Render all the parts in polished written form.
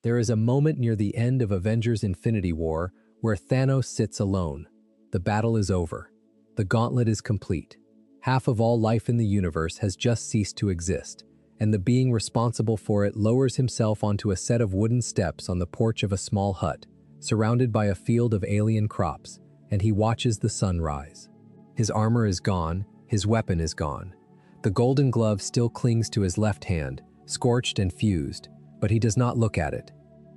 There is a moment near the end of Avengers Infinity War where Thanos sits alone. The battle is over. The gauntlet is complete. Half of all life in the universe has just ceased to exist, and the being responsible for it lowers himself onto a set of wooden steps on the porch of a small hut, surrounded by a field of alien crops, and he watches the sun rise. His armor is gone, his weapon is gone. The golden glove still clings to his left hand, scorched and fused, but he does not look at it.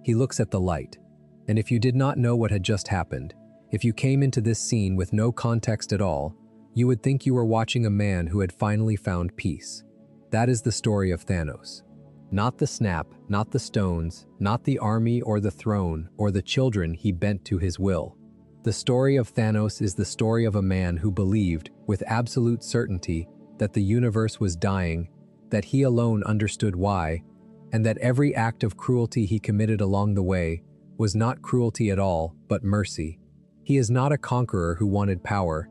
He looks at the light. And if you did not know what had just happened, if you came into this scene with no context at all, you would think you were watching a man who had finally found peace. That is the story of Thanos. Not the snap, not the stones, not the army or the throne or the children he bent to his will. The story of Thanos is the story of a man who believed, with absolute certainty, that the universe was dying, that he alone understood why, and that every act of cruelty he committed along the way was not cruelty at all, but mercy. He is not a conqueror who wanted power.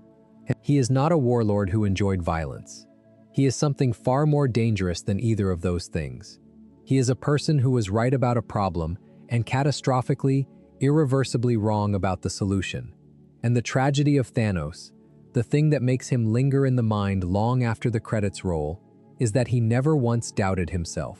He is not a warlord who enjoyed violence. He is something far more dangerous than either of those things. He is a person who was right about a problem and catastrophically, irreversibly wrong about the solution. And the tragedy of Thanos, the thing that makes him linger in the mind long after the credits roll, is that he never once doubted himself.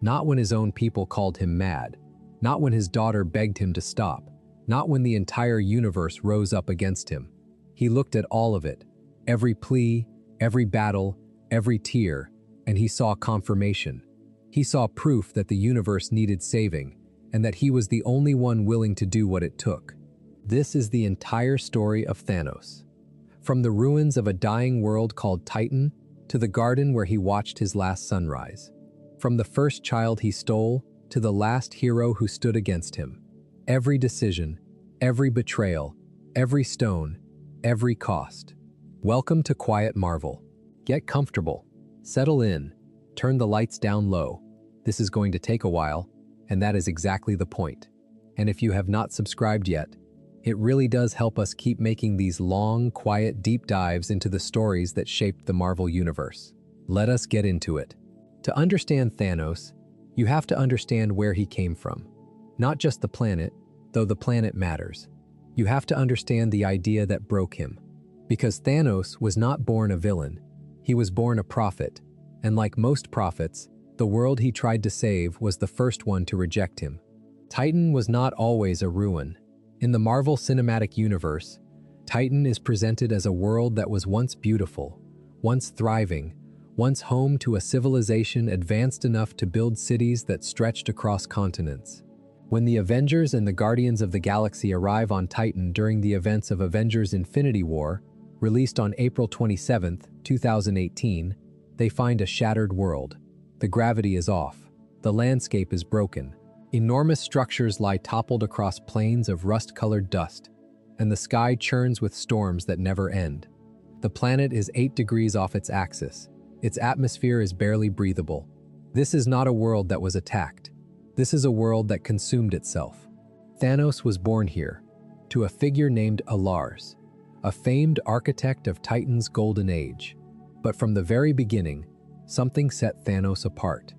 Not when his own people called him mad. Not when his daughter begged him to stop. Not when the entire universe rose up against him. He looked at all of it, every plea, every battle, every tear, and he saw confirmation. He saw proof that the universe needed saving, and that he was the only one willing to do what it took. This is the entire story of Thanos. From the ruins of a dying world called Titan, to the garden where he watched his last sunrise. From the first child he stole, to the last hero who stood against him. Every decision, every betrayal, every stone, every cost. Welcome to Quiet Marvel. Get comfortable, settle in, turn the lights down low. This is going to take a while, and that is exactly the point. And if you have not subscribed yet, it really does help us keep making these long, quiet, deep dives into the stories that shaped the Marvel Universe. Let us get into it. To understand Thanos, you have to understand where he came from. Not just the planet, though the planet matters. You have to understand the idea that broke him. Because Thanos was not born a villain. He was born a prophet, and like most prophets, the world he tried to save was the first one to reject him. Titan was not always a ruin. In the Marvel Cinematic Universe, Titan is presented as a world that was once beautiful, once thriving, once home to a civilization advanced enough to build cities that stretched across continents. When the Avengers and the Guardians of the Galaxy arrive on Titan during the events of Avengers Infinity War, released on April 27, 2018, they find a shattered world. The gravity is off. The landscape is broken. Enormous structures lie toppled across plains of rust-colored dust, and the sky churns with storms that never end. The planet is 8 degrees off its axis. Its atmosphere is barely breathable. This is not a world that was attacked. This is a world that consumed itself. Thanos was born here, to a figure named Alars, a famed architect of Titan's golden age. But from the very beginning, something set Thanos apart.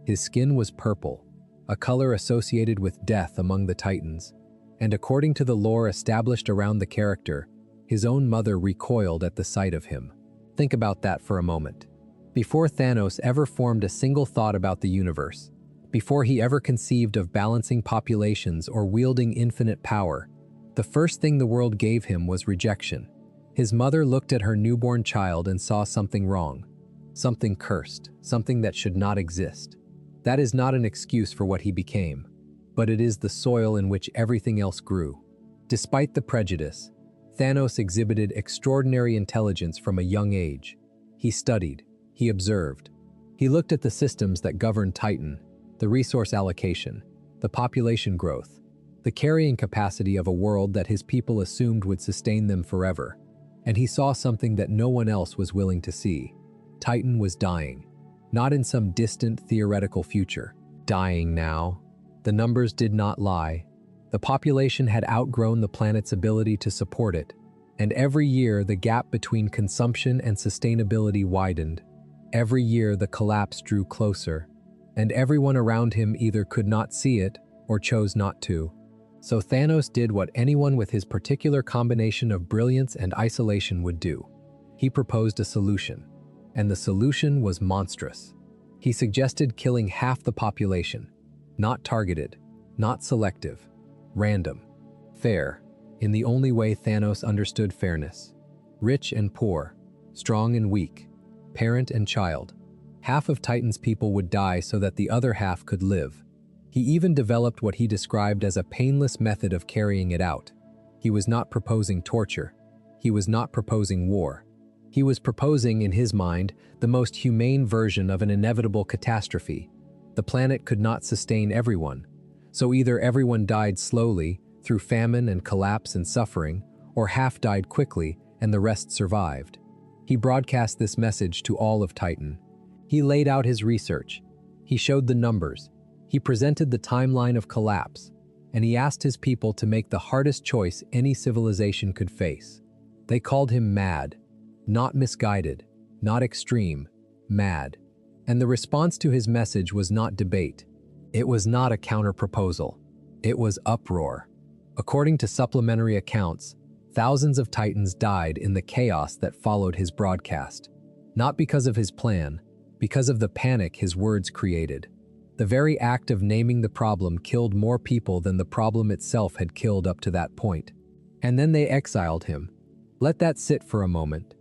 His skin was purple, a color associated with death among the Titans, and according to the lore established around the character, his own mother recoiled at the sight of him. Think about that for a moment. Before Thanos ever formed a single thought about the universe, before he ever conceived of balancing populations or wielding infinite power, the first thing the world gave him was rejection. His mother looked at her newborn child and saw something wrong, something cursed, something that should not exist. That is not an excuse for what he became, but it is the soil in which everything else grew. Despite the prejudice, Thanos exhibited extraordinary intelligence from a young age. He studied, he observed. He looked at the systems that governed Titan, the resource allocation, the population growth, the carrying capacity of a world that his people assumed would sustain them forever. And he saw something that no one else was willing to see. Titan was dying. Not in some distant theoretical future. Dying now. The numbers did not lie. The population had outgrown the planet's ability to support it, and every year the gap between consumption and sustainability widened. Every year the collapse drew closer, and everyone around him either could not see it or chose not to. So Thanos did what anyone with his particular combination of brilliance and isolation would do. He proposed a solution, and the solution was monstrous. He suggested killing half the population, not targeted, not selective, random, fair, in the only way Thanos understood fairness. Rich and poor, strong and weak, parent and child. Half of Titan's people would die so that the other half could live. He even developed what he described as a painless method of carrying it out. He was not proposing torture. He was not proposing war. He was proposing, in his mind, the most humane version of an inevitable catastrophe. The planet could not sustain everyone, so either everyone died slowly, through famine and collapse and suffering, or half died quickly and the rest survived. He broadcast this message to all of Titan. He laid out his research. He showed the numbers. He presented the timeline of collapse, and he asked his people to make the hardest choice any civilization could face. They called him mad, not misguided, not extreme, mad. And the response to his message was not debate. It was not a counter-proposal. It was uproar. According to supplementary accounts, thousands of Titans died in the chaos that followed his broadcast. Not because of his plan, because of the panic his words created. The very act of naming the problem killed more people than the problem itself had killed up to that point. And then they exiled him. Let that sit for a moment.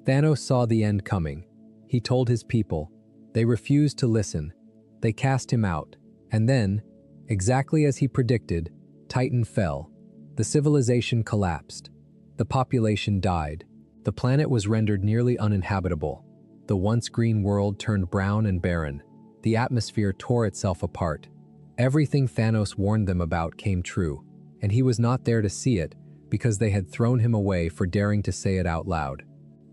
Thanos saw the end coming. He told his people. They refused to listen. They cast him out. And then, exactly as he predicted, Titan fell. The civilization collapsed. The population died. The planet was rendered nearly uninhabitable. The once green world turned brown and barren. The atmosphere tore itself apart. Everything Thanos warned them about came true, and he was not there to see it because they had thrown him away for daring to say it out loud.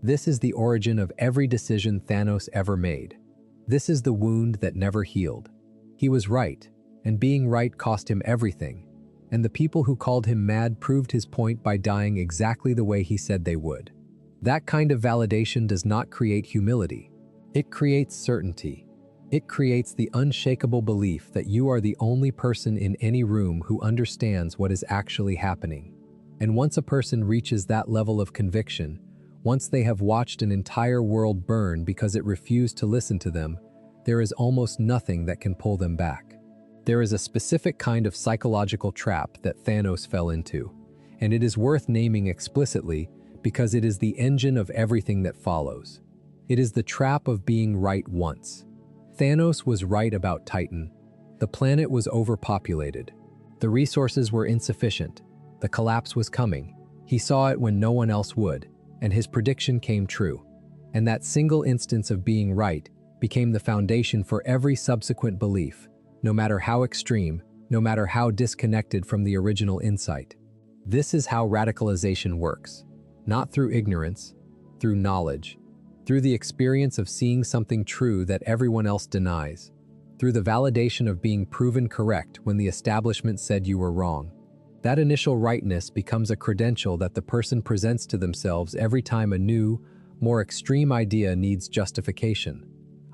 This is the origin of every decision Thanos ever made. This is the wound that never healed. He was right, and being right cost him everything, and the people who called him mad proved his point by dying exactly the way he said they would. That kind of validation does not create humility. It creates certainty. It creates the unshakable belief that you are the only person in any room who understands what is actually happening. And once a person reaches that level of conviction, once they have watched an entire world burn because it refused to listen to them, there is almost nothing that can pull them back. There is a specific kind of psychological trap that Thanos fell into, and it is worth naming explicitly because it is the engine of everything that follows. It is the trap of being right once. Thanos was right about Titan. The planet was overpopulated. The resources were insufficient. The collapse was coming. He saw it when no one else would, and his prediction came true. And that single instance of being right became the foundation for every subsequent belief, no matter how extreme, no matter how disconnected from the original insight. This is how radicalization works. Not through ignorance, through knowledge, through the experience of seeing something true that everyone else denies, through the validation of being proven correct when the establishment said you were wrong. That initial rightness becomes a credential that the person presents to themselves every time a new, more extreme idea needs justification.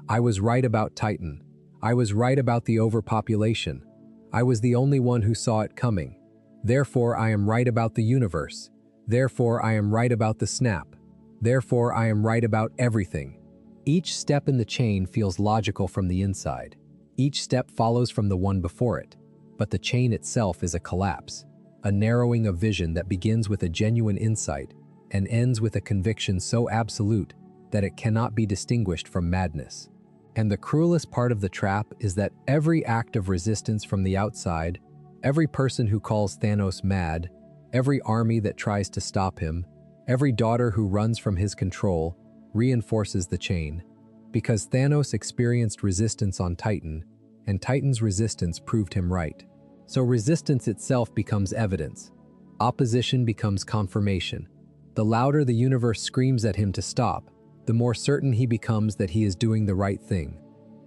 I was right about Titan. I was right about the overpopulation. I was the only one who saw it coming. Therefore, I am right about the universe. Therefore, I am right about the snap. Therefore, I am right about everything. Each step in the chain feels logical from the inside. Each step follows from the one before it. But the chain itself is a collapse, a narrowing of vision that begins with a genuine insight and ends with a conviction so absolute that it cannot be distinguished from madness. And the cruelest part of the trap is that every act of resistance from the outside, every person who calls Thanos mad, every army that tries to stop him, every daughter who runs from his control, reinforces the chain. Because Thanos experienced resistance on Titan, and Titan's resistance proved him right. So resistance itself becomes evidence. Opposition becomes confirmation. The louder the universe screams at him to stop, the more certain he becomes that he is doing the right thing.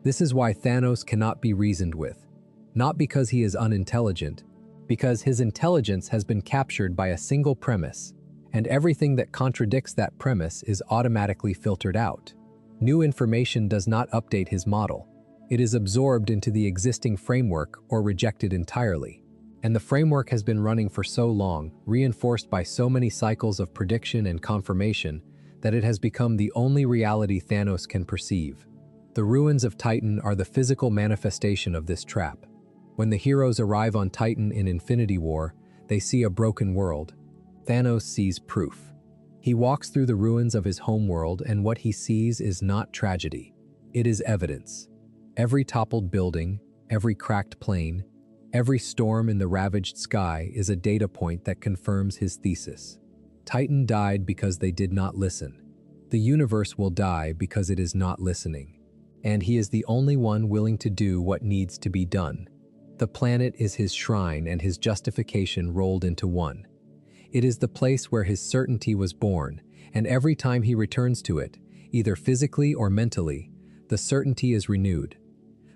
This is why Thanos cannot be reasoned with. Not because he is unintelligent, because his intelligence has been captured by a single premise, and everything that contradicts that premise is automatically filtered out. New information does not update his model. It is absorbed into the existing framework or rejected entirely. And the framework has been running for so long, reinforced by so many cycles of prediction and confirmation, that it has become the only reality Thanos can perceive. The ruins of Titan are the physical manifestation of this trap. When the heroes arrive on Titan in Infinity War, they see a broken world. Thanos sees proof. He walks through the ruins of his homeworld, and what he sees is not tragedy. It is evidence. Every toppled building, every cracked plane, every storm in the ravaged sky is a data point that confirms his thesis. Titan died because they did not listen. The universe will die because it is not listening. And he is the only one willing to do what needs to be done. The planet is his shrine and his justification rolled into one. It is the place where his certainty was born, and every time he returns to it, either physically or mentally, the certainty is renewed.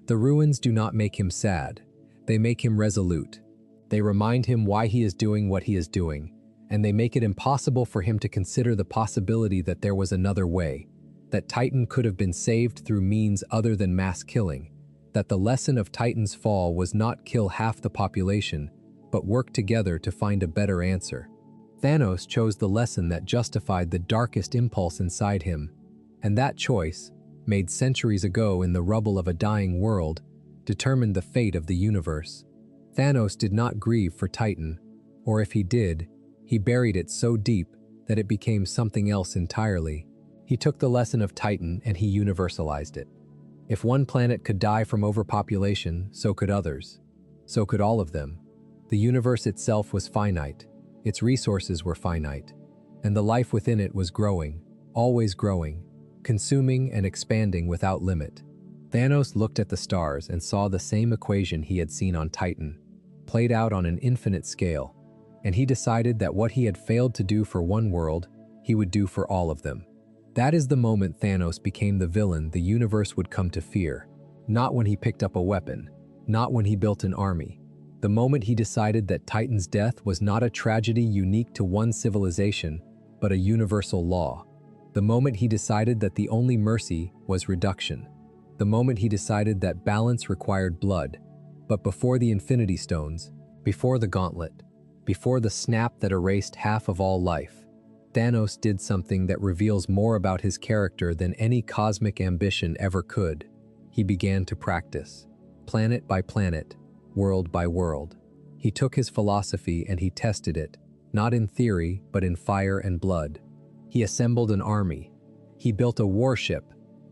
The ruins do not make him sad. They make him resolute. They remind him why he is doing what he is doing, and they make it impossible for him to consider the possibility that there was another way, that Titan could have been saved through means other than mass killing, that the lesson of Titan's fall was not kill half the population, but work together to find a better answer. Thanos chose the lesson that justified the darkest impulse inside him, and that choice, made centuries ago in the rubble of a dying world, determined the fate of the universe. Thanos did not grieve for Titan, or if he did, he buried it so deep that it became something else entirely. He took the lesson of Titan and he universalized it. If one planet could die from overpopulation, so could others. So could all of them. The universe itself was finite, its resources were finite, and the life within it was growing, always growing, consuming and expanding without limit. Thanos looked at the stars and saw the same equation he had seen on Titan, played out on an infinite scale, and he decided that what he had failed to do for one world, he would do for all of them. That is the moment Thanos became the villain the universe would come to fear, not when he picked up a weapon, not when he built an army. The moment he decided that Titan's death was not a tragedy unique to one civilization, but a universal law. The moment he decided that the only mercy was reduction. The moment he decided that balance required blood. But before the Infinity Stones, before the gauntlet, before the snap that erased half of all life, Thanos did something that reveals more about his character than any cosmic ambition ever could. He began to practice, planet by planet, world by world. He took his philosophy and he tested it, not in theory, but in fire and blood. He assembled an army. He built a warship,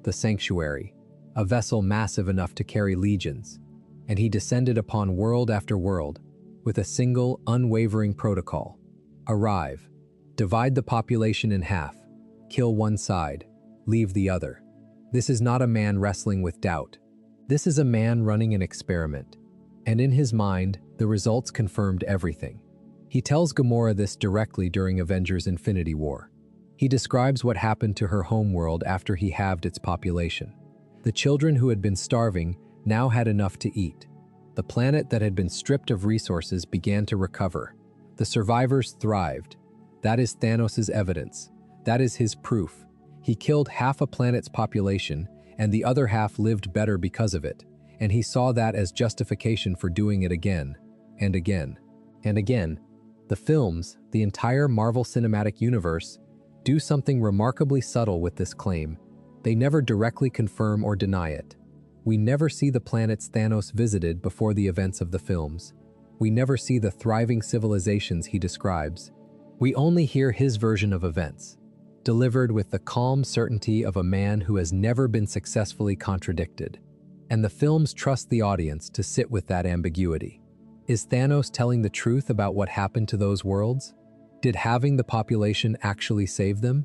the Sanctuary, a vessel massive enough to carry legions, and he descended upon world after world with a single, unwavering protocol. Arrive, divide the population in half, kill one side, leave the other. This is not a man wrestling with doubt. This is a man running an experiment. And in his mind, the results confirmed everything. He tells Gamora this directly during Avengers Infinity War. He describes what happened to her homeworld after he halved its population. The children who had been starving now had enough to eat. The planet that had been stripped of resources began to recover. The survivors thrived. That is Thanos' evidence. That is his proof. He killed half a planet's population, and the other half lived better because of it. And he saw that as justification for doing it again, and again, and again. The films, the entire Marvel Cinematic Universe, do something remarkably subtle with this claim. They never directly confirm or deny it. We never see the planets Thanos visited before the events of the films. We never see the thriving civilizations he describes. We only hear his version of events, delivered with the calm certainty of a man who has never been successfully contradicted. And the films trust the audience to sit with that ambiguity. Is Thanos telling the truth about what happened to those worlds? Did halving the population actually save them?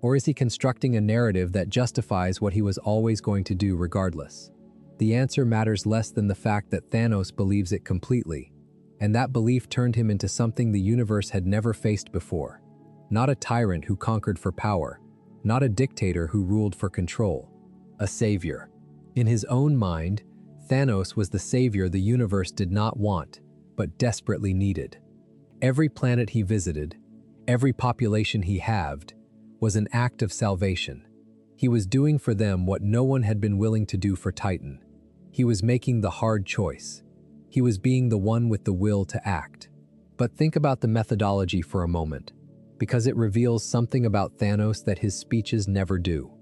Or is he constructing a narrative that justifies what he was always going to do regardless? The answer matters less than the fact that Thanos believes it completely, and that belief turned him into something the universe had never faced before. Not a tyrant who conquered for power, not a dictator who ruled for control. A savior. In his own mind, Thanos was the savior the universe did not want, but desperately needed. Every planet he visited, every population he halved, was an act of salvation. He was doing for them what no one had been willing to do for Titan. He was making the hard choice. He was being the one with the will to act. But think about the methodology for a moment, because it reveals something about Thanos that his speeches never do.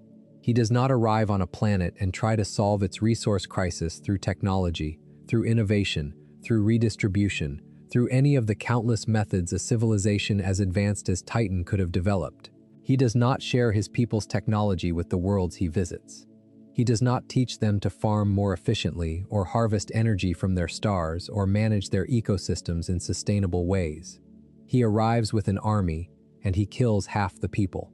He does not arrive on a planet and try to solve its resource crisis through technology, through innovation, through redistribution, through any of the countless methods a civilization as advanced as Titan could have developed. He does not share his people's technology with the worlds he visits. He does not teach them to farm more efficiently or harvest energy from their stars or manage their ecosystems in sustainable ways. He arrives with an army and he kills half the people.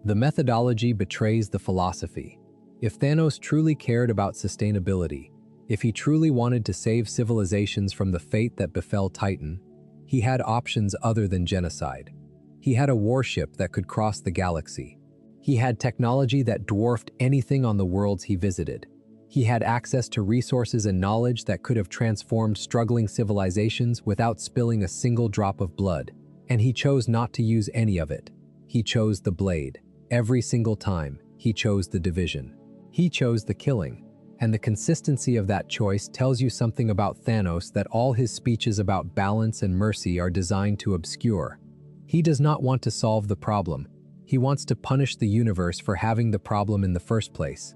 The methodology betrays the philosophy. If Thanos truly cared about sustainability, if he truly wanted to save civilizations from the fate that befell Titan, he had options other than genocide. He had a warship that could cross the galaxy. He had technology that dwarfed anything on the worlds he visited. He had access to resources and knowledge that could have transformed struggling civilizations without spilling a single drop of blood. And he chose not to use any of it. He chose the blade. Every single time, he chose the division. He chose the killing. And the consistency of that choice tells you something about Thanos that all his speeches about balance and mercy are designed to obscure. He does not want to solve the problem. He wants to punish the universe for having the problem in the first place.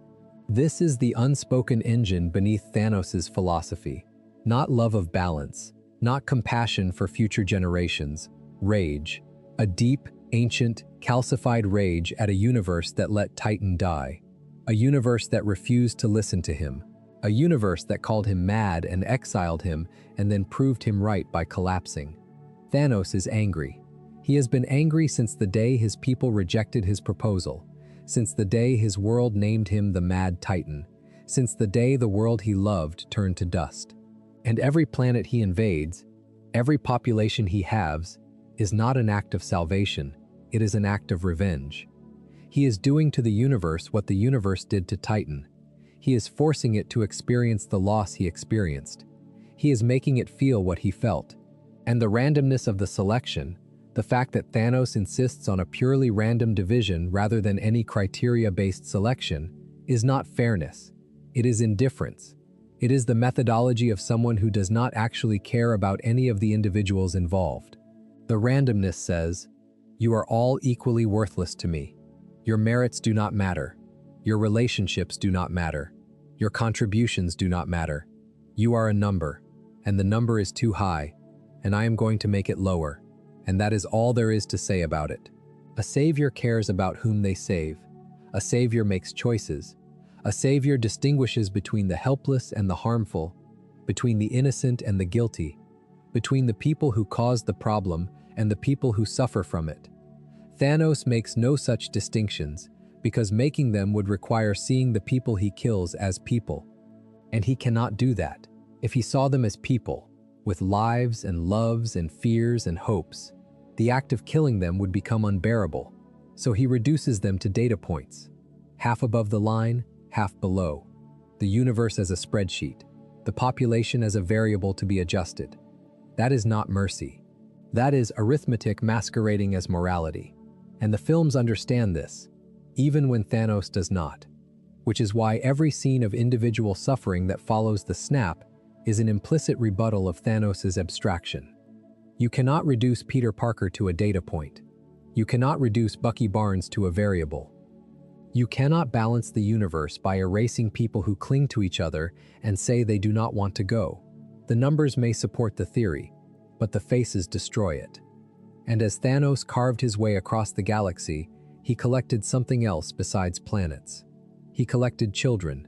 This is the unspoken engine beneath Thanos' philosophy. Not love of balance, not compassion for future generations, rage. A deep, ancient, calcified rage at a universe that let Titan die. A universe that refused to listen to him. A universe that called him mad and exiled him and then proved him right by collapsing. Thanos is angry. He has been angry since the day his people rejected his proposal, since the day his world named him the Mad Titan, since the day the world he loved turned to dust. And every planet he invades, every population he halves, is not an act of salvation, it is an act of revenge. He is doing to the universe what the universe did to Titan. He is forcing it to experience the loss he experienced. He is making it feel what he felt. And the randomness of the selection, the fact that Thanos insists on a purely random division rather than any criteria-based selection, is not fairness. It is indifference. It is the methodology of someone who does not actually care about any of the individuals involved. The randomness says, "You are all equally worthless to me. Your merits do not matter. Your relationships do not matter. Your contributions do not matter. You are a number, and the number is too high, and I am going to make it lower. And that is all there is to say about it." A savior cares about whom they save. A savior makes choices. A savior distinguishes between the helpless and the harmful, between the innocent and the guilty, between the people who caused the problem and the people who suffer from it. Thanos makes no such distinctions, because making them would require seeing the people he kills as people. And he cannot do that. If he saw them as people, with lives and loves and fears and hopes, the act of killing them would become unbearable. So he reduces them to data points, half above the line, half below. The universe as a spreadsheet, the population as a variable to be adjusted. That is not mercy. That is arithmetic masquerading as morality. And the films understand this, even when Thanos does not. Which is why every scene of individual suffering that follows the snap is an implicit rebuttal of Thanos' abstraction. You cannot reduce Peter Parker to a data point. You cannot reduce Bucky Barnes to a variable. You cannot balance the universe by erasing people who cling to each other and say they do not want to go. The numbers may support the theory, but the faces destroy it. And as Thanos carved his way across the galaxy, he collected something else besides planets. He collected children.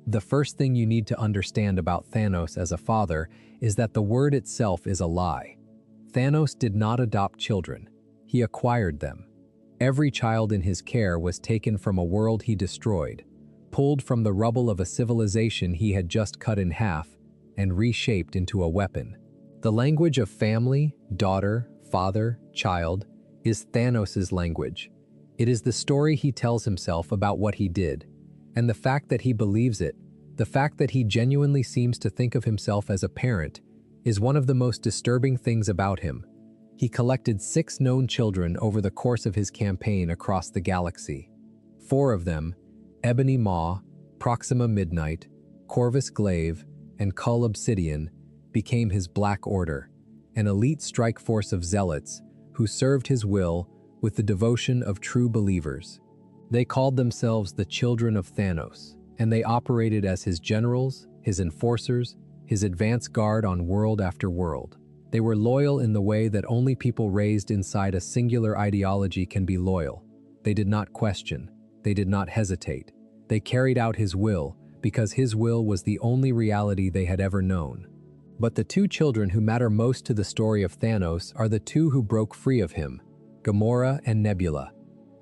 The first thing you need to understand about Thanos as a father is that the word itself is a lie. Thanos did not adopt children. He acquired them. Every child in his care was taken from a world he destroyed, pulled from the rubble of a civilization he had just cut in half, and reshaped into a weapon. The language of family, daughter, father, child, is Thanos' language. It is the story he tells himself about what he did, and the fact that he believes it, the fact that he genuinely seems to think of himself as a parent, is one of the most disturbing things about him. He collected 6 known children over the course of his campaign across the galaxy. 4 of them, Ebony Maw, Proxima Midnight, Corvus Glaive and Cull Obsidian became his Black Order, an elite strike force of zealots who served his will with the devotion of true believers. They called themselves the Children of Thanos, and they operated as his generals, his enforcers, his advance guard on world after world. They were loyal in the way that only people raised inside a singular ideology can be loyal. They did not question. They did not hesitate. They carried out his will because his will was the only reality they had ever known. But the two children who matter most to the story of Thanos are the two who broke free of him, Gamora and Nebula.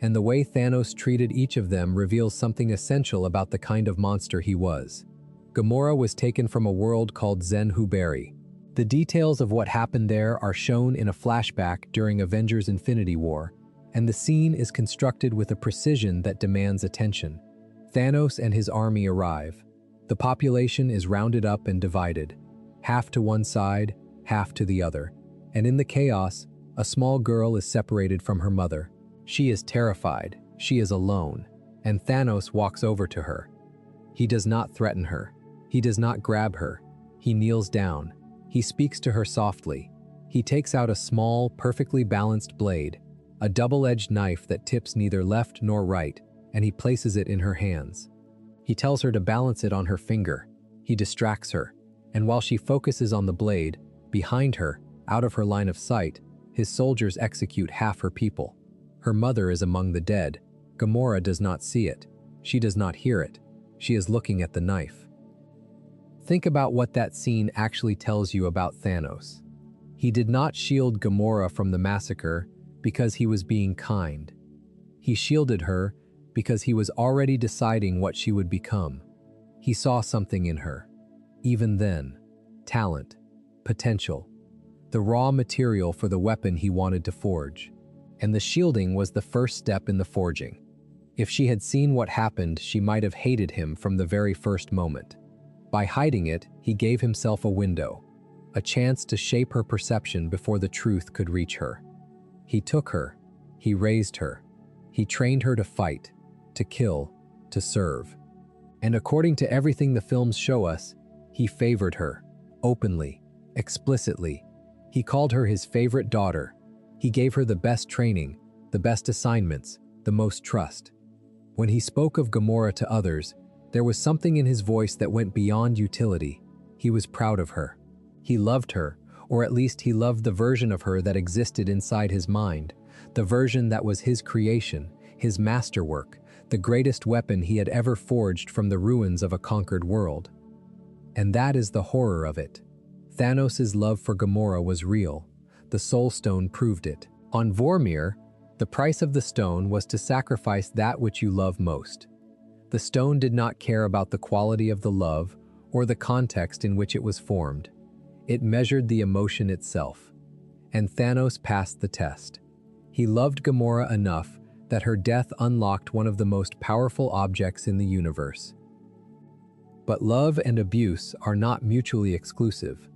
And the way Thanos treated each of them reveals something essential about the kind of monster he was. Gamora was taken from a world called Zen-Huberi. The details of what happened there are shown in a flashback during Avengers Infinity War, and the scene is constructed with a precision that demands attention. Thanos and his army arrive. The population is rounded up and divided, half to one side, half to the other. And in the chaos, a small girl is separated from her mother. She is terrified, she is alone, and Thanos walks over to her. He does not threaten her. He does not grab her. He kneels down. He speaks to her softly. He takes out a small, perfectly balanced blade, a double-edged knife that tips neither left nor right, and he places it in her hands. He tells her to balance it on her finger. He distracts her, and while she focuses on the blade, behind her, out of her line of sight, his soldiers execute half her people. Her mother is among the dead. Gamora does not see it. She does not hear it. She is looking at the knife. Think about what that scene actually tells you about Thanos. He did not shield Gamora from the massacre because he was being kind. He shielded her because he was already deciding what she would become. He saw something in her. Even then, talent, potential, the raw material for the weapon he wanted to forge. And the shielding was the first step in the forging. If she had seen what happened, she might have hated him from the very first moment. By hiding it, he gave himself a window, a chance to shape her perception before the truth could reach her. He took her, he raised her, he trained her to fight, to kill, to serve. And according to everything the films show us, he favored her, openly, explicitly. He called her his favorite daughter. He gave her the best training, the best assignments, the most trust. When he spoke of Gamora to others, there was something in his voice that went beyond utility. He was proud of her. He loved her, or at least he loved the version of her that existed inside his mind, the version that was his creation, his masterwork, the greatest weapon he had ever forged from the ruins of a conquered world. And that is the horror of it. Thanos' love for Gamora was real. The Soul Stone proved it. On Vormir, the price of the stone was to sacrifice that which you love most. The stone did not care about the quality of the love or the context in which it was formed. It measured the emotion itself. And Thanos passed the test. He loved Gamora enough that her death unlocked one of the most powerful objects in the universe. But love and abuse are not mutually exclusive.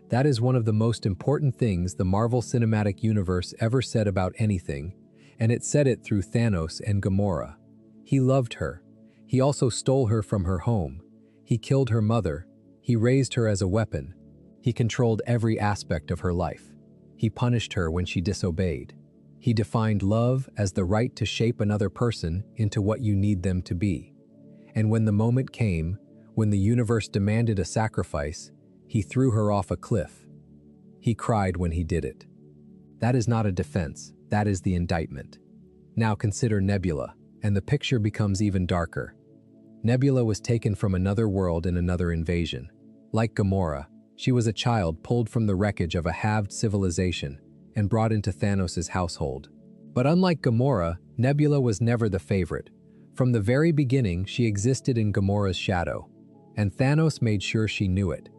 That is one of the most important things the Marvel Cinematic Universe ever said about anything, and it said it through Thanos and Gamora. He loved her. He also stole her from her home. He killed her mother. He raised her as a weapon. He controlled every aspect of her life. He punished her when she disobeyed. He defined love as the right to shape another person into what you need them to be. And when the moment came, when the universe demanded a sacrifice, he threw her off a cliff. He cried when he did it. That is not a defense, that is the indictment. Now consider Nebula, and the picture becomes even darker. Nebula was taken from another world in another invasion. Like Gamora, she was a child pulled from the wreckage of a halved civilization and brought into Thanos' household. But unlike Gamora, Nebula was never the favorite. From the very beginning, she existed in Gamora's shadow, and Thanos made sure she knew it.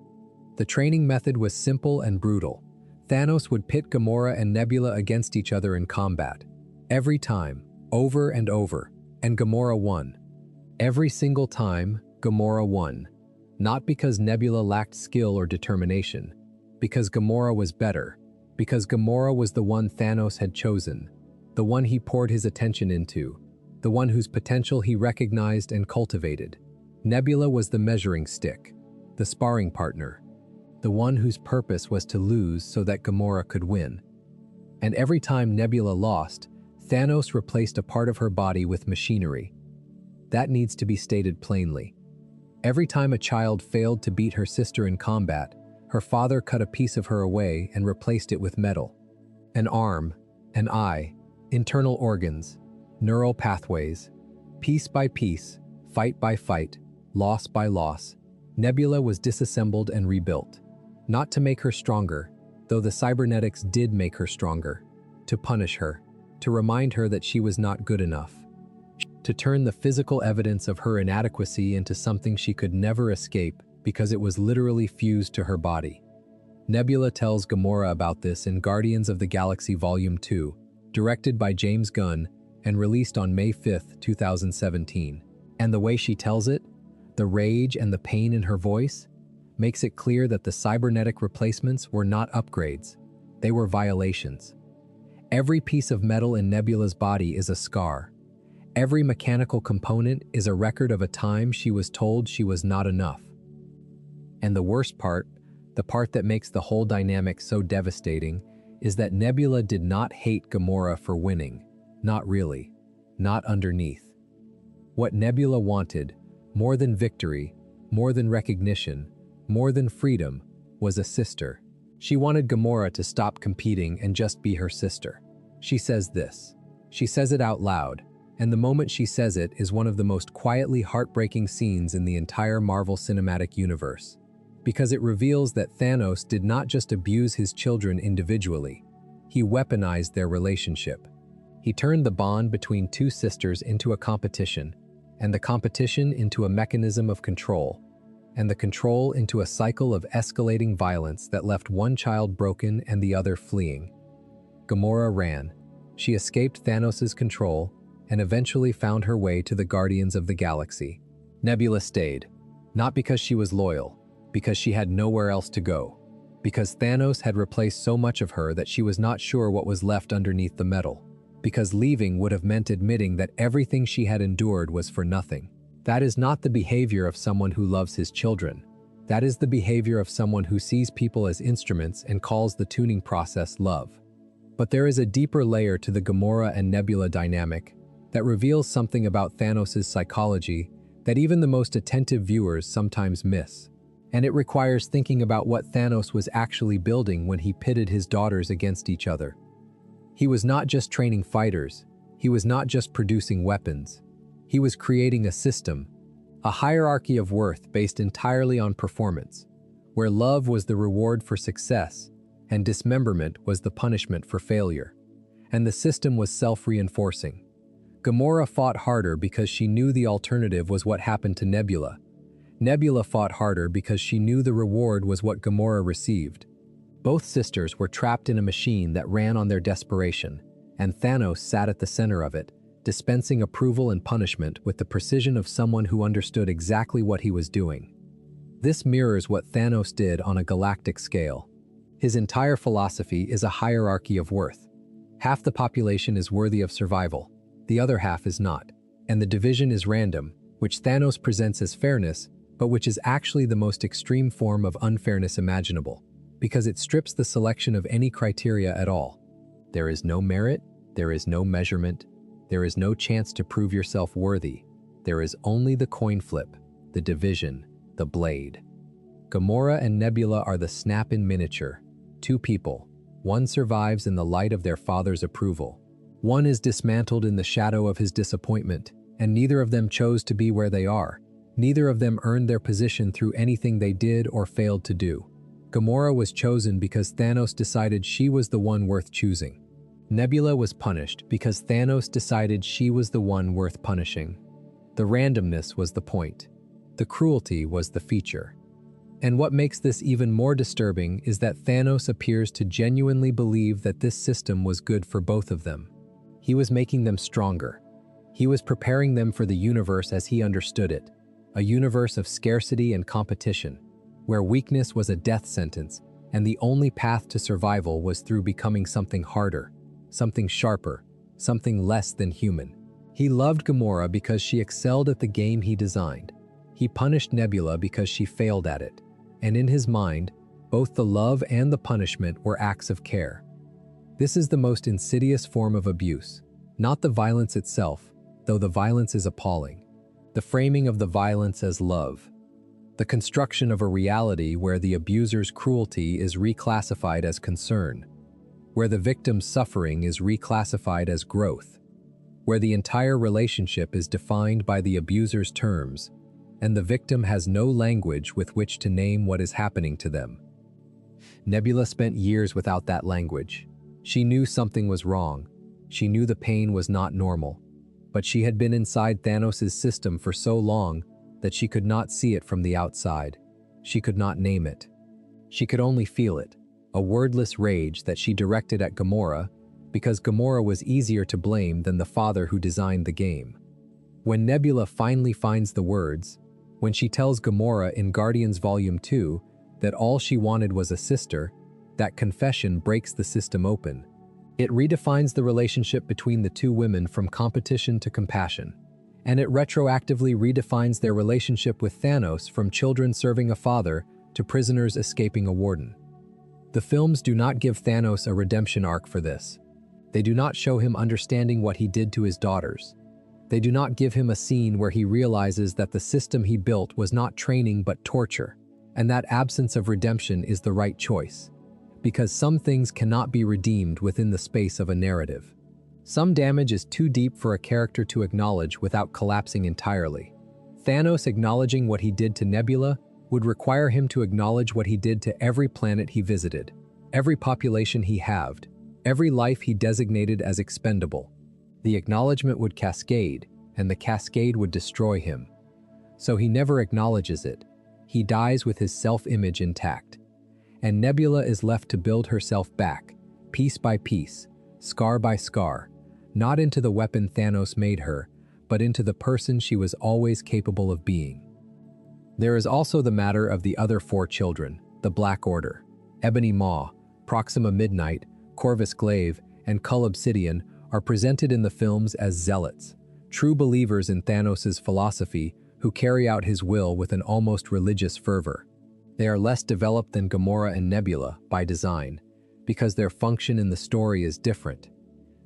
The training method was simple and brutal. Thanos would pit Gamora and Nebula against each other in combat. Every time, over and over, and Gamora won. Every single time, Gamora won. Not because Nebula lacked skill or determination, because Gamora was better, because Gamora was the one Thanos had chosen, the one he poured his attention into, the one whose potential he recognized and cultivated. Nebula was the measuring stick, the sparring partner, the one whose purpose was to lose so that Gamora could win. And every time Nebula lost, Thanos replaced a part of her body with machinery. That needs to be stated plainly. Every time a child failed to beat her sister in combat, her father cut a piece of her away and replaced it with metal. An arm, an eye, internal organs, neural pathways. Piece by piece, fight by fight, loss by loss, Nebula was disassembled and rebuilt. Not to make her stronger, though the cybernetics did make her stronger. To punish her, to remind her that she was not good enough. To turn the physical evidence of her inadequacy into something she could never escape because it was literally fused to her body. Nebula tells Gamora about this in Guardians of the Galaxy Volume 2, directed by James Gunn and released on May 5, 2017. And the way she tells it, the rage and the pain in her voice, makes it clear that the cybernetic replacements were not upgrades, they were violations. Every piece of metal in Nebula's body is a scar. Every mechanical component is a record of a time she was told she was not enough. And the worst part, the part that makes the whole dynamic so devastating, is that Nebula did not hate Gamora for winning. Not really. Not underneath. What Nebula wanted, more than victory, more than recognition, more than freedom, was a sister. She wanted Gamora to stop competing and just be her sister. She says this. She says it out loud, and the moment she says it is one of the most quietly heartbreaking scenes in the entire Marvel Cinematic Universe. Because it reveals that Thanos did not just abuse his children individually, he weaponized their relationship. He turned the bond between two sisters into a competition, and the competition into a mechanism of control, and the control into a cycle of escalating violence that left one child broken and the other fleeing. Gamora ran. She escaped Thanos' control and eventually found her way to the Guardians of the Galaxy. Nebula stayed, not because she was loyal, because she had nowhere else to go, because Thanos had replaced so much of her that she was not sure what was left underneath the metal, because leaving would have meant admitting that everything she had endured was for nothing. That is not the behavior of someone who loves his children. That is the behavior of someone who sees people as instruments and calls the tuning process love. But there is a deeper layer to the Gamora and Nebula dynamic that reveals something about Thanos' psychology that even the most attentive viewers sometimes miss. And it requires thinking about what Thanos was actually building when he pitted his daughters against each other. He was not just training fighters, he was not just producing weapons. He was creating a system, a hierarchy of worth based entirely on performance, where love was the reward for success and dismemberment was the punishment for failure. And the system was self-reinforcing. Gamora fought harder because she knew the alternative was what happened to Nebula. Nebula fought harder because she knew the reward was what Gamora received. Both sisters were trapped in a machine that ran on their desperation, and Thanos sat at the center of it, dispensing approval and punishment with the precision of someone who understood exactly what he was doing. This mirrors what Thanos did on a galactic scale. His entire philosophy is a hierarchy of worth. Half the population is worthy of survival, the other half is not, and the division is random, which Thanos presents as fairness, but which is actually the most extreme form of unfairness imaginable, because it strips the selection of any criteria at all. There is no merit, there is no measurement, there is no chance to prove yourself worthy. There is only the coin flip, the division, the blade. Gamora and Nebula are the snap in miniature. Two people. One survives in the light of their father's approval. One is dismantled in the shadow of his disappointment, and neither of them chose to be where they are. Neither of them earned their position through anything they did or failed to do. Gamora was chosen because Thanos decided she was the one worth choosing. Nebula was punished because Thanos decided she was the one worth punishing. The randomness was the point. The cruelty was the feature. And what makes this even more disturbing is that Thanos appears to genuinely believe that this system was good for both of them. He was making them stronger. He was preparing them for the universe as he understood it, a universe of scarcity and competition, where weakness was a death sentence, and the only path to survival was through becoming something harder, something sharper, something less than human. He loved Gamora because she excelled at the game he designed. He punished Nebula because she failed at it, and in his mind, both the love and the punishment were acts of care. This is the most insidious form of abuse, not the violence itself, though the violence is appalling. The framing of the violence as love. The construction of a reality where the abuser's cruelty is reclassified as concern, where the victim's suffering is reclassified as growth, where the entire relationship is defined by the abuser's terms, and the victim has no language with which to name what is happening to them. Nebula spent years without that language. She knew something was wrong. She knew the pain was not normal. But she had been inside Thanos' system for so long that she could not see it from the outside. She could not name it. She could only feel it, a wordless rage that she directed at Gamora, because Gamora was easier to blame than the father who designed the game. When Nebula finally finds the words, when she tells Gamora in Guardians Volume 2 that all she wanted was a sister, that confession breaks the system open. It redefines the relationship between the two women from competition to compassion, and it retroactively redefines their relationship with Thanos from children serving a father to prisoners escaping a warden. The films do not give Thanos a redemption arc for this. They do not show him understanding what he did to his daughters. They do not give him a scene where he realizes that the system he built was not training but torture, and that absence of redemption is the right choice, because some things cannot be redeemed within the space of a narrative. Some damage is too deep for a character to acknowledge without collapsing entirely. Thanos acknowledging what he did to Nebula would require him to acknowledge what he did to every planet he visited, every population he halved, every life he designated as expendable. The acknowledgement would cascade, and the cascade would destroy him. So he never acknowledges it. He dies with his self-image intact. And Nebula is left to build herself back, piece by piece, scar by scar, not into the weapon Thanos made her, but into the person she was always capable of being. There is also the matter of the other four children, the Black Order. Ebony Maw, Proxima Midnight, Corvus Glaive, and Cull Obsidian are presented in the films as zealots, true believers in Thanos' philosophy who carry out his will with an almost religious fervor. They are less developed than Gamora and Nebula by design, because their function in the story is different.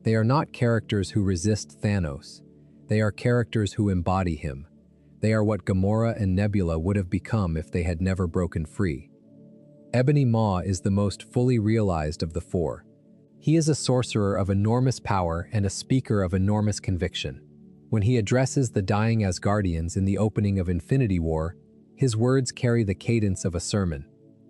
They are not characters who resist Thanos. They are characters who embody him. They are what Gamora and Nebula would have become if they had never broken free. Ebony Maw is the most fully realized of the four. He is a sorcerer of enormous power and a speaker of enormous conviction. When he addresses the dying Asgardians in the opening of Infinity War, his words carry the cadence of a sermon.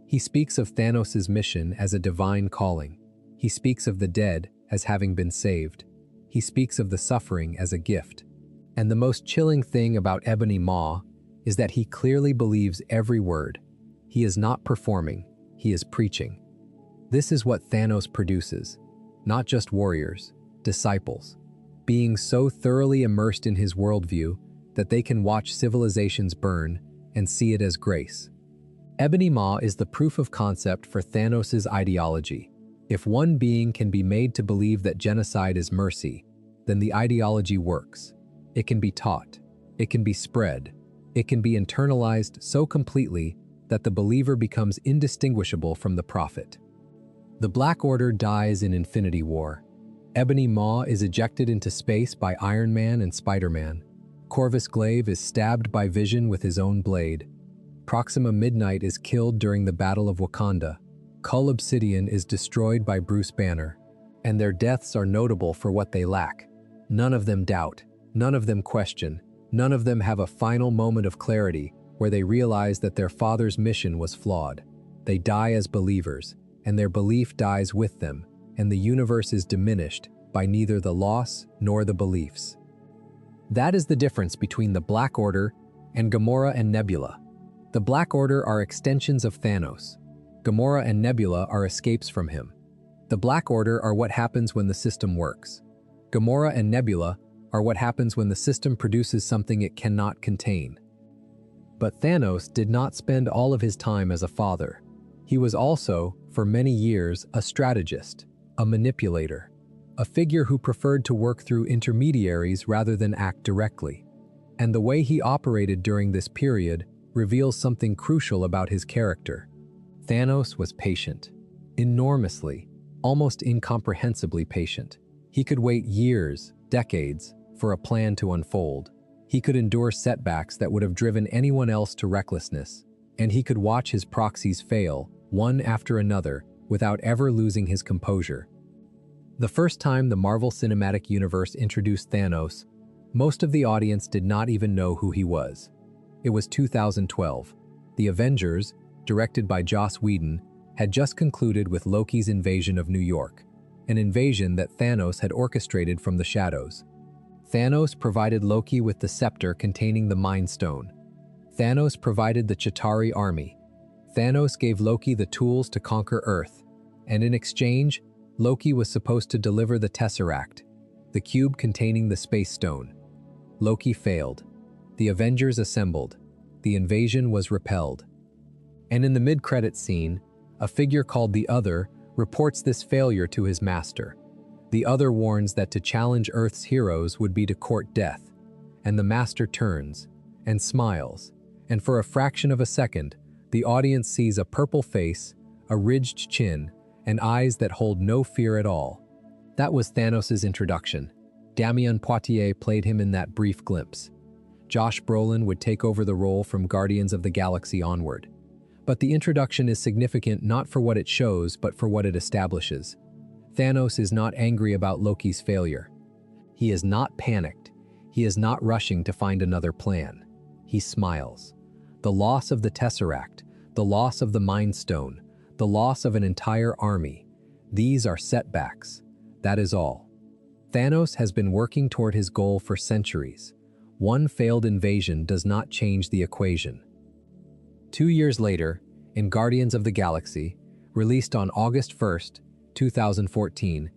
He speaks of Thanos' mission as a divine calling. He speaks of the dead as having been saved. He speaks of the suffering as a gift. And the most chilling thing about Ebony Maw is that he clearly believes every word. He is not performing, he is preaching. This is what Thanos produces, not just warriors, disciples, being so thoroughly immersed in his worldview that they can watch civilizations burn and see it as grace. Ebony Maw is the proof of concept for Thanos' ideology. If one being can be made to believe that genocide is mercy, then the ideology works. It can be taught. It can be spread. It can be internalized so completely that the believer becomes indistinguishable from the prophet. The Black Order dies in Infinity War. Ebony Maw is ejected into space by Iron Man and Spider-Man. Corvus Glaive is stabbed by Vision with his own blade. Proxima Midnight is killed during the Battle of Wakanda. Cull Obsidian is destroyed by Bruce Banner. And their deaths are notable for what they lack. None of them doubt. None of them question. None of them have a final moment of clarity where they realize that their father's mission was flawed. They die as believers, and their belief dies with them, and the universe is diminished by neither the loss nor the beliefs. That is the difference between the Black Order and Gamora and Nebula. The Black Order are extensions of Thanos. Gamora and Nebula are escapes from him. The Black Order are what happens when the system works. Gamora and Nebula are what happens when the system produces something it cannot contain. But Thanos did not spend all of his time as a father. He was also, for many years, a strategist, a manipulator, a figure who preferred to work through intermediaries rather than act directly. And the way he operated during this period reveals something crucial about his character. Thanos was patient. Enormously, almost incomprehensibly patient. He could wait years, decades, for a plan to unfold. He could endure setbacks that would have driven anyone else to recklessness, and he could watch his proxies fail, one after another, without ever losing his composure. The first time the Marvel Cinematic Universe introduced Thanos, most of the audience did not even know who he was. It was 2012. The Avengers, directed by Joss Whedon, had just concluded with Loki's invasion of New York, an invasion that Thanos had orchestrated from the shadows. Thanos provided Loki with the scepter containing the Mind Stone. Thanos provided the Chitauri army. Thanos gave Loki the tools to conquer Earth, and in exchange, Loki was supposed to deliver the Tesseract, the cube containing the Space Stone. Loki failed. The Avengers assembled. The invasion was repelled. And in the mid-credits scene, a figure called the Other reports this failure to his master. The Other warns that to challenge Earth's heroes would be to court death, and the master turns and smiles, and for a fraction of a second, the audience sees a purple face, a ridged chin, and eyes that hold no fear at all. That was Thanos' introduction. Damien Poitier played him in that brief glimpse. Josh Brolin would take over the role from Guardians of the Galaxy onward. But the introduction is significant not for what it shows, but for what it establishes. Thanos is not angry about Loki's failure. He is not panicked. He is not rushing to find another plan. He smiles. The loss of the Tesseract, the loss of the Mind Stone, the loss of an entire army, these are setbacks. That is all. Thanos has been working toward his goal for centuries. One failed invasion does not change the equation. 2 years later, in Guardians of the Galaxy, released on August 1st, 2014,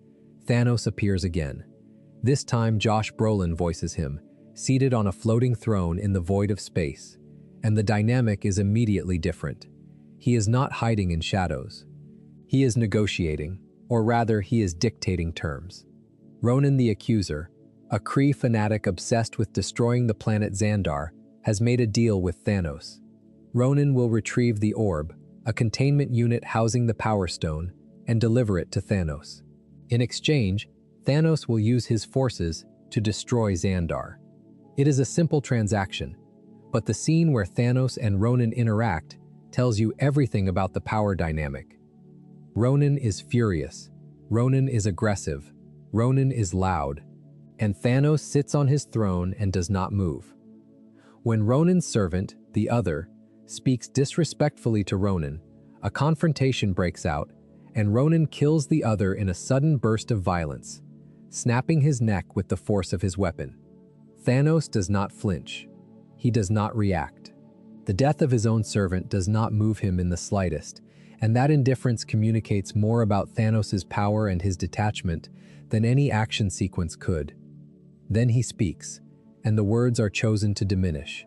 Thanos appears again. This time Josh Brolin voices him, seated on a floating throne in the void of space, and the dynamic is immediately different. He is not hiding in shadows. He is negotiating, or rather, he is dictating terms. Ronan the Accuser, a Kree fanatic obsessed with destroying the planet Xandar, has made a deal with Thanos. Ronan will retrieve the orb, a containment unit housing the Power Stone, and deliver it to Thanos. In exchange, Thanos will use his forces to destroy Xandar. It is a simple transaction, but the scene where Thanos and Ronan interact tells you everything about the power dynamic. Ronan is furious. Ronan is aggressive. Ronan is loud. And Thanos sits on his throne and does not move. When Ronan's servant, the Other, speaks disrespectfully to Ronan, a confrontation breaks out, and Ronan kills the Other in a sudden burst of violence, snapping his neck with the force of his weapon. Thanos does not flinch. He does not react. The death of his own servant does not move him in the slightest, and that indifference communicates more about Thanos' power and his detachment than any action sequence could. Then he speaks, and the words are chosen to diminish.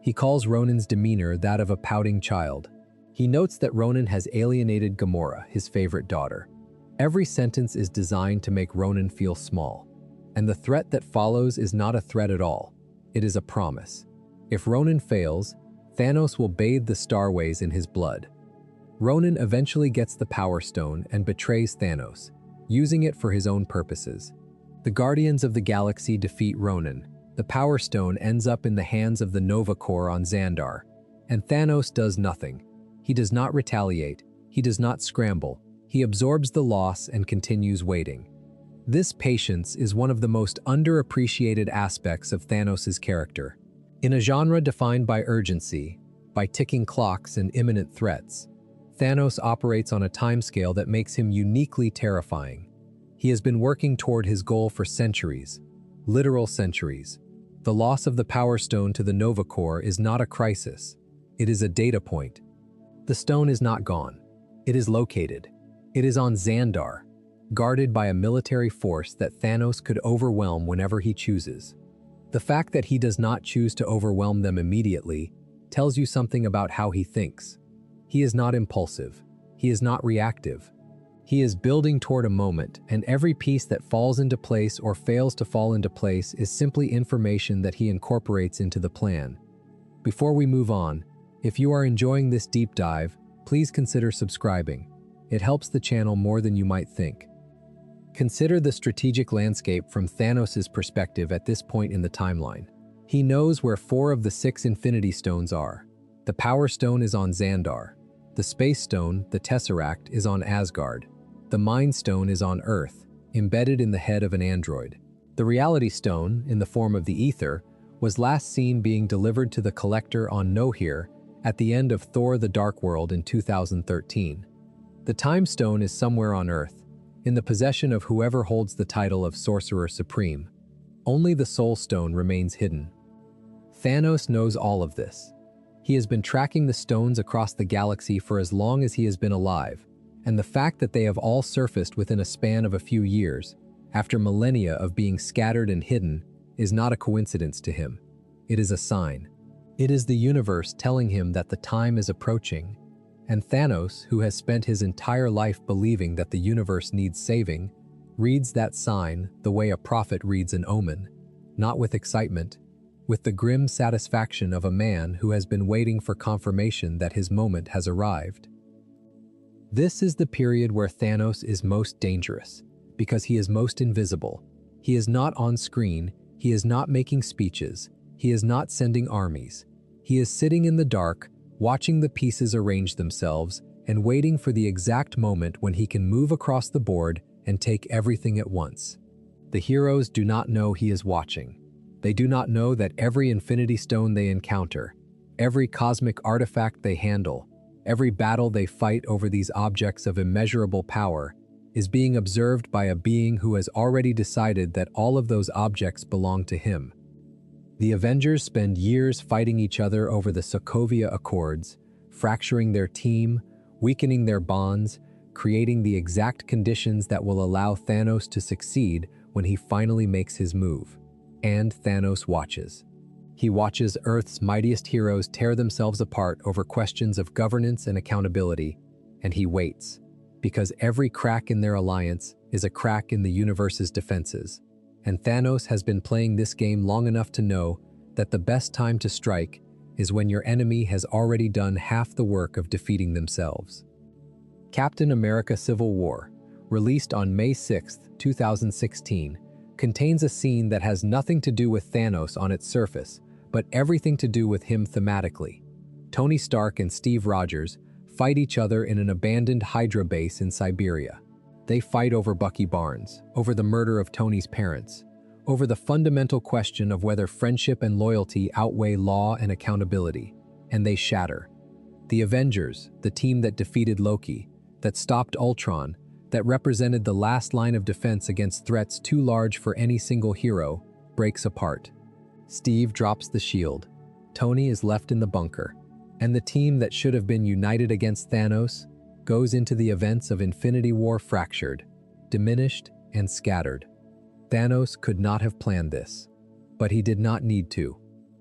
He calls Ronan's demeanor that of a pouting child. He notes that Ronan has alienated Gamora, his favorite daughter. Every sentence is designed to make Ronan feel small, and the threat that follows is not a threat at all. It is a promise. If Ronan fails, Thanos will bathe the starways in his blood. Ronan eventually gets the Power Stone and betrays Thanos, using it for his own purposes. The Guardians of the Galaxy defeat Ronan. The Power Stone ends up in the hands of the Nova Corps on Xandar, and Thanos does nothing. He does not retaliate. He does not scramble. He absorbs the loss and continues waiting. This patience is one of the most underappreciated aspects of Thanos' character. In a genre defined by urgency, by ticking clocks and imminent threats, Thanos operates on a timescale that makes him uniquely terrifying. He has been working toward his goal for centuries, literal centuries. The loss of the Power Stone to the Nova Corps is not a crisis. It is a data point. The stone is not gone. It is located. It is on Xandar, guarded by a military force that Thanos could overwhelm whenever he chooses. The fact that he does not choose to overwhelm them immediately tells you something about how he thinks. He is not impulsive. He is not reactive. He is building toward a moment, and every piece that falls into place or fails to fall into place is simply information that he incorporates into the plan. Before we move on, if you are enjoying this deep dive, please consider subscribing. It helps the channel more than you might think. Consider the strategic landscape from Thanos' perspective at this point in the timeline. He knows where 4 of the 6 Infinity Stones are. The Power Stone is on Xandar. The Space Stone, the Tesseract, is on Asgard. The Mind Stone is on Earth, embedded in the head of an android. The Reality Stone, in the form of the Ether, was last seen being delivered to the Collector on Nohir at the end of Thor: The Dark World in 2013. The Time Stone is somewhere on Earth, in the possession of whoever holds the title of Sorcerer Supreme. Only the Soul Stone remains hidden. Thanos knows all of this. He has been tracking the stones across the galaxy for as long as he has been alive, and the fact that they have all surfaced within a span of a few years, after millennia of being scattered and hidden, is not a coincidence to him. It is a sign. It is the universe telling him that the time is approaching, and Thanos, who has spent his entire life believing that the universe needs saving, reads that sign the way a prophet reads an omen, not with excitement, with the grim satisfaction of a man who has been waiting for confirmation that his moment has arrived. This is the period where Thanos is most dangerous, because he is most invisible. He is not on screen, he is not making speeches, he is not sending armies. He is sitting in the dark, watching the pieces arrange themselves, and waiting for the exact moment when he can move across the board and take everything at once. The heroes do not know he is watching. They do not know that every Infinity Stone they encounter, every cosmic artifact they handle, every battle they fight over these objects of immeasurable power is being observed by a being who has already decided that all of those objects belong to him. The Avengers spend years fighting each other over the Sokovia Accords, fracturing their team, weakening their bonds, creating the exact conditions that will allow Thanos to succeed when he finally makes his move. And Thanos watches. He watches Earth's mightiest heroes tear themselves apart over questions of governance and accountability, and he waits, because every crack in their alliance is a crack in the universe's defenses. And Thanos has been playing this game long enough to know that the best time to strike is when your enemy has already done half the work of defeating themselves. Captain America: Civil War, released on May 6, 2016, contains a scene that has nothing to do with Thanos on its surface, but everything to do with him thematically. Tony Stark and Steve Rogers fight each other in an abandoned Hydra base in Siberia. They fight over Bucky Barnes, over the murder of Tony's parents, over the fundamental question of whether friendship and loyalty outweigh law and accountability, and they shatter. The Avengers, the team that defeated Loki, that stopped Ultron, that represented the last line of defense against threats too large for any single hero, breaks apart. Steve drops the shield. Tony is left in the bunker, and the team that should have been united against Thanos goes into the events of Infinity War fractured, diminished, and scattered. Thanos could not have planned this, but he did not need to.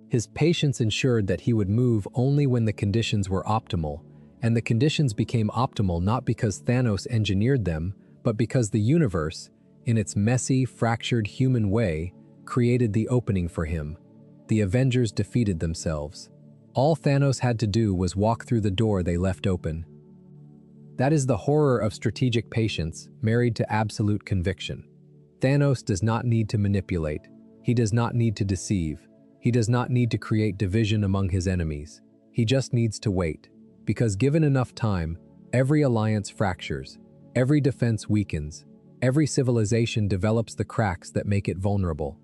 His patience ensured that he would move only when the conditions were optimal, and the conditions became optimal not because Thanos engineered them, but because the universe, in its messy, fractured human way, created the opening for him. The Avengers defeated themselves. All Thanos had to do was walk through the door they left open. That is the horror of strategic patience married to absolute conviction. Thanos does not need to manipulate. He does not need to deceive. He does not need to create division among his enemies. He just needs to wait. Because given enough time, every alliance fractures, every defense weakens, every civilization develops the cracks that make it vulnerable.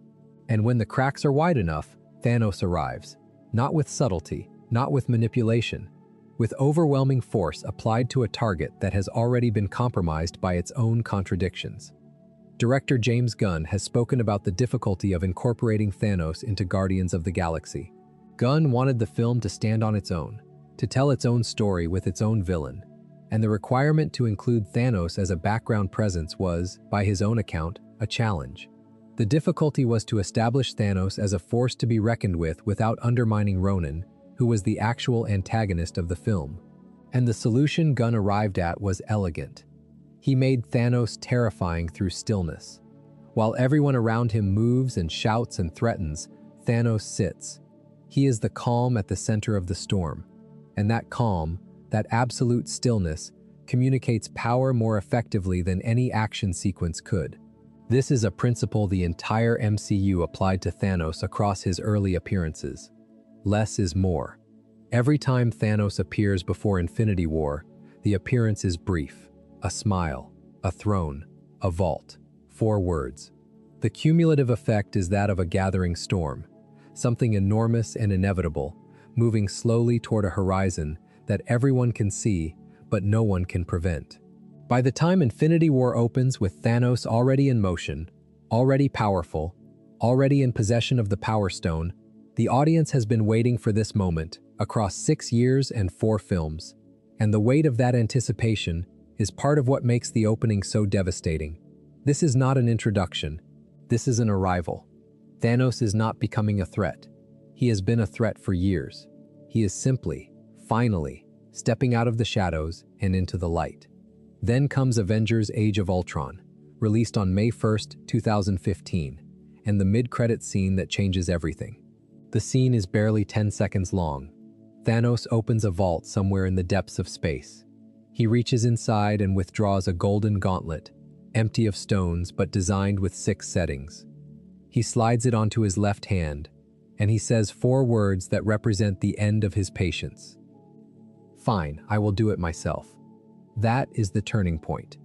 And when the cracks are wide enough, Thanos arrives, not with subtlety, not with manipulation, with overwhelming force applied to a target that has already been compromised by its own contradictions. Director James Gunn has spoken about the difficulty of incorporating Thanos into Guardians of the Galaxy. Gunn wanted the film to stand on its own, to tell its own story with its own villain, and the requirement to include Thanos as a background presence was, by his own account, a challenge. The difficulty was to establish Thanos as a force to be reckoned with without undermining Ronan, who was the actual antagonist of the film. And the solution Gunn arrived at was elegant. He made Thanos terrifying through stillness. While everyone around him moves and shouts and threatens, Thanos sits. He is the calm at the center of the storm. And that calm, that absolute stillness, communicates power more effectively than any action sequence could. This is a principle the entire MCU applied to Thanos across his early appearances. Less is more. Every time Thanos appears before Infinity War, the appearance is brief. A smile, a throne, a vault. 4 words. The cumulative effect is that of a gathering storm, something enormous and inevitable, moving slowly toward a horizon that everyone can see, but no one can prevent. By the time Infinity War opens with Thanos already in motion, already powerful, already in possession of the Power Stone, the audience has been waiting for this moment across 6 years and 4 films. And the weight of that anticipation is part of what makes the opening so devastating. This is not an introduction. This is an arrival. Thanos is not becoming a threat. He has been a threat for years. He is simply, finally, stepping out of the shadows and into the light. Then comes Avengers Age of Ultron, released on May 1st, 2015, and the mid-credit scene that changes everything. The scene is barely 10 seconds long. Thanos opens a vault somewhere in the depths of space. He reaches inside and withdraws a golden gauntlet, empty of stones but designed with 6 settings. He slides it onto his left hand, and he says 4 words that represent the end of his patience. Fine, I will do it myself. That is the turning point.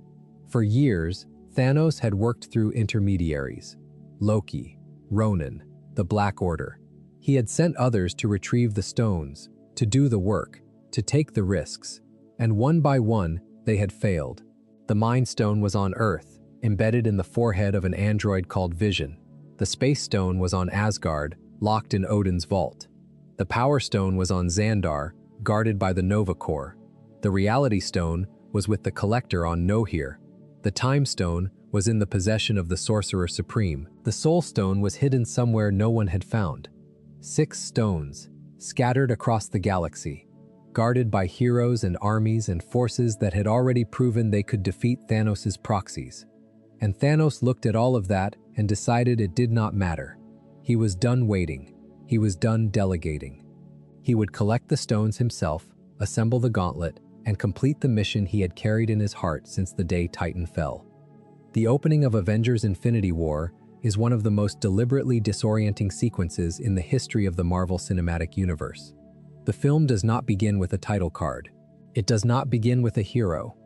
For years, Thanos had worked through intermediaries. Loki, Ronan, the Black Order. He had sent others to retrieve the stones, to do the work, to take the risks. And one by one, they had failed. The Mind Stone was on Earth, embedded in the forehead of an android called Vision. The Space Stone was on Asgard, locked in Odin's vault. The Power Stone was on Xandar, guarded by the Nova Corps. The Reality Stone was with the Collector on Nohir. The Time Stone was in the possession of the Sorcerer Supreme. The Soul Stone was hidden somewhere no one had found. 6 stones, scattered across the galaxy, guarded by heroes and armies and forces that had already proven they could defeat Thanos' Proxies. And Thanos looked at all of that and decided it did not matter. He was done waiting. He was done delegating. He would collect the stones himself, assemble the gauntlet, and complete the mission he had carried in his heart since the day Titan fell. The opening of Avengers Infinity War is one of the most deliberately disorienting sequences in the history of the Marvel Cinematic Universe. The film does not begin with a title card. It does not begin with a hero.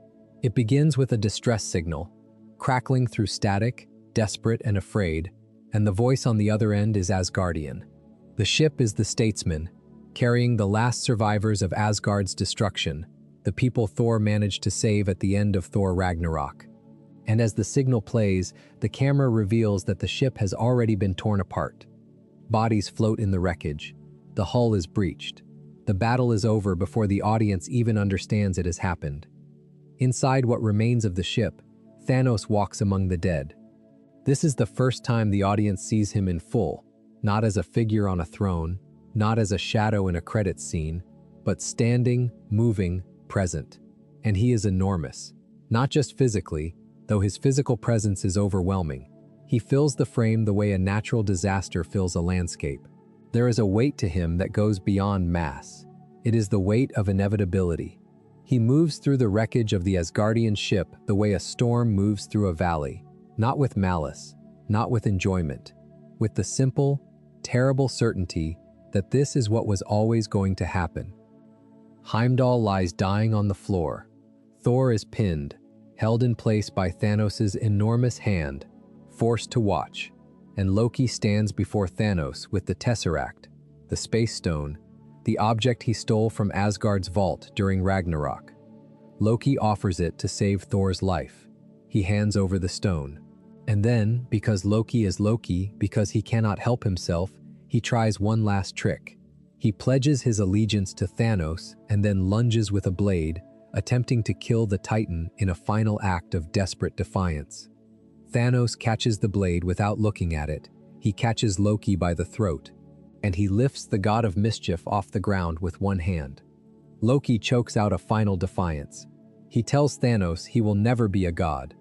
It begins with a distress signal, crackling through static, desperate and afraid, and the voice on the other end is Asgardian. The ship is the Statesman, carrying the last survivors of Asgard's destruction, the people Thor managed to save at the end of Thor Ragnarok. And as the signal plays, the camera reveals that the ship has already been torn apart. Bodies float in the wreckage. The hull is breached. The battle is over before the audience even understands it has happened. Inside what remains of the ship, Thanos walks among the dead. This is the first time the audience sees him in full, not as a figure on a throne, not as a shadow in a credits scene, but standing, moving, present. And he is enormous. Not just physically, though his physical presence is overwhelming. He fills the frame the way a natural disaster fills a landscape. There is a weight to him that goes beyond mass. It is the weight of inevitability. He moves through the wreckage of the Asgardian ship the way a storm moves through a valley, not with malice, not with enjoyment, with the simple, terrible certainty that this is what was always going to happen. Heimdall lies dying on the floor. Thor is pinned, held in place by Thanos' enormous hand, forced to watch, and Loki stands before Thanos with the Tesseract, the Space Stone, the object he stole from Asgard's vault during Ragnarok. Loki offers it to save Thor's life. He hands over the stone. And then, because Loki is Loki, because he cannot help himself, he tries one last trick. He pledges his allegiance to Thanos and then lunges with a blade, attempting to kill the Titan in a final act of desperate defiance. Thanos catches the blade without looking at it. He catches Loki by the throat, and he lifts the god of mischief off the ground with one hand. Loki chokes out a final defiance. He tells Thanos he will never be a god,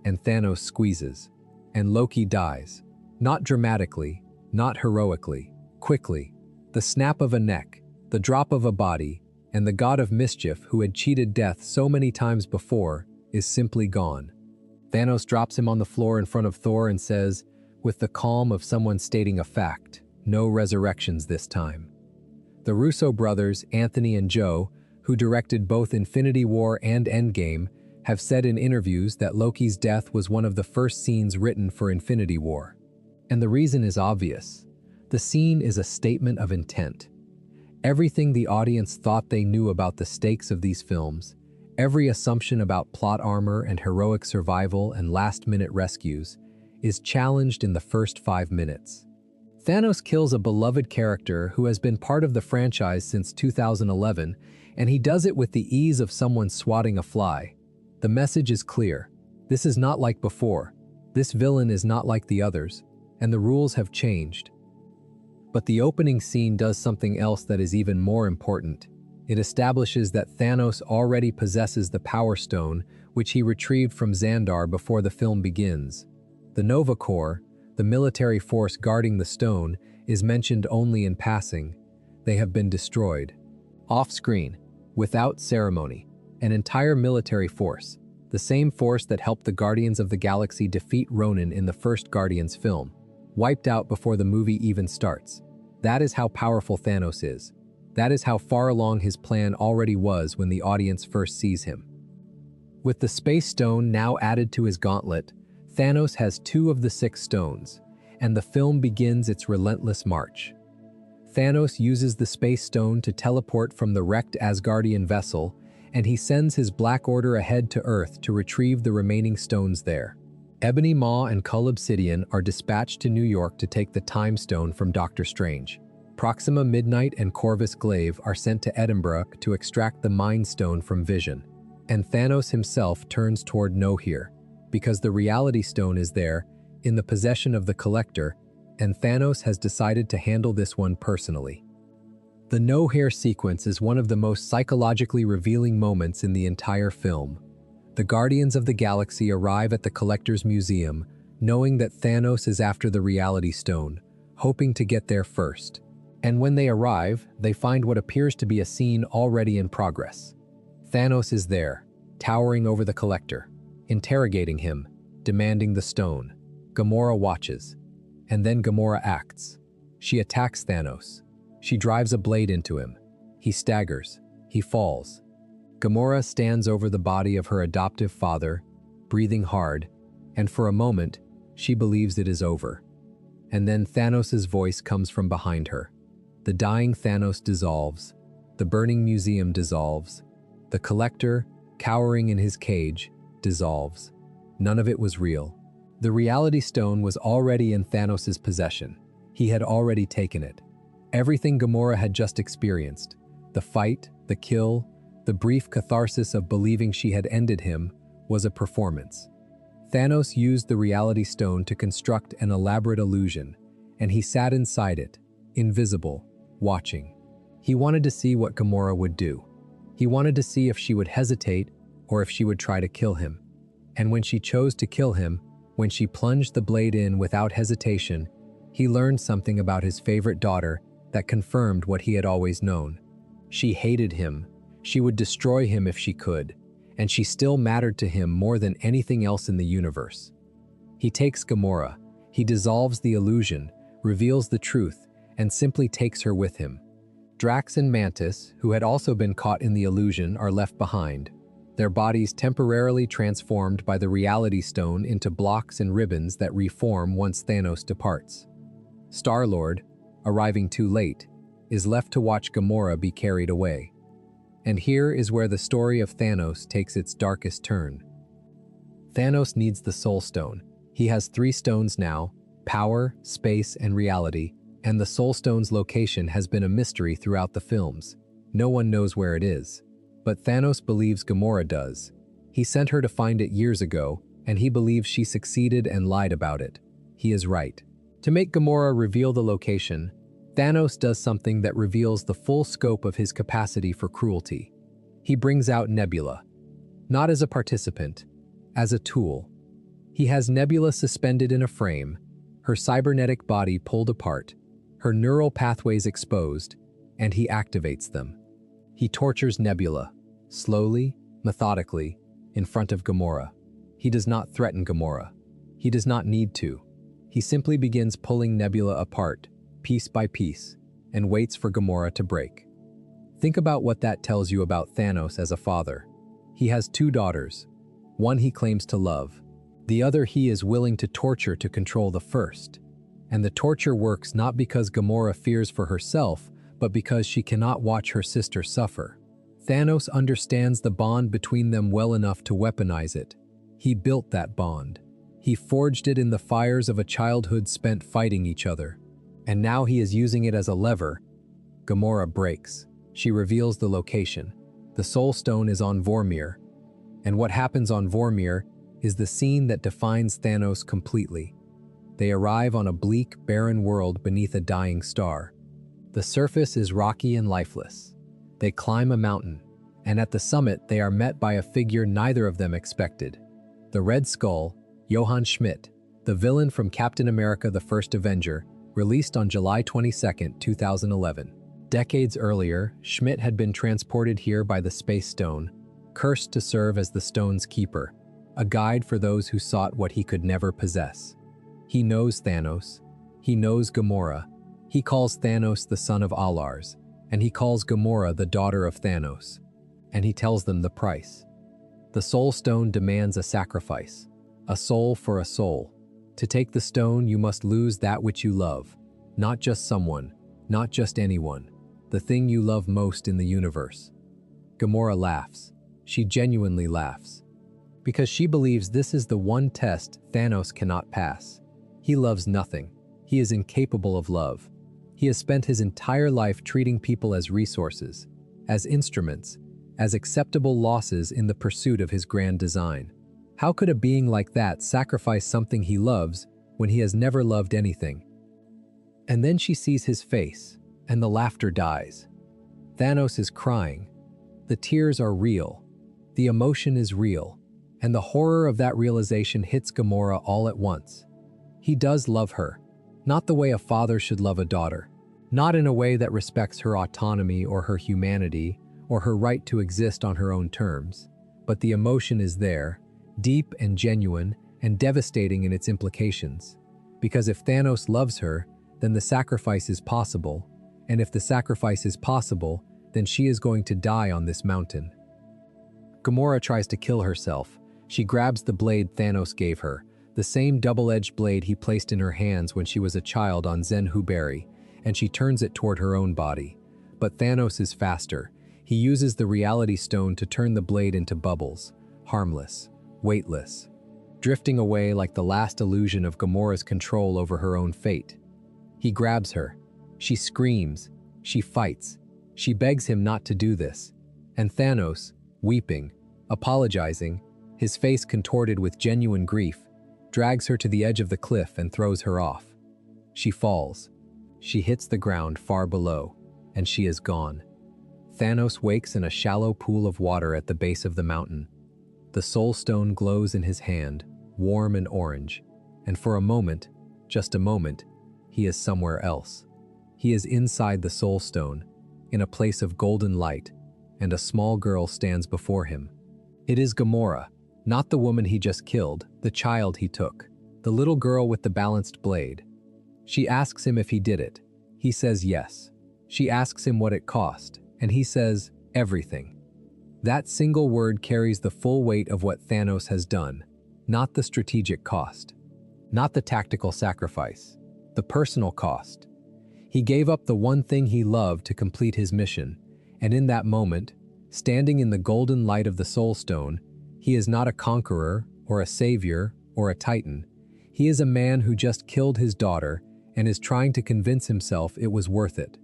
and Thanos squeezes, and Loki dies. Not dramatically, not heroically, quickly. The snap of a neck, the drop of a body, and the god of mischief who had cheated death so many times before is simply gone. Thanos drops him on the floor in front of Thor and says, with the calm of someone stating a fact, no resurrections this time. The Russo brothers, Anthony and Joe, who directed both Infinity War and Endgame, have said in interviews that Loki's death was one of the first scenes written for Infinity War. And the reason is obvious. The scene is a statement of intent. Everything the audience thought they knew about the stakes of these films, every assumption about plot armor and heroic survival and last-minute rescues, is challenged in the first 5 minutes. Thanos kills a beloved character who has been part of the franchise since 2011, and he does it with the ease of someone swatting a fly. The message is clear. This is not like before. This villain is not like the others, and the rules have changed. But the opening scene does something else that is even more important. It establishes that Thanos already possesses the Power Stone, which he retrieved from Xandar before the film begins. The Nova Corps, the military force guarding the stone, is mentioned only in passing. They have been destroyed. Off-screen, without ceremony, an entire military force, the same force that helped the Guardians of the Galaxy defeat Ronan in the first Guardians film, wiped out before the movie even starts. That is how powerful Thanos is. That is how far along his plan already was when the audience first sees him. With the Space Stone now added to his gauntlet, Thanos has 2 of the 6 stones, and the film begins its relentless march. Thanos uses the Space Stone to teleport from the wrecked Asgardian vessel, and he sends his Black Order ahead to Earth to retrieve the remaining stones there. Ebony Maw and Cull Obsidian are dispatched to New York to take the Time Stone from Doctor Strange. Proxima Midnight and Corvus Glaive are sent to Edinburgh to extract the Mind Stone from Vision. And Thanos himself turns toward Nohir, because the Reality Stone is there, in the possession of the Collector, and Thanos has decided to handle this one personally. The Nohir sequence is one of the most psychologically revealing moments in the entire film. The Guardians of the Galaxy arrive at the Collector's Museum, knowing that Thanos is after the Reality Stone, hoping to get there first. And when they arrive, they find what appears to be a scene already in progress. Thanos is there, towering over the Collector, interrogating him, demanding the stone. Gamora watches, and then Gamora acts. She attacks Thanos. She drives a blade into him. He staggers. He falls. Gamora stands over the body of her adoptive father, breathing hard, and for a moment, she believes it is over. And then Thanos' voice comes from behind her. The dying Thanos dissolves. The burning museum dissolves. The Collector, cowering in his cage, dissolves. None of it was real. The Reality Stone was already in Thanos' possession. He had already taken it. Everything Gamora had just experienced, the fight, the kill, the brief catharsis of believing she had ended him, was a performance. Thanos used the Reality Stone to construct an elaborate illusion, and he sat inside it, invisible, watching. He wanted to see what Gamora would do. He wanted to see if she would hesitate or if she would try to kill him. And when she chose to kill him, when she plunged the blade in without hesitation, he learned something about his favorite daughter that confirmed what he had always known. She hated him. She would destroy him if she could, and she still mattered to him more than anything else in the universe. He takes Gamora, he dissolves the illusion, reveals the truth, and simply takes her with him. Drax and Mantis, who had also been caught in the illusion, are left behind, their bodies temporarily transformed by the Reality Stone into blocks and ribbons that reform once Thanos departs. Star-Lord, arriving too late, is left to watch Gamora be carried away. And here is where the story of Thanos takes its darkest turn. Thanos needs the Soul Stone. He has 3 stones now: power, space, and reality, and the Soul Stone's location has been a mystery throughout the films. No one knows where it is. But Thanos believes Gamora does. He sent her to find it years ago, and he believes she succeeded and lied about it. He is right. To make Gamora reveal the location, Thanos does something that reveals the full scope of his capacity for cruelty. He brings out Nebula. not as a participant, as a tool. He has Nebula suspended in a frame, her cybernetic body pulled apart, her neural pathways exposed, and he activates them. He tortures Nebula, slowly, methodically, in front of Gamora. He does not threaten Gamora. He does not need to. He simply begins pulling Nebula apart, piece by piece, and waits for Gamora to break. Think about what that tells you about Thanos as a father. He has 2 daughters. One he claims to love. The other he is willing to torture to control the first. And the torture works not because Gamora fears for herself, but because she cannot watch her sister suffer. Thanos understands the bond between them well enough to weaponize it. He built that bond. He forged it in the fires of a childhood spent fighting each other. And now he is using it as a lever. Gamora breaks. She reveals the location. The Soul Stone is on Vormir. And what happens on Vormir is the scene that defines Thanos completely. They arrive on a bleak, barren world beneath a dying star. The surface is rocky and lifeless. They climb a mountain, and at the summit they are met by a figure neither of them expected. The Red Skull, Johann Schmidt, the villain from Captain America: The First Avenger, released on July 22, 2011. Decades earlier, Schmidt had been transported here by the Space Stone, cursed to serve as the stone's keeper, a guide for those who sought what he could never possess. He knows Thanos. He knows Gamora. He calls Thanos the son of Alars, and he calls Gamora the daughter of Thanos. And he tells them the price. The Soul Stone demands a sacrifice, a soul for a soul. To take the stone, you must lose that which you love, not just someone, not just anyone, the thing you love most in the universe. Gamora laughs. She genuinely laughs. Because she believes this is the one test Thanos cannot pass. He loves nothing. He is incapable of love. He has spent his entire life treating people as resources, as instruments, as acceptable losses in the pursuit of his grand design. How could a being like that sacrifice something he loves when he has never loved anything? And then she sees his face, and the laughter dies. Thanos is crying. The tears are real. The emotion is real. And the horror of that realization hits Gamora all at once. He does love her, not the way a father should love a daughter, not in a way that respects her autonomy or her humanity or her right to exist on her own terms, but the emotion is there, deep and genuine and devastating in its implications. Because if Thanos loves her, then the sacrifice is possible, and if the sacrifice is possible, then she is going to die on this mountain. Gamora tries to kill herself. She grabs the blade Thanos gave her, the same double-edged blade he placed in her hands when she was a child on Zen-Huberi, and she turns it toward her own body. But Thanos is faster. He uses the reality stone to turn the blade into bubbles, harmless, weightless, drifting away like the last illusion of Gamora's control over her own fate. He grabs her. She screams. She fights. She begs him not to do this. And Thanos, weeping, apologizing, his face contorted with genuine grief, drags her to the edge of the cliff and throws her off. She falls. She hits the ground far below, and she is gone. Thanos wakes in a shallow pool of water at the base of the mountain. The Soul Stone glows in his hand, warm and orange, and for a moment, just a moment, he is somewhere else. He is inside the Soul Stone, in a place of golden light, and a small girl stands before him. It is Gamora, not the woman he just killed, the child he took, the little girl with the balanced blade. She asks him if he did it. He says yes. She asks him what it cost, and he says, everything. That single word carries the full weight of what Thanos has done, not the strategic cost, not the tactical sacrifice, the personal cost. He gave up the one thing he loved to complete his mission, and in that moment, standing in the golden light of the Soul Stone, he is not a conqueror or a savior or a titan. He is a man who just killed his daughter and is trying to convince himself it was worth it.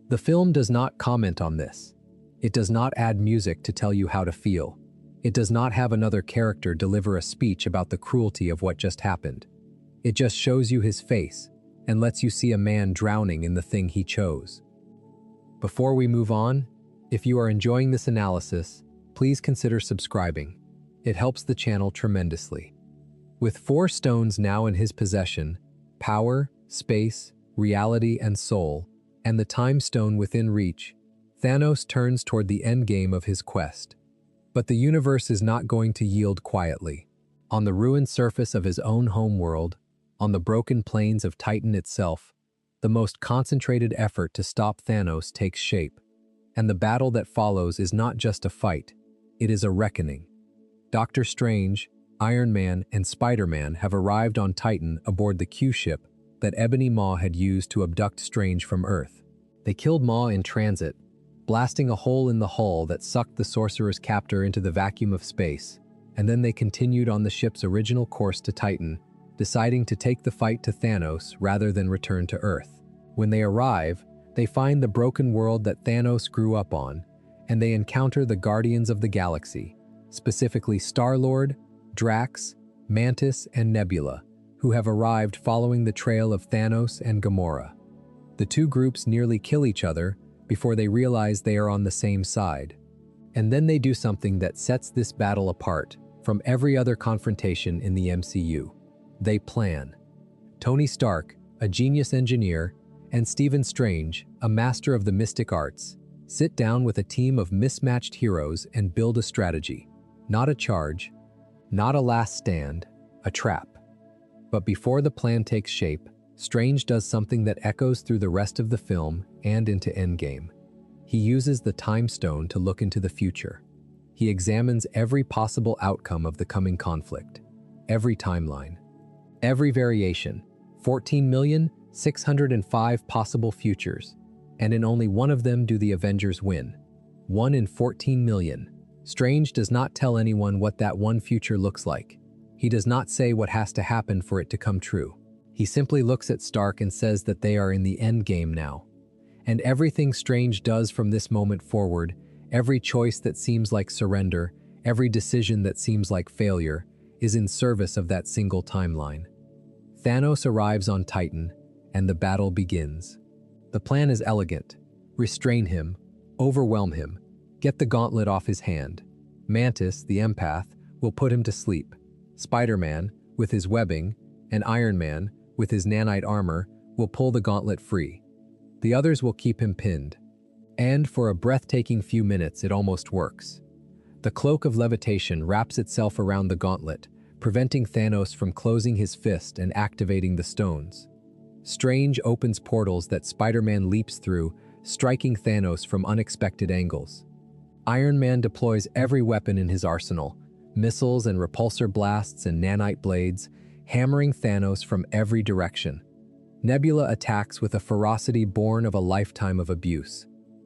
The film does not comment on this. It does not add music to tell you how to feel. It does not have another character deliver a speech about the cruelty of what just happened. It just shows you his face and lets you see a man drowning in the thing he chose. Before we move on, if you are enjoying this analysis, please please consider subscribing. It helps the channel tremendously. With 4 stones now in his possession, power, space, reality, and soul, and the time stone within reach, Thanos turns toward the endgame of his quest. But the universe is not going to yield quietly. On the ruined surface of his own homeworld, on the broken plains of Titan itself, the most concentrated effort to stop Thanos takes shape. And the battle that follows is not just a fight, it is a reckoning. Doctor Strange, Iron Man, and Spider-Man have arrived on Titan aboard the Q-ship that Ebony Maw had used to abduct Strange from Earth. They killed Maw in transit, blasting a hole in the hull that sucked the sorcerer's captor into the vacuum of space, and then they continued on the ship's original course to Titan, deciding to take the fight to Thanos rather than return to Earth. When they arrive, they find the broken world that Thanos grew up on, and they encounter the Guardians of the Galaxy, specifically Star-Lord, Drax, Mantis, and Nebula, who have arrived following the trail of Thanos and Gamora. The two groups nearly kill each other before they realize they are on the same side. And then they do something that sets this battle apart from every other confrontation in the MCU. They plan. Tony Stark, a genius engineer, and Stephen Strange, a master of the mystic arts, sit down with a team of mismatched heroes and build a strategy. Not a charge, not a last stand, a trap. But before the plan takes shape, Strange does something that echoes through the rest of the film and into Endgame. He uses the Time Stone to look into the future. He examines every possible outcome of the coming conflict, every timeline, every variation, 14,605 possible futures, and in only one of them do the Avengers win. 1 in 14 million. Strange does not tell anyone what that one future looks like. He does not say what has to happen for it to come true. He simply looks at Stark and says that they are in the end game now. And everything Strange does from this moment forward, every choice that seems like surrender, every decision that seems like failure, is in service of that single timeline. Thanos arrives on Titan, and the battle begins. The plan is elegant. Restrain him, overwhelm him, get the gauntlet off his hand. Mantis, the empath, will put him to sleep. Spider-Man, with his webbing, and Iron Man, with his nanite armor, will pull the gauntlet free. The others will keep him pinned. And for a breathtaking few minutes, it almost works. The cloak of levitation wraps itself around the gauntlet, preventing Thanos from closing his fist and activating the stones. Strange opens portals that Spider-Man leaps through, striking Thanos from unexpected angles. Iron Man deploys every weapon in his arsenal, missiles and repulsor blasts and nanite blades, hammering Thanos from every direction. Nebula attacks with a ferocity born of a lifetime of abuse.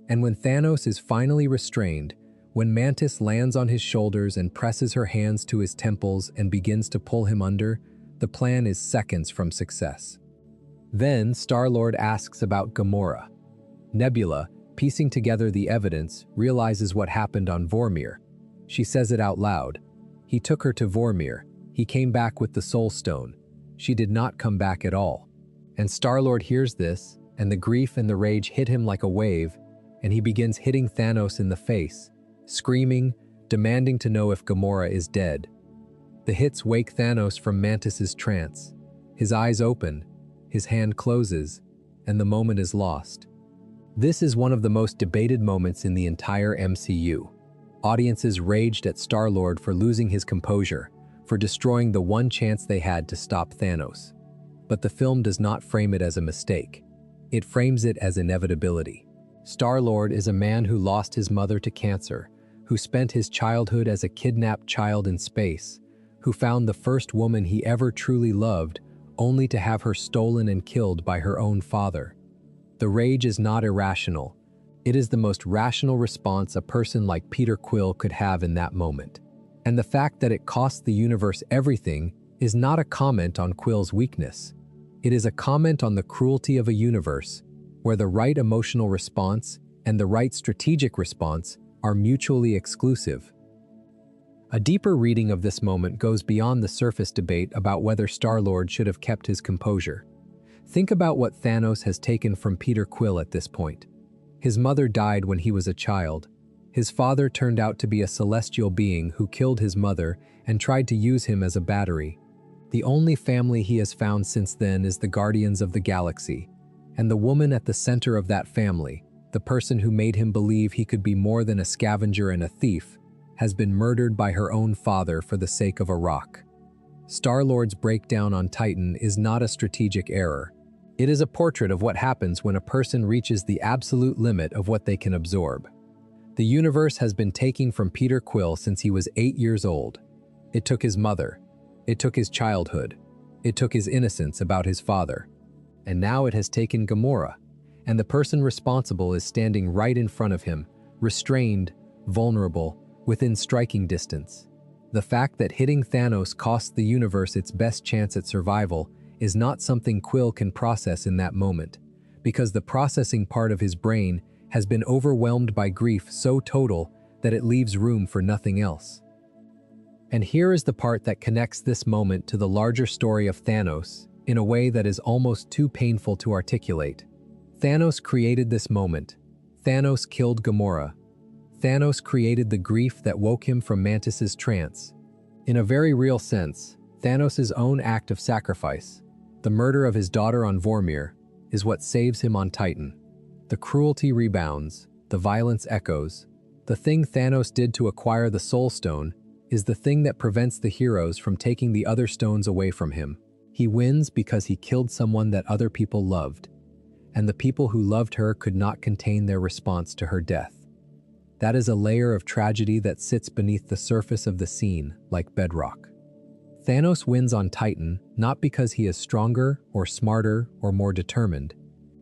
And when Thanos is finally restrained, when Mantis lands on his shoulders and presses her hands to his temples and begins to pull him under, the plan is seconds from success. Then Star-Lord asks about Gamora. Nebula, piecing together the evidence, realizes what happened on Vormir. She says it out loud. He took her to Vormir. He came back with the Soul Stone. She did not come back at all. And Star-Lord hears this, and the grief and the rage hit him like a wave, and he begins hitting Thanos in the face, screaming, demanding to know if Gamora is dead. The hits wake Thanos from Mantis's trance. His eyes open, his hand closes, and the moment is lost. This is one of the most debated moments in the entire MCU. Audiences raged at Star-Lord for losing his composure, for destroying the one chance they had to stop Thanos. But the film does not frame it as a mistake. It frames it as inevitability. Star-Lord is a man who lost his mother to cancer, who spent his childhood as a kidnapped child in space, who found the first woman he ever truly loved, only to have her stolen and killed by her own father. The rage is not irrational. It is the most rational response a person like Peter Quill could have in that moment. And the fact that it costs the universe everything is not a comment on Quill's weakness. It is a comment on the cruelty of a universe where the right emotional response and the right strategic response are mutually exclusive. A deeper reading of this moment goes beyond the surface debate about whether Star-Lord should have kept his composure. Think about what Thanos has taken from Peter Quill at this point. His mother died when he was a child. His father turned out to be a celestial being who killed his mother and tried to use him as a battery. The only family he has found since then is the Guardians of the Galaxy, and the woman at the center of that family, the person who made him believe he could be more than a scavenger and a thief, has been murdered by her own father for the sake of a rock. Star-Lord's breakdown on Titan is not a strategic error. It is a portrait of what happens when a person reaches the absolute limit of what they can absorb. The universe has been taking from Peter Quill since he was 8 years old. It took his mother. It took his childhood. It took his innocence about his father. And now it has taken Gamora, and the person responsible is standing right in front of him, restrained, vulnerable, within striking distance. The fact that hitting Thanos costs the universe its best chance at survival is not something Quill can process in that moment, because the processing part of his brain has been overwhelmed by grief so total that it leaves room for nothing else. And here is the part that connects this moment to the larger story of Thanos in a way that is almost too painful to articulate. Thanos created this moment. Thanos killed Gamora. Thanos created the grief that woke him from Mantis's trance. In a very real sense, Thanos' own act of sacrifice, the murder of his daughter on Vormir, is what saves him on Titan. The cruelty rebounds, the violence echoes. The thing Thanos did to acquire the Soul Stone is the thing that prevents the heroes from taking the other stones away from him. He wins because he killed someone that other people loved, and the people who loved her could not contain their response to her death. That is a layer of tragedy that sits beneath the surface of the scene, like bedrock. Thanos wins on Titan not because he is stronger or smarter or more determined.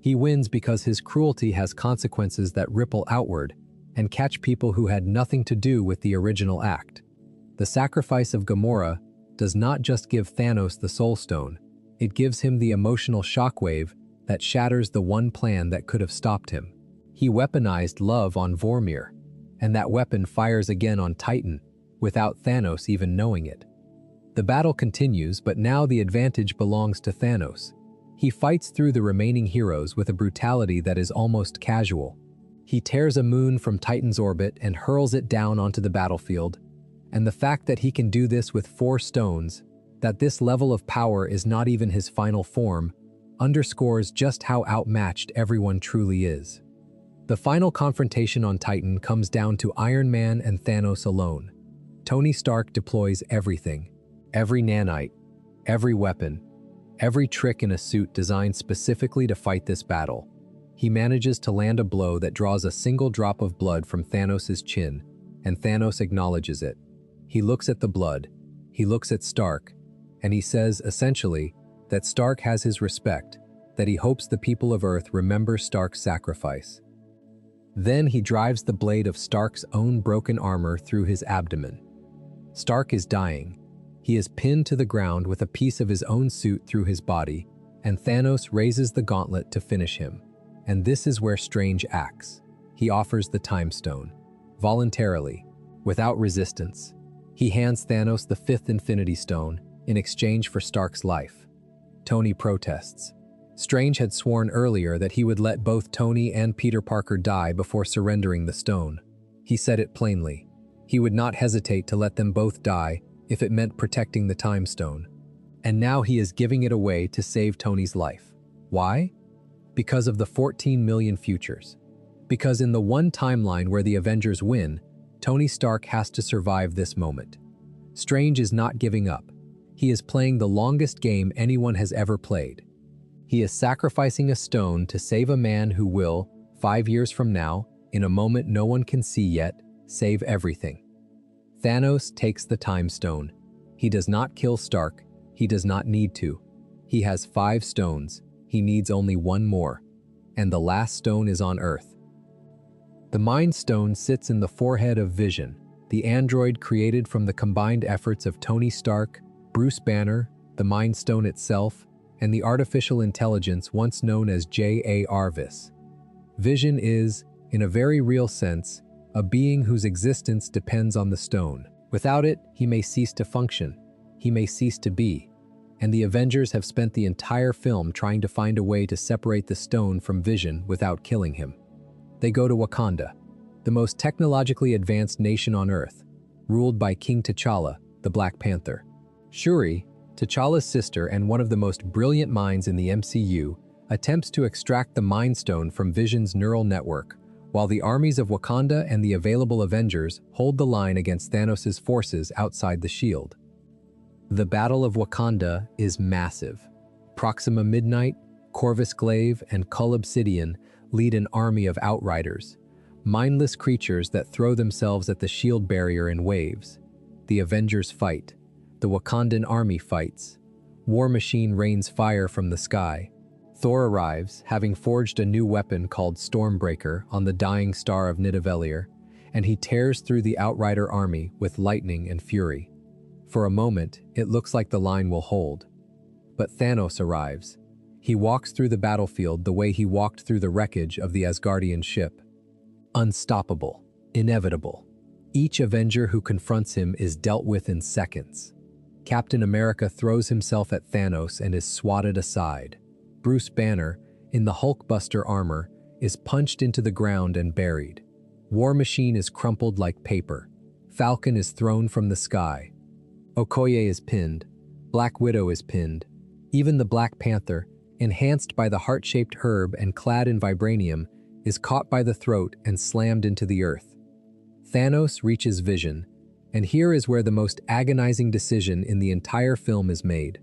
He wins because his cruelty has consequences that ripple outward and catch people who had nothing to do with the original act. The sacrifice of Gamora does not just give Thanos the Soul Stone, it gives him the emotional shockwave that shatters the one plan that could have stopped him. He weaponized love on Vormir, and that weapon fires again on Titan, without Thanos even knowing it. The battle continues, but now the advantage belongs to Thanos. He fights through the remaining heroes with a brutality that is almost casual. He tears a moon from Titan's orbit and hurls it down onto the battlefield, and the fact that he can do this with 4 stones, that this level of power is not even his final form, underscores just how outmatched everyone truly is. The final confrontation on Titan comes down to Iron Man and Thanos alone. Tony Stark deploys everything, every nanite, every weapon, every trick in a suit designed specifically to fight this battle. He manages to land a blow that draws a single drop of blood from Thanos' chin, and Thanos acknowledges it. He looks at the blood, he looks at Stark, and he says, essentially, that Stark has his respect, that he hopes the people of Earth remember Stark's sacrifice. Then he drives the blade of Stark's own broken armor through his abdomen. Stark is dying. He is pinned to the ground with a piece of his own suit through his body, and Thanos raises the gauntlet to finish him. And this is where Strange acts. He offers the Time Stone, voluntarily, without resistance. He hands Thanos the 5th Infinity Stone in exchange for Stark's life. Tony protests. Strange had sworn earlier that he would let both Tony and Peter Parker die before surrendering the stone. He said it plainly. He would not hesitate to let them both die if it meant protecting the Time Stone. And now he is giving it away to save Tony's life. Why? Because of the 14 million futures. Because in the one timeline where the Avengers win, Tony Stark has to survive this moment. Strange is not giving up. He is playing the longest game anyone has ever played. He is sacrificing a stone to save a man who will, 5 years from now, in a moment no one can see yet, save everything. Thanos takes the Time Stone. He does not kill Stark. He does not need to. He has 5 stones. He needs only 1 more. And the last stone is on Earth. The Mind Stone sits in the forehead of Vision, the android created from the combined efforts of Tony Stark, Bruce Banner, the Mind Stone itself, and the artificial intelligence once known as Jarvis. Vision is, in a very real sense, a being whose existence depends on the stone. Without it, he may cease to function. He may cease to be. And the Avengers have spent the entire film trying to find a way to separate the stone from Vision without killing him. They go to Wakanda. the most technologically advanced nation on Earth, ruled by King T'Challa, the Black Panther. Shuri, T'Challa's sister and one of the most brilliant minds in the MCU, attempts to extract the Mind Stone from Vision's neural network, while the armies of Wakanda and the available Avengers hold the line against Thanos' forces outside the shield. The Battle of Wakanda is massive. Proxima Midnight, Corvus Glaive, and Cull Obsidian lead an army of outriders, mindless creatures that throw themselves at the shield barrier in waves. The Avengers fight. The Wakandan army fights. War Machine rains fire from the sky. Thor arrives, having forged a new weapon called Stormbreaker on the dying star of Nidavellir, and he tears through the Outrider army with lightning and fury. For a moment, it looks like the line will hold. But Thanos arrives. He walks through the battlefield the way he walked through the wreckage of the Asgardian ship. Unstoppable, inevitable. Each Avenger who confronts him is dealt with in seconds. Captain America throws himself at Thanos and is swatted aside. Bruce Banner, in the Hulkbuster armor, is punched into the ground and buried. War Machine is crumpled like paper. Falcon is thrown from the sky. Okoye is pinned. Black Widow is pinned. Even the Black Panther, enhanced by the heart-shaped herb and clad in vibranium, is caught by the throat and slammed into the earth. Thanos reaches Vision, and here is where the most agonizing decision in the entire film is made.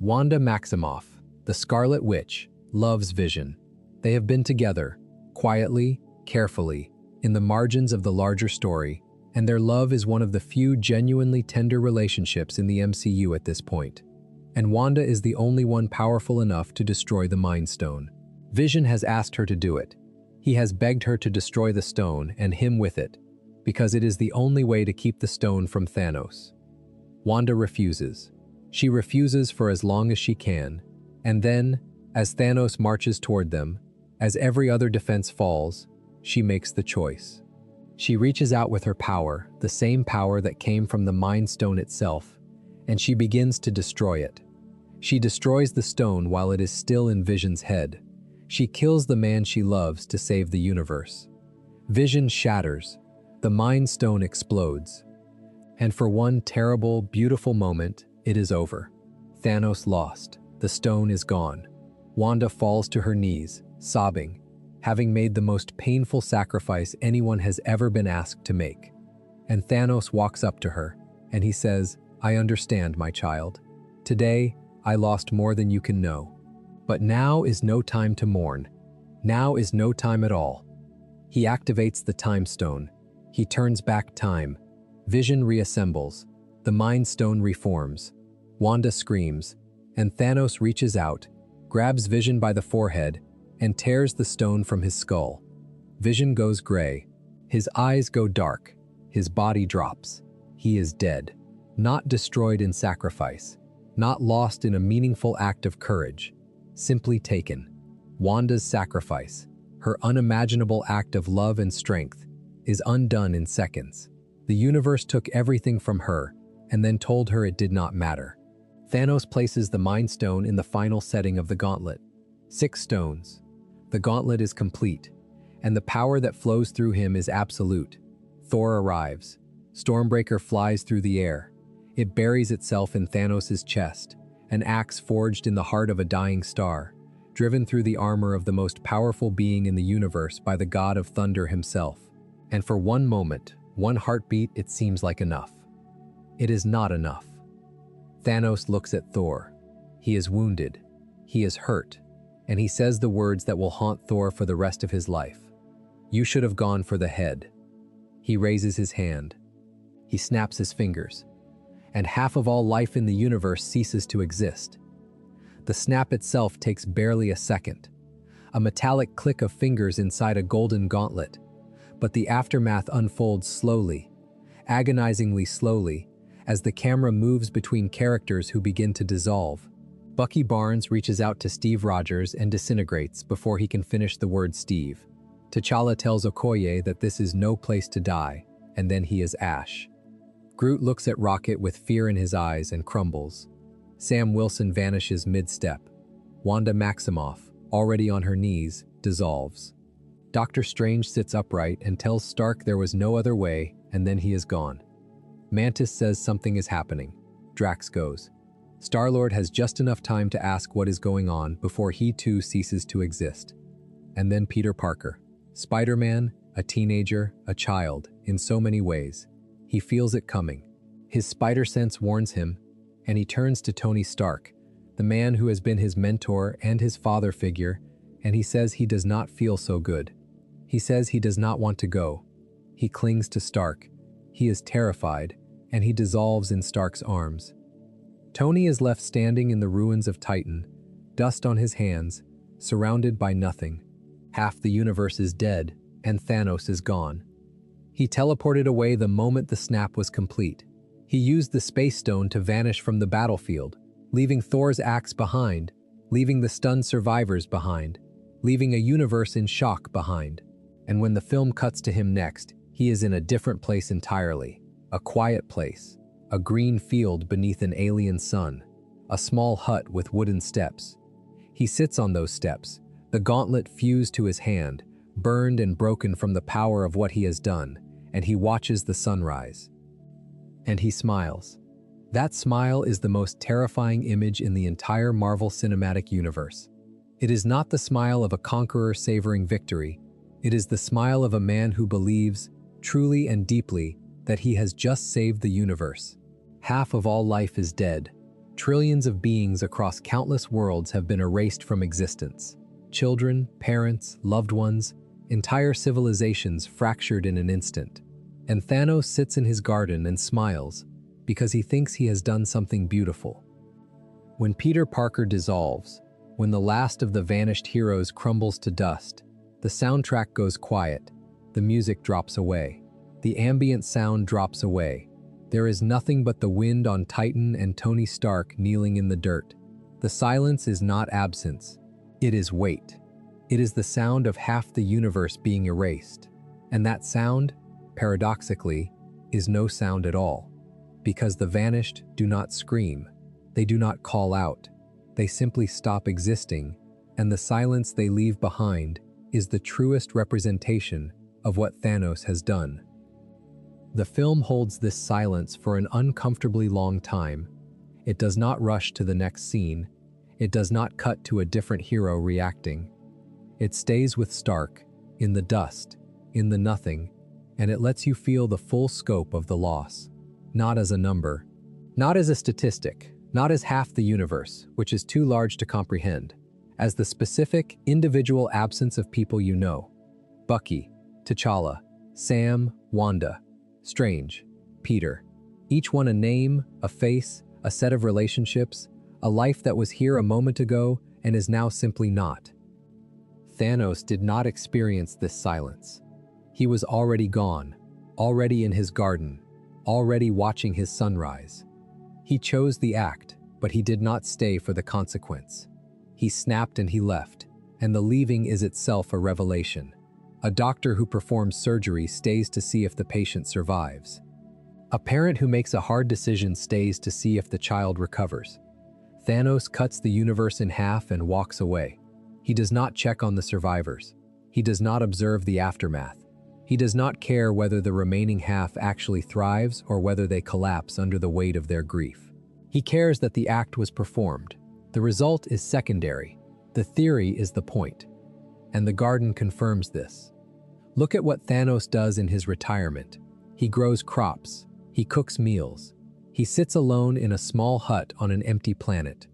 Wanda Maximoff, the Scarlet Witch, loves Vision. They have been together, quietly, carefully, in the margins of the larger story, and their love is one of the few genuinely tender relationships in the MCU at this point. And Wanda is the only one powerful enough to destroy the Mind Stone. Vision has asked her to do it. He has begged her to destroy the stone and him with it, because it is the only way to keep the stone from Thanos. Wanda refuses. She refuses for as long as she can, and then, as Thanos marches toward them, as every other defense falls, she makes the choice. She reaches out with her power, the same power that came from the Mind Stone itself, and she begins to destroy it. She destroys the stone while it is still in Vision's head. She kills the man she loves to save the universe. Vision shatters. The Mind Stone explodes. And for one terrible, beautiful moment, it is over. Thanos lost. The stone is gone. Wanda falls to her knees, sobbing, having made the most painful sacrifice anyone has ever been asked to make. And Thanos walks up to her, and he says, "I understand, my child. Today, I lost more than you can know. But now is no time to mourn. Now is no time at all." He activates the Time Stone. He turns back time. Vision reassembles. The Mind Stone reforms. Wanda screams, and Thanos reaches out, grabs Vision by the forehead, and tears the stone from his skull. Vision goes gray. His eyes go dark. His body drops. He is dead. Not destroyed in sacrifice. Not lost in a meaningful act of courage. Simply taken. Wanda's sacrifice, her unimaginable act of love and strength, is undone in seconds. The universe took everything from her and then told her it did not matter. Thanos places the Mind Stone in the final setting of the gauntlet. 6 stones. The gauntlet is complete, and the power that flows through him is absolute. Thor arrives. Stormbreaker flies through the air. It buries itself in Thanos' chest, an axe forged in the heart of a dying star, driven through the armor of the most powerful being in the universe by the god of thunder himself. And for one moment, one heartbeat, it seems like enough. It is not enough. Thanos looks at Thor. He is wounded. He is hurt. And he says the words that will haunt Thor for the rest of his life. "You should have gone for the head." He raises his hand. He snaps his fingers. And half of all life in the universe ceases to exist. The snap itself takes barely a second. A metallic click of fingers inside a golden gauntlet. But the aftermath unfolds slowly, agonizingly slowly, as the camera moves between characters who begin to dissolve. Bucky Barnes reaches out to Steve Rogers and disintegrates before he can finish the word Steve. T'Challa tells Okoye that this is no place to die, and then he is ash. Groot looks at Rocket with fear in his eyes and crumbles. Sam Wilson vanishes mid-step. Wanda Maximoff, already on her knees, dissolves. Doctor Strange sits upright and tells Stark there was no other way, and then he is gone. Mantis says something is happening. Drax goes. Star-Lord has just enough time to ask what is going on before he too ceases to exist. And then Peter Parker. Spider-Man, a teenager, a child, in so many ways. He feels it coming. His spider sense warns him, and he turns to Tony Stark, the man who has been his mentor and his father figure, and he says he does not feel so good. He says he does not want to go. He clings to Stark. He is terrified, and he dissolves in Stark's arms. Tony is left standing in the ruins of Titan, dust on his hands, surrounded by nothing. Half the universe is dead, and Thanos is gone. He teleported away the moment the snap was complete. He used the Space Stone to vanish from the battlefield, leaving Thor's axe behind, leaving the stunned survivors behind, leaving a universe in shock behind. And when the film cuts to him next, he is in a different place entirely. A quiet place. A green field beneath an alien sun. A small hut with wooden steps. He sits on those steps, the gauntlet fused to his hand, burned and broken from the power of what he has done, and he watches the sunrise. And he smiles. That smile is the most terrifying image in the entire Marvel Cinematic Universe. It is not the smile of a conqueror savoring victory. It is the smile of a man who believes, truly and deeply, that he has just saved the universe. Half of all life is dead. Trillions of beings across countless worlds have been erased from existence. Children, parents, loved ones, entire civilizations fractured in an instant. And Thanos sits in his garden and smiles because he thinks he has done something beautiful. When Peter Parker dissolves, when the last of the vanished heroes crumbles to dust, the soundtrack goes quiet, the music drops away, the ambient sound drops away. There is nothing but the wind on Titan and Tony Stark kneeling in the dirt. The silence is not absence, it is weight. It is the sound of half the universe being erased. And that sound, paradoxically, is no sound at all. Because the vanished do not scream, they do not call out, they simply stop existing, and the silence they leave behind is the truest representation of what Thanos has done. The film holds this silence for an uncomfortably long time. It does not rush to the next scene. It does not cut to a different hero reacting. It stays with Stark, in the dust, in the nothing, and it lets you feel the full scope of the loss. Not as a number, not as a statistic, not as half the universe, which is too large to comprehend, as the specific, individual absence of people you know. Bucky, T'Challa, Sam, Wanda, Strange, Peter. Each one a name, a face, a set of relationships, a life that was here a moment ago and is now simply not. Thanos did not experience this silence. He was already gone, already in his garden, already watching his sunrise. He chose the act, but he did not stay for the consequence. He snapped and he left, and the leaving is itself a revelation. A doctor who performs surgery stays to see if the patient survives. A parent who makes a hard decision stays to see if the child recovers. Thanos cuts the universe in half and walks away. He does not check on the survivors. He does not observe the aftermath. He does not care whether the remaining half actually thrives or whether they collapse under the weight of their grief. He cares that the act was performed. The result is secondary. The theory is the point. And the garden confirms this. Look at what Thanos does in his retirement. He grows crops. He cooks meals. He sits alone in a small hut on an empty planet.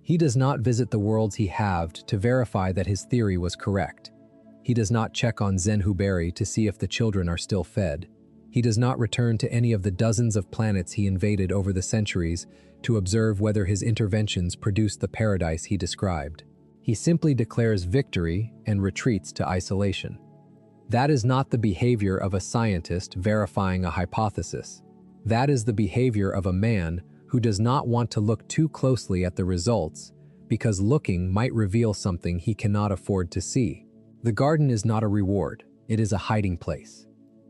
He does not visit the worlds he halved to verify that his theory was correct. He does not check on Zenhuberi to see if the children are still fed. He does not return to any of the dozens of planets he invaded over the centuries to observe whether his interventions produced the paradise he described. He simply declares victory and retreats to isolation. That is not the behavior of a scientist verifying a hypothesis. That is the behavior of a man who does not want to look too closely at the results because looking might reveal something he cannot afford to see. The garden is not a reward, it is a hiding place.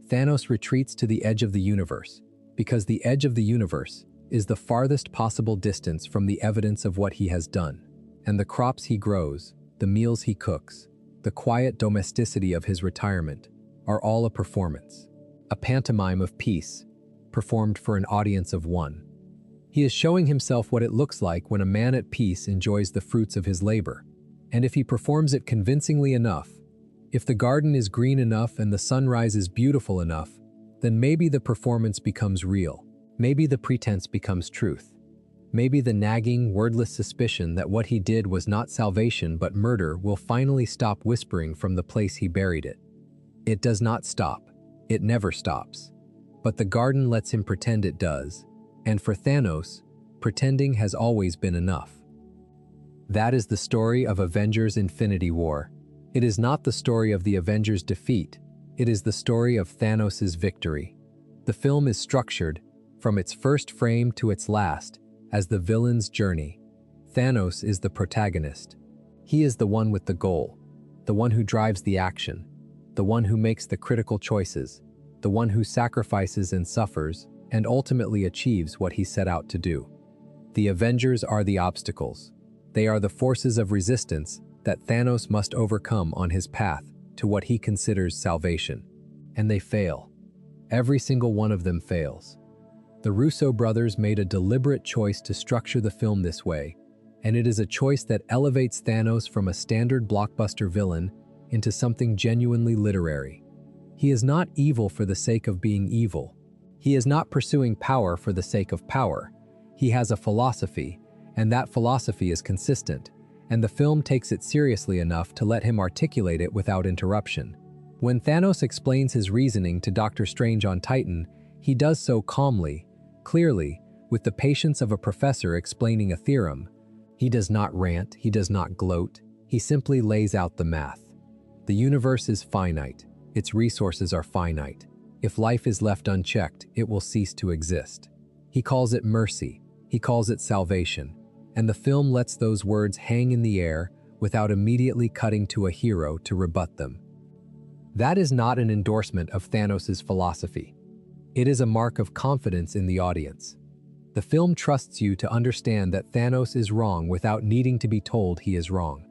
Thanos retreats to the edge of the universe because the edge of the universe is the farthest possible distance from the evidence of what he has done. And the crops he grows, the meals he cooks, the quiet domesticity of his retirement, are all a performance, a pantomime of peace, performed for an audience of one. He is showing himself what it looks like when a man at peace enjoys the fruits of his labor. And if he performs it convincingly enough, if the garden is green enough and the sunrise is beautiful enough, then maybe the performance becomes real. Maybe the pretense becomes truth. Maybe the nagging, wordless suspicion that what he did was not salvation but murder will finally stop whispering from the place he buried it. It does not stop. It never stops. But the garden lets him pretend it does. And for Thanos, pretending has always been enough. That is the story of Avengers Infinity War. It is not the story of the Avengers' defeat. It is the story of Thanos' victory. The film is structured, from its first frame to its last, as the villain's journey. Thanos is the protagonist. He is the one with the goal, the one who drives the action, the one who makes the critical choices, the one who sacrifices and suffers, and ultimately achieves what he set out to do. The Avengers are the obstacles. They are the forces of resistance that Thanos must overcome on his path to what he considers salvation. And they fail. Every single one of them fails. The Russo brothers made a deliberate choice to structure the film this way, and it is a choice that elevates Thanos from a standard blockbuster villain into something genuinely literary. He is not evil for the sake of being evil. He is not pursuing power for the sake of power. He has a philosophy, and that philosophy is consistent, and the film takes it seriously enough to let him articulate it without interruption. When Thanos explains his reasoning to Doctor Strange on Titan, he does so calmly, clearly, with the patience of a professor explaining a theorem. He does not rant, he does not gloat, he simply lays out the math. The universe is finite, its resources are finite. If life is left unchecked, it will cease to exist. He calls it mercy, he calls it salvation, and the film lets those words hang in the air without immediately cutting to a hero to rebut them. That is not an endorsement of Thanos' philosophy. It is a mark of confidence in the audience. The film trusts you to understand that Thanos is wrong without needing to be told he is wrong.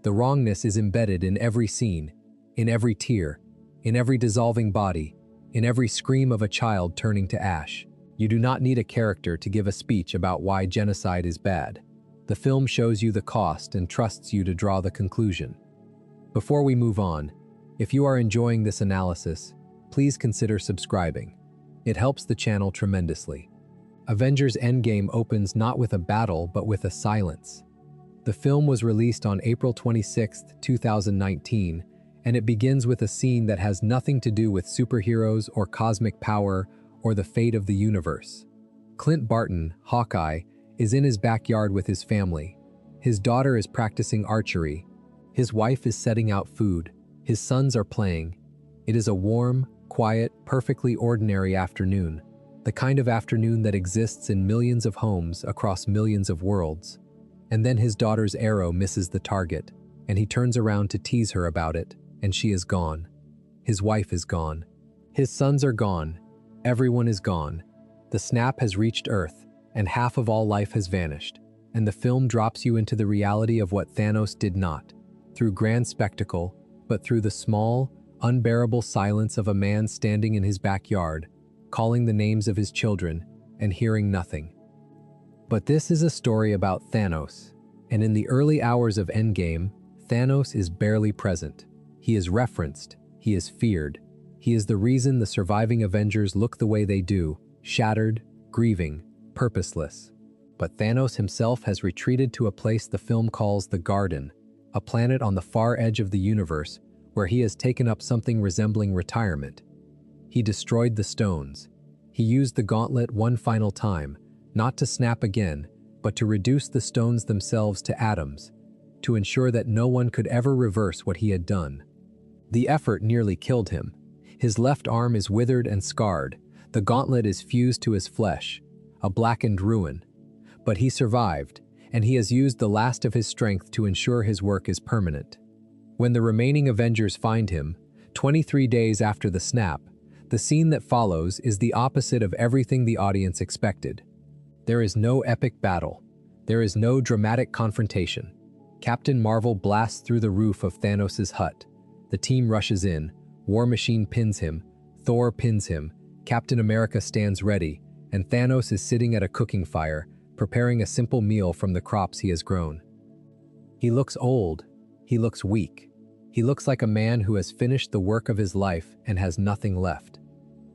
The wrongness is embedded in every scene, in every tear, in every dissolving body, in every scream of a child turning to ash. You do not need a character to give a speech about why genocide is bad. The film shows you the cost and trusts you to draw the conclusion. Before we move on, if you are enjoying this analysis, please consider subscribing. It helps the channel tremendously. Avengers Endgame opens not with a battle, but with a silence. The film was released on April 26, 2019, and it begins with a scene that has nothing to do with superheroes or cosmic power or the fate of the universe. Clint Barton, Hawkeye, is in his backyard with his family. His daughter is practicing archery. His wife is setting out food. His sons are playing. It is a warm, quiet, perfectly ordinary afternoon, the kind of afternoon that exists in millions of homes across millions of worlds. And then his daughter's arrow misses the target, and he turns around to tease her about it, and she is gone. His wife is gone. His sons are gone. Everyone is gone. The snap has reached Earth, and half of all life has vanished, and the film drops you into the reality of what Thanos did not, through grand spectacle, but through the small, unbearable silence of a man standing in his backyard, calling the names of his children, and hearing nothing. But this is a story about Thanos, and in the early hours of Endgame, Thanos is barely present. He is referenced, he is feared. He is the reason the surviving Avengers look the way they do, shattered, grieving, purposeless. But Thanos himself has retreated to a place the film calls the Garden, a planet on the far edge of the universe where he has taken up something resembling retirement. He destroyed the stones. He used the gauntlet one final time, not to snap again, but to reduce the stones themselves to atoms, to ensure that no one could ever reverse what he had done. The effort nearly killed him. His left arm is withered and scarred. The gauntlet is fused to his flesh, a blackened ruin. But he survived, and he has used the last of his strength to ensure his work is permanent. When the remaining Avengers find him, 23 days after the snap, the scene that follows is the opposite of everything the audience expected. There is no epic battle. There is no dramatic confrontation. Captain Marvel blasts through the roof of Thanos' hut. The team rushes in. War Machine pins him. Thor pins him. Captain America stands ready, and Thanos is sitting at a cooking fire, preparing a simple meal from the crops he has grown. He looks old. He looks weak. He looks like a man who has finished the work of his life and has nothing left.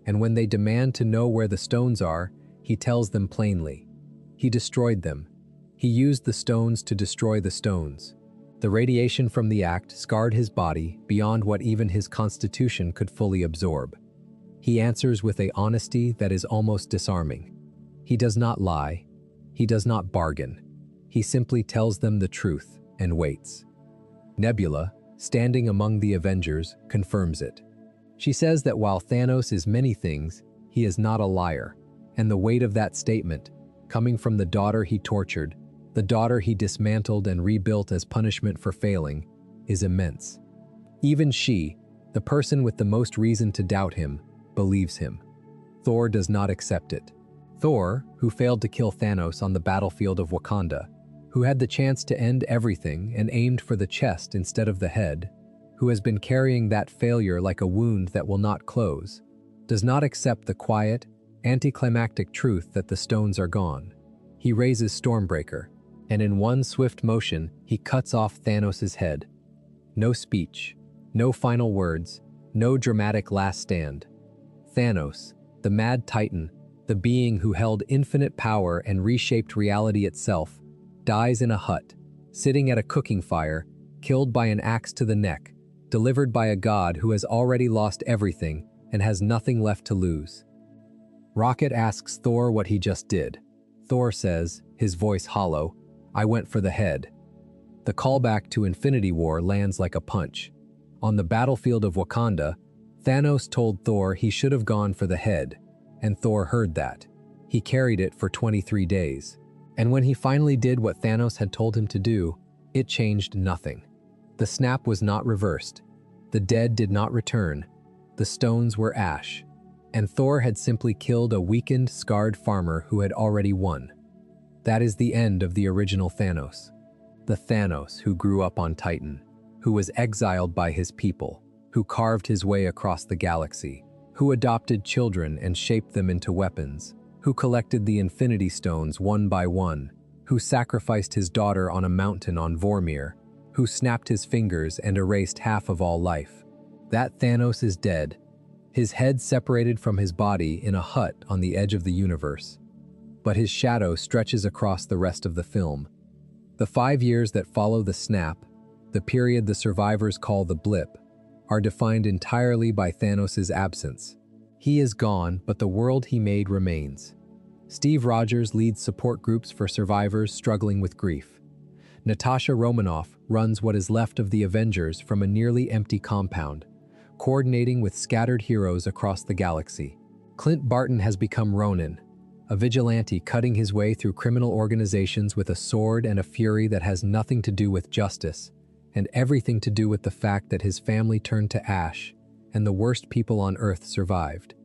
And when they demand to know where the stones are, he tells them plainly. He destroyed them. He used the stones to destroy the stones. The radiation from the act scarred his body beyond what even his constitution could fully absorb. He answers with an honesty that is almost disarming. He does not lie. He does not bargain. He simply tells them the truth and waits. Nebula, standing among the Avengers, confirms it. She says that while Thanos is many things, he is not a liar, and the weight of that statement, coming from the daughter he tortured, the daughter he dismantled and rebuilt as punishment for failing, is immense. Even she, the person with the most reason to doubt him, believes him. Thor does not accept it. Thor, who failed to kill Thanos on the battlefield of Wakanda, who had the chance to end everything and aimed for the chest instead of the head, who has been carrying that failure like a wound that will not close, does not accept the quiet, anticlimactic truth that the stones are gone. He raises Stormbreaker, and in one swift motion, he cuts off Thanos' head. No speech, no final words, no dramatic last stand. Thanos, the mad titan, the being who held infinite power and reshaped reality itself, dies in a hut, sitting at a cooking fire, killed by an axe to the neck, delivered by a god who has already lost everything and has nothing left to lose. Rocket asks Thor what he just did. Thor says, his voice hollow, "I went for the head." The callback to Infinity War lands like a punch. On the battlefield of Wakanda, Thanos told Thor he should have gone for the head, and Thor heard that. He carried it for 23 days. And when he finally did what Thanos had told him to do, it changed nothing. The snap was not reversed. The dead did not return. The stones were ash. And Thor had simply killed a weakened, scarred farmer who had already won. That is the end of the original Thanos. The Thanos who grew up on Titan, who was exiled by his people, who carved his way across the galaxy, who adopted children and shaped them into weapons, who collected the Infinity Stones one by one, who sacrificed his daughter on a mountain on Vormir, who snapped his fingers and erased half of all life. That Thanos is dead, his head separated from his body in a hut on the edge of the universe. But his shadow stretches across the rest of the film. The 5 years that follow the snap, the period the survivors call the blip, are defined entirely by Thanos' absence. He is gone, but the world he made remains. Steve Rogers leads support groups for survivors struggling with grief. Natasha Romanoff runs what is left of the Avengers from a nearly empty compound, coordinating with scattered heroes across the galaxy. Clint Barton has become Ronin, a vigilante cutting his way through criminal organizations with a sword and a fury that has nothing to do with justice, and everything to do with the fact that his family turned to ash, and the worst people on Earth survived.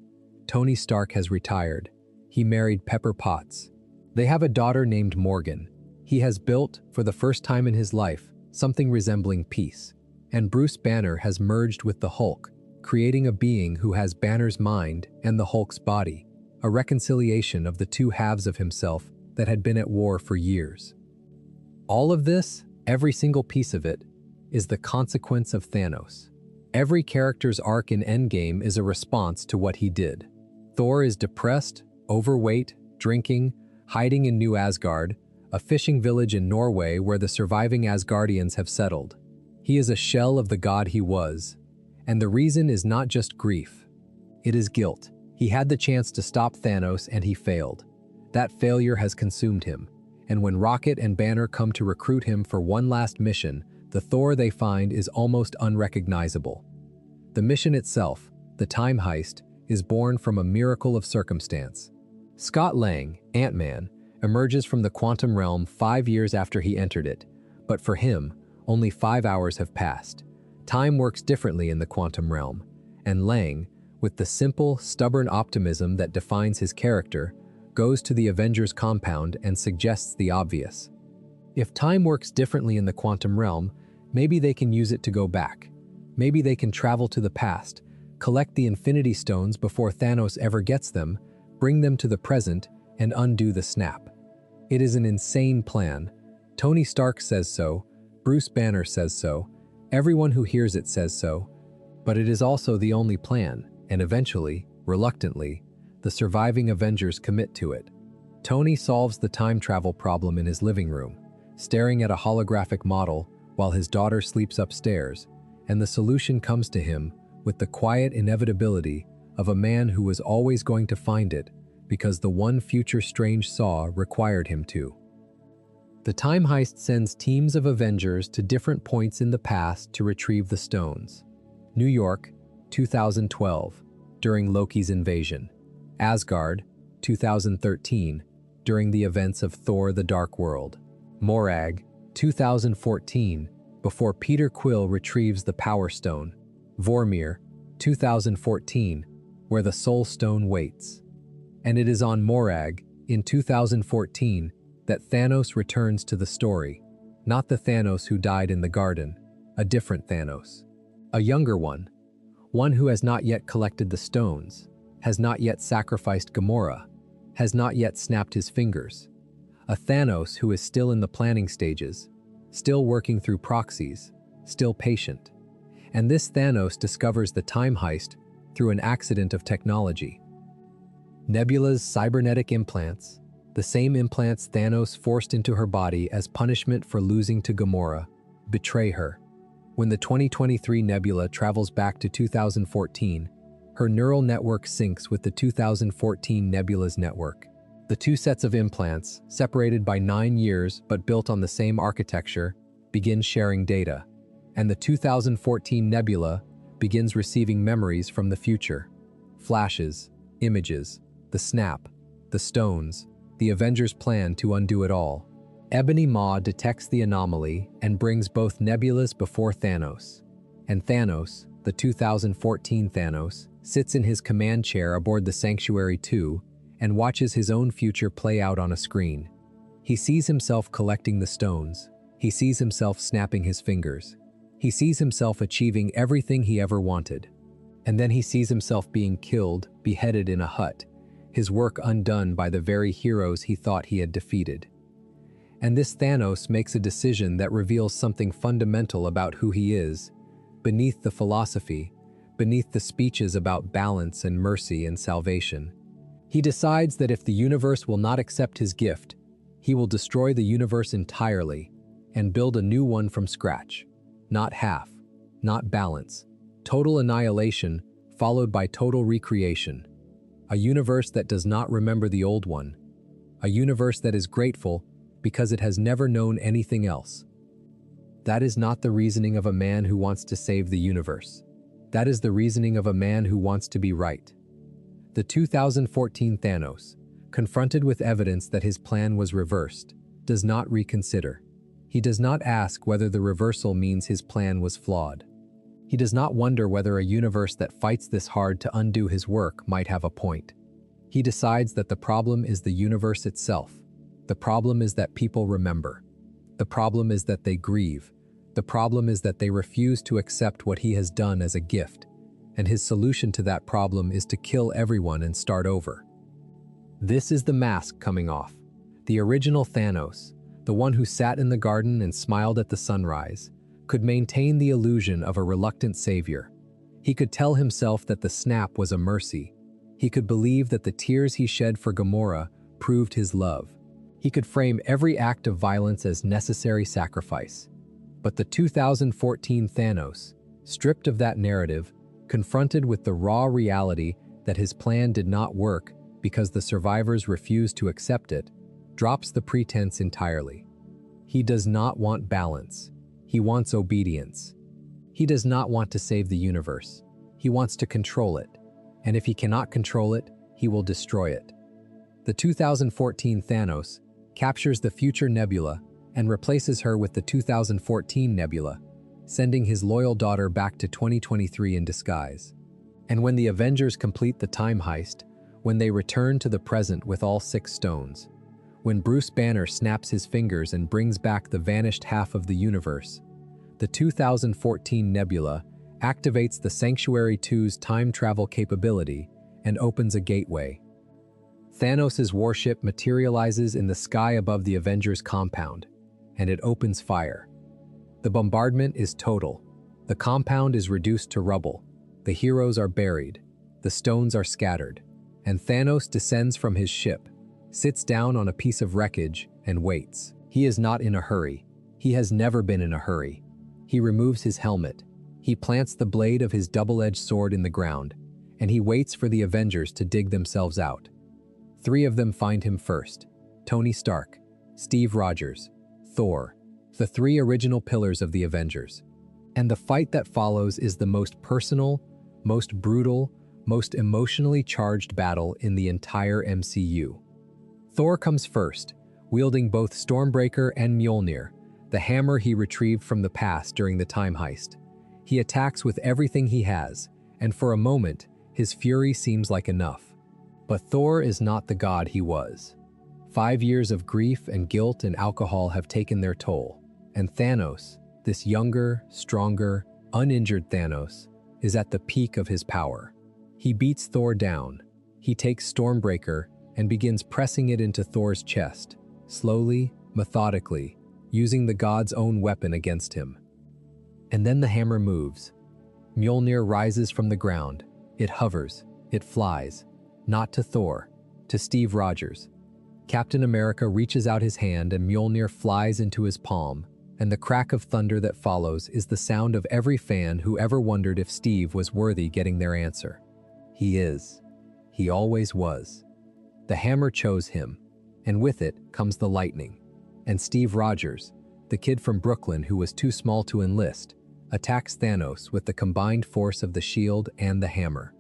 Tony Stark has retired. He married Pepper Potts. They have a daughter named Morgan. He has built, for the first time in his life, something resembling peace. And Bruce Banner has merged with the Hulk, creating a being who has Banner's mind and the Hulk's body, a reconciliation of the two halves of himself that had been at war for years. All of this, every single piece of it, is the consequence of Thanos. Every character's arc in Endgame is a response to what he did. Thor is depressed, overweight, drinking, hiding in New Asgard, a fishing village in Norway where the surviving Asgardians have settled. He is a shell of the god he was, and the reason is not just grief. It is guilt. He had the chance to stop Thanos and he failed. That failure has consumed him, and when Rocket and Banner come to recruit him for one last mission, the Thor they find is almost unrecognizable. The mission itself, the time heist, is born from a miracle of circumstance. Scott Lang, Ant-Man, emerges from the quantum realm 5 years after he entered it, but for him, only 5 hours have passed. Time works differently in the quantum realm, and Lang, with the simple, stubborn optimism that defines his character, goes to the Avengers compound and suggests the obvious. If time works differently in the quantum realm, maybe they can use it to go back. Maybe they can travel to the past, collect the Infinity Stones before Thanos ever gets them, bring them to the present, and undo the snap. It is an insane plan. Tony Stark says so, Bruce Banner says so, everyone who hears it says so, but it is also the only plan, and eventually, reluctantly, the surviving Avengers commit to it. Tony solves the time travel problem in his living room, staring at a holographic model while his daughter sleeps upstairs, and the solution comes to him with the quiet inevitability of a man who was always going to find it because the one future Strange saw required him to. The time heist sends teams of Avengers to different points in the past to retrieve the stones. New York, 2012, during Loki's invasion. Asgard, 2013, during the events of Thor: The Dark World. Morag, 2014, before Peter Quill retrieves the Power Stone. Vormir, 2014, where the Soul Stone waits. And it is on Morag, in 2014, that Thanos returns to the story. Not the Thanos who died in the garden, a different Thanos. A younger one who has not yet collected the stones, has not yet sacrificed Gamora, has not yet snapped his fingers. A Thanos who is still in the planning stages, still working through proxies, still patient. And this Thanos discovers the time heist through an accident of technology. Nebula's cybernetic implants, the same implants Thanos forced into her body as punishment for losing to Gamora, betray her. When the 2023 Nebula travels back to 2014, her neural network syncs with the 2014 Nebula's network. The two sets of implants, separated by 9 years but built on the same architecture, begin sharing data, and the 2014 Nebula begins receiving memories from the future. Flashes, images, the snap, the stones, the Avengers' plan to undo it all. Ebony Maw detects the anomaly and brings both Nebulas before Thanos. And Thanos, the 2014 Thanos, sits in his command chair aboard the Sanctuary 2 and watches his own future play out on a screen. He sees himself collecting the stones. He sees himself snapping his fingers. He sees himself achieving everything he ever wanted. And then he sees himself being killed, beheaded in a hut, his work undone by the very heroes he thought he had defeated. And this Thanos makes a decision that reveals something fundamental about who he is, beneath the philosophy, beneath the speeches about balance and mercy and salvation. He decides that if the universe will not accept his gift, he will destroy the universe entirely and build a new one from scratch. Not half, not balance, total annihilation followed by total recreation. A universe that does not remember the old one. A universe that is grateful because it has never known anything else. That is not the reasoning of a man who wants to save the universe. That is the reasoning of a man who wants to be right. The 2014 Thanos, confronted with evidence that his plan was reversed, does not reconsider. He does not ask whether the reversal means his plan was flawed. He does not wonder whether a universe that fights this hard to undo his work might have a point. He decides that the problem is the universe itself. The problem is that people remember. The problem is that they grieve. The problem is that they refuse to accept what he has done as a gift, and his solution to that problem is to kill everyone and start over. This is the mask coming off. The original Thanos, the one who sat in the garden and smiled at the sunrise, could maintain the illusion of a reluctant savior. He could tell himself that the snap was a mercy. He could believe that the tears he shed for Gamora proved his love. He could frame every act of violence as necessary sacrifice. But the 2014 Thanos, stripped of that narrative, confronted with the raw reality that his plan did not work because the survivors refused to accept it, drops the pretense entirely. He does not want balance. He wants obedience. He does not want to save the universe. He wants to control it. And if he cannot control it, he will destroy it. The 2014 Thanos captures the future Nebula and replaces her with the 2014 Nebula, sending his loyal daughter back to 2023 in disguise. And when the Avengers complete the time heist, when they return to the present with all 6 stones, When Bruce Banner snaps his fingers and brings back the vanished half of the universe, the 2014 Nebula activates the Sanctuary 2's time travel capability and opens a gateway. Thanos' warship materializes in the sky above the Avengers compound, and it opens fire. The bombardment is total. The compound is reduced to rubble. The heroes are buried. The stones are scattered. And Thanos descends from his ship, sits down on a piece of wreckage, and waits. He is not in a hurry. He has never been in a hurry. He removes his helmet. He plants the blade of his double-edged sword in the ground, and he waits for the Avengers to dig themselves out. 3 of them find him first: Tony Stark, Steve Rogers, Thor, the 3 original pillars of the Avengers. And the fight that follows is the most personal, most brutal, most emotionally charged battle in the entire MCU. Thor comes first, wielding both Stormbreaker and Mjolnir, the hammer he retrieved from the past during the time heist. He attacks with everything he has, and for a moment, his fury seems like enough. But Thor is not the god he was. 5 years of grief and guilt and alcohol have taken their toll, and Thanos, this younger, stronger, uninjured Thanos, is at the peak of his power. He beats Thor down. He takes Stormbreaker and begins pressing it into Thor's chest, slowly, methodically, using the god's own weapon against him. And then the hammer moves. Mjolnir rises from the ground. It hovers. It flies. Not to Thor, to Steve Rogers. Captain America reaches out his hand and Mjolnir flies into his palm, and the crack of thunder that follows is the sound of every fan who ever wondered if Steve was worthy getting their answer. He is. He always was. The hammer chose him, and with it comes the lightning. And Steve Rogers, the kid from Brooklyn who was too small to enlist, attacks Thanos with the combined force of the shield and the hammer.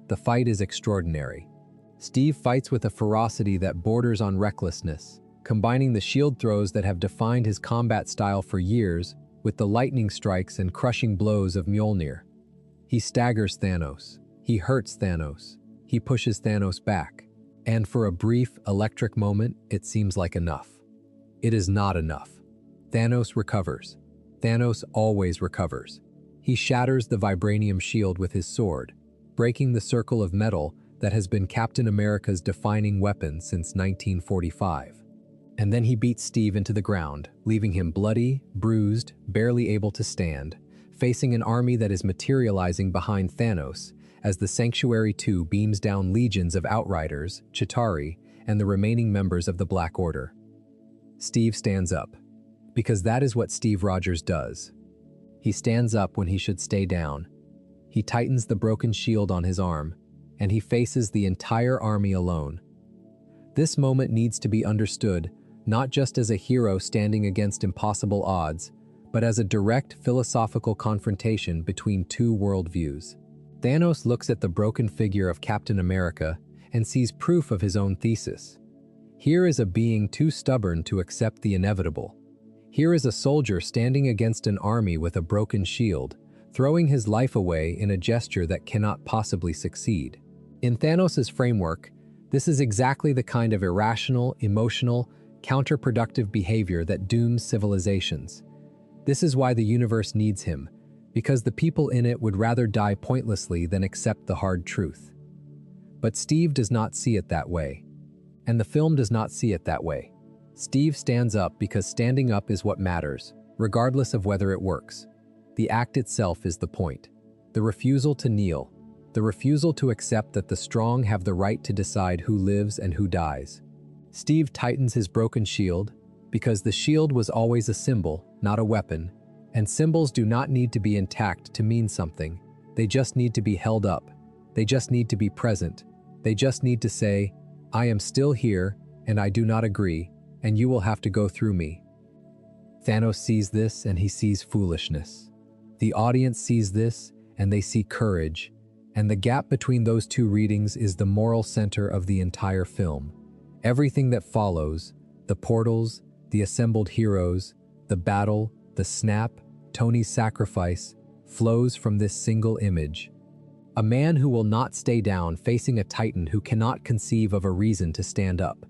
The fight is extraordinary. Steve fights with a ferocity that borders on recklessness, combining the shield throws that have defined his combat style for years with the lightning strikes and crushing blows of Mjolnir. He staggers Thanos. He hurts Thanos. He pushes Thanos back. And for a brief, electric moment, it seems like enough. It is not enough. Thanos recovers. Thanos always recovers. He shatters the vibranium shield with his sword, breaking the circle of metal that has been Captain America's defining weapon since 1945. And then he beats Steve into the ground, leaving him bloody, bruised, barely able to stand, facing an army that is materializing behind Thanos as the Sanctuary 2 beams down legions of Outriders, Chitauri, and the remaining members of the Black Order. Steve stands up, because that is what Steve Rogers does. He stands up when he should stay down. He tightens the broken shield on his arm, and he faces the entire army alone. This moment needs to be understood not just as a hero standing against impossible odds, but as a direct philosophical confrontation between 2 worldviews. Thanos looks at the broken figure of Captain America and sees proof of his own thesis. Here is a being too stubborn to accept the inevitable. Here is a soldier standing against an army with a broken shield, throwing his life away in a gesture that cannot possibly succeed. In Thanos' framework, this is exactly the kind of irrational, emotional, counterproductive behavior that dooms civilizations. This is why the universe needs him, because the people in it would rather die pointlessly than accept the hard truth. But Steve does not see it that way. And the film does not see it that way. Steve stands up because standing up is what matters, regardless of whether it works. The act itself is the point. The refusal to kneel. The refusal to accept that the strong have the right to decide who lives and who dies. Steve tightens his broken shield because the shield was always a symbol, not a weapon, and symbols do not need to be intact to mean something. They just need to be held up. They just need to be present. They just need to say, I am still here, and I do not agree, and you will have to go through me. Thanos sees this, and he sees foolishness. The audience sees this, and they see courage, and the gap between those 2 readings is the moral center of the entire film. Everything that follows, the portals, the assembled heroes, the battle, the snap, Tony's sacrifice, flows from this single image. A man who will not stay down facing a titan who cannot conceive of a reason to stand up.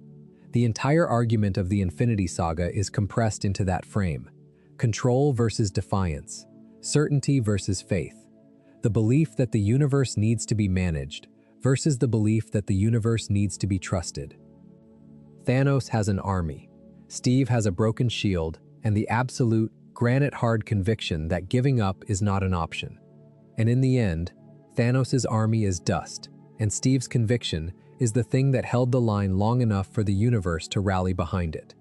The entire argument of the Infinity Saga is compressed into that frame. Control versus defiance, certainty versus faith, the belief that the universe needs to be managed versus the belief that the universe needs to be trusted. Thanos has an army. Steve has a broken shield and the absolute, granite-hard conviction that giving up is not an option. And in the end, Thanos' army is dust, and Steve's conviction is the thing that held the line long enough for the universe to rally behind it.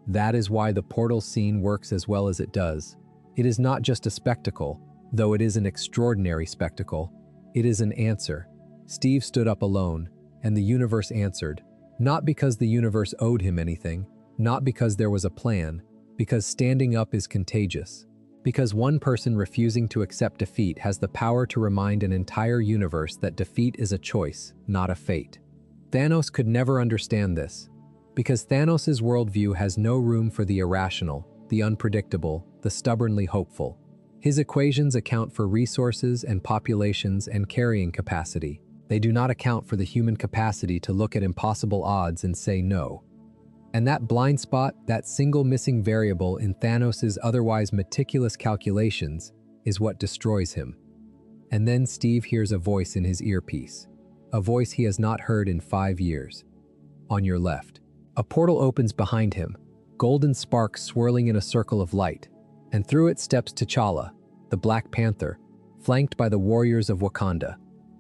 That is why the portal scene works as well as it does. It is not just a spectacle, though it is an extraordinary spectacle. It is an answer. Steve stood up alone, and the universe answered, not because the universe owed him anything, not because there was a plan, because standing up is contagious. Because one person refusing to accept defeat has the power to remind an entire universe that defeat is a choice, not a fate. Thanos could never understand this, because Thanos' worldview has no room for the irrational, the unpredictable, the stubbornly hopeful. His equations account for resources and populations and carrying capacity. They do not account for the human capacity to look at impossible odds and say no. And that blind spot, that single missing variable in Thanos' otherwise meticulous calculations, is what destroys him. And then Steve hears a voice in his earpiece, a voice he has not heard in 5 years. On your left. A portal opens behind him, golden sparks swirling in a circle of light, and through it steps T'Challa, the Black Panther, flanked by the warriors of Wakanda.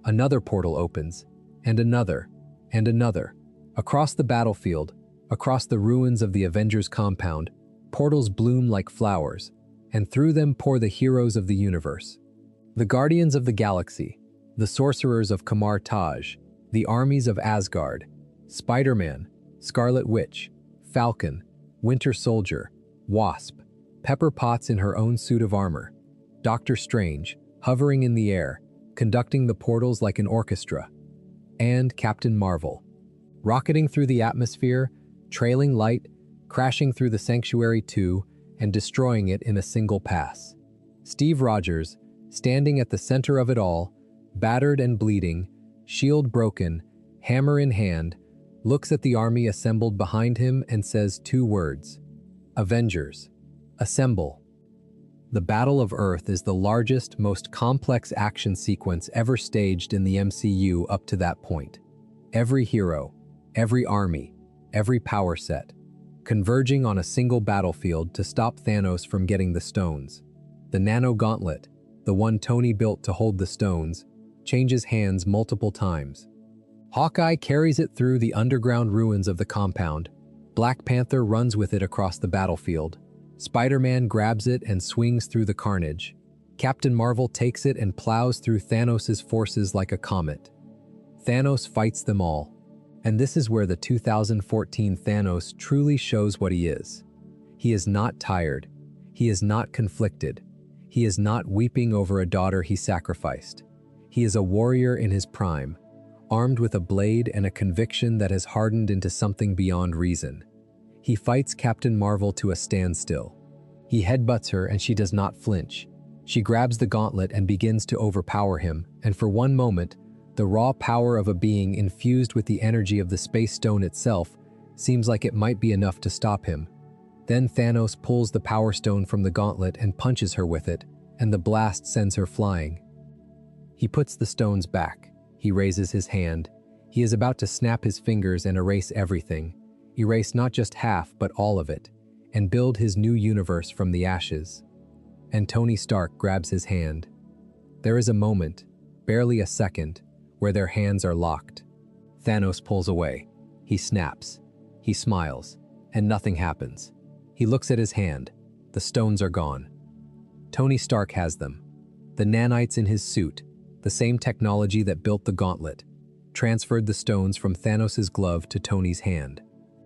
Another portal opens, and another, and another. Across the battlefield, across the ruins of the Avengers compound, portals bloom like flowers, and through them pour the heroes of the universe. The Guardians of the Galaxy, the Sorcerers of Kamar Taj, the armies of Asgard, Spider-Man, Scarlet Witch, Falcon, Winter Soldier, Wasp, Pepper Potts in her own suit of armor, Doctor Strange, hovering in the air, conducting the portals like an orchestra, and Captain Marvel, rocketing through the atmosphere, trailing light, crashing through the Sanctuary 2, and destroying it in a single pass. Steve Rogers, standing at the center of it all, battered and bleeding, shield broken, hammer in hand, looks at the army assembled behind him and says 2 words: Avengers, assemble. The Battle of Earth is the largest, most complex action sequence ever staged in the MCU up to that point. Every hero, every army, every power set, converging on a single battlefield to stop Thanos from getting the stones. The nano gauntlet, the one Tony built to hold the stones, changes hands multiple times. Hawkeye carries it through the underground ruins of the compound. Black Panther runs with it across the battlefield. Spider-Man grabs it and swings through the carnage. Captain Marvel takes it and plows through Thanos' forces like a comet. Thanos fights them all. And this is where the 2014 Thanos truly shows what he is. He is not tired. He is not conflicted. He is not weeping over a daughter he sacrificed. He is a warrior in his prime, armed with a blade and a conviction that has hardened into something beyond reason. He fights Captain Marvel to a standstill. He headbutts her and she does not flinch. She grabs the gauntlet and begins to overpower him, and for one moment, the raw power of a being infused with the energy of the Space Stone itself seems like it might be enough to stop him. Then Thanos pulls the Power Stone from the gauntlet and punches her with it, and the blast sends her flying. He puts the stones back. He raises his hand. He is about to snap his fingers and erase everything. Erase not just half, but all of it, and build his new universe from the ashes. And Tony Stark grabs his hand. There is a moment, barely a second, where their hands are locked. Thanos pulls away. He snaps. He smiles, and nothing happens. He looks at his hand. The stones are gone. Tony Stark has them. The nanites in his suit, the same technology that built the gauntlet, transferred the stones from Thanos' glove to Tony's hand.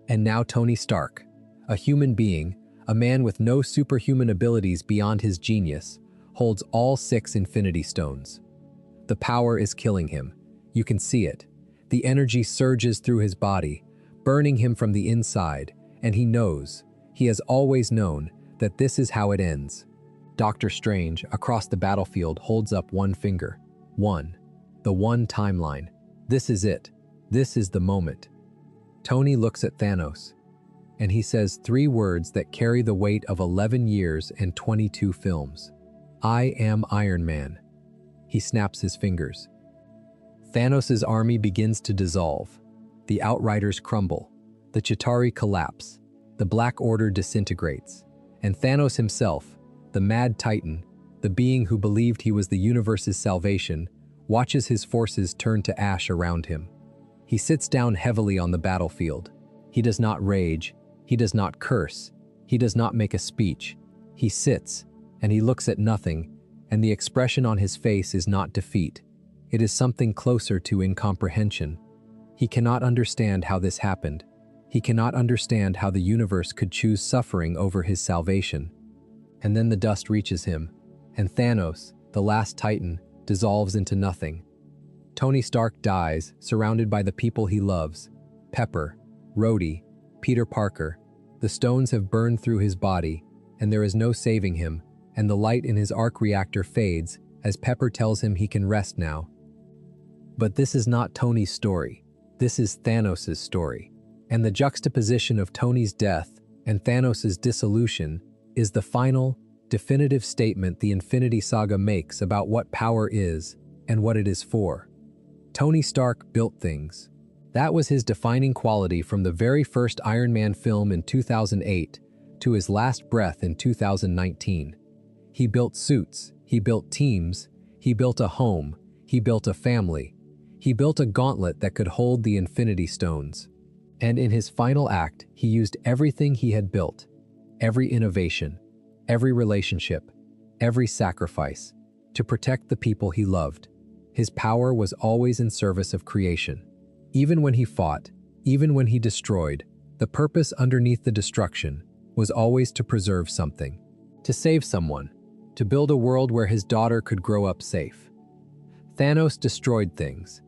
And now Tony Stark, a human being, a man with no superhuman abilities beyond his genius, holds all 6 Infinity Stones. The power is killing him. You can see it. The energy surges through his body, burning him from the inside, and he knows, he has always known, that this is how it ends. Doctor Strange, across the battlefield, holds up one finger. The one timeline. This is it. This is the moment. Tony looks at Thanos, and he says 3 words that carry the weight of 11 years and 22 films. I am Iron Man. He snaps his fingers. Thanos' army begins to dissolve. The Outriders crumble. The Chitauri collapse. The Black Order disintegrates. And Thanos himself, the Mad Titan, the being who believed he was the universe's salvation, watches his forces turn to ash around him. He sits down heavily on the battlefield. He does not rage. He does not curse. He does not make a speech. He sits, and he looks at nothing, and the expression on his face is not defeat. It is something closer to incomprehension. He cannot understand how this happened. He cannot understand how the universe could choose suffering over his salvation. And then the dust reaches him, and Thanos, the last Titan, dissolves into nothing. Tony Stark dies, surrounded by the people he loves. Pepper, Rhodey, Peter Parker. The stones have burned through his body, and there is no saving him, and the light in his arc reactor fades as Pepper tells him he can rest now. But this is not Tony's story. This is Thanos' story. And the juxtaposition of Tony's death and Thanos' dissolution is the final, definitive statement the Infinity Saga makes about what power is and what it is for. Tony Stark built things. That was his defining quality from the very first Iron Man film in 2008 to his last breath in 2019. He built suits, he built teams, he built a home, he built a family. He built a gauntlet that could hold the Infinity Stones. And in his final act, he used everything he had built, every innovation, every relationship, every sacrifice, to protect the people he loved. His power was always in service of creation. Even when he fought, even when he destroyed, the purpose underneath the destruction was always to preserve something, to save someone, to build a world where his daughter could grow up safe. Thanos destroyed things.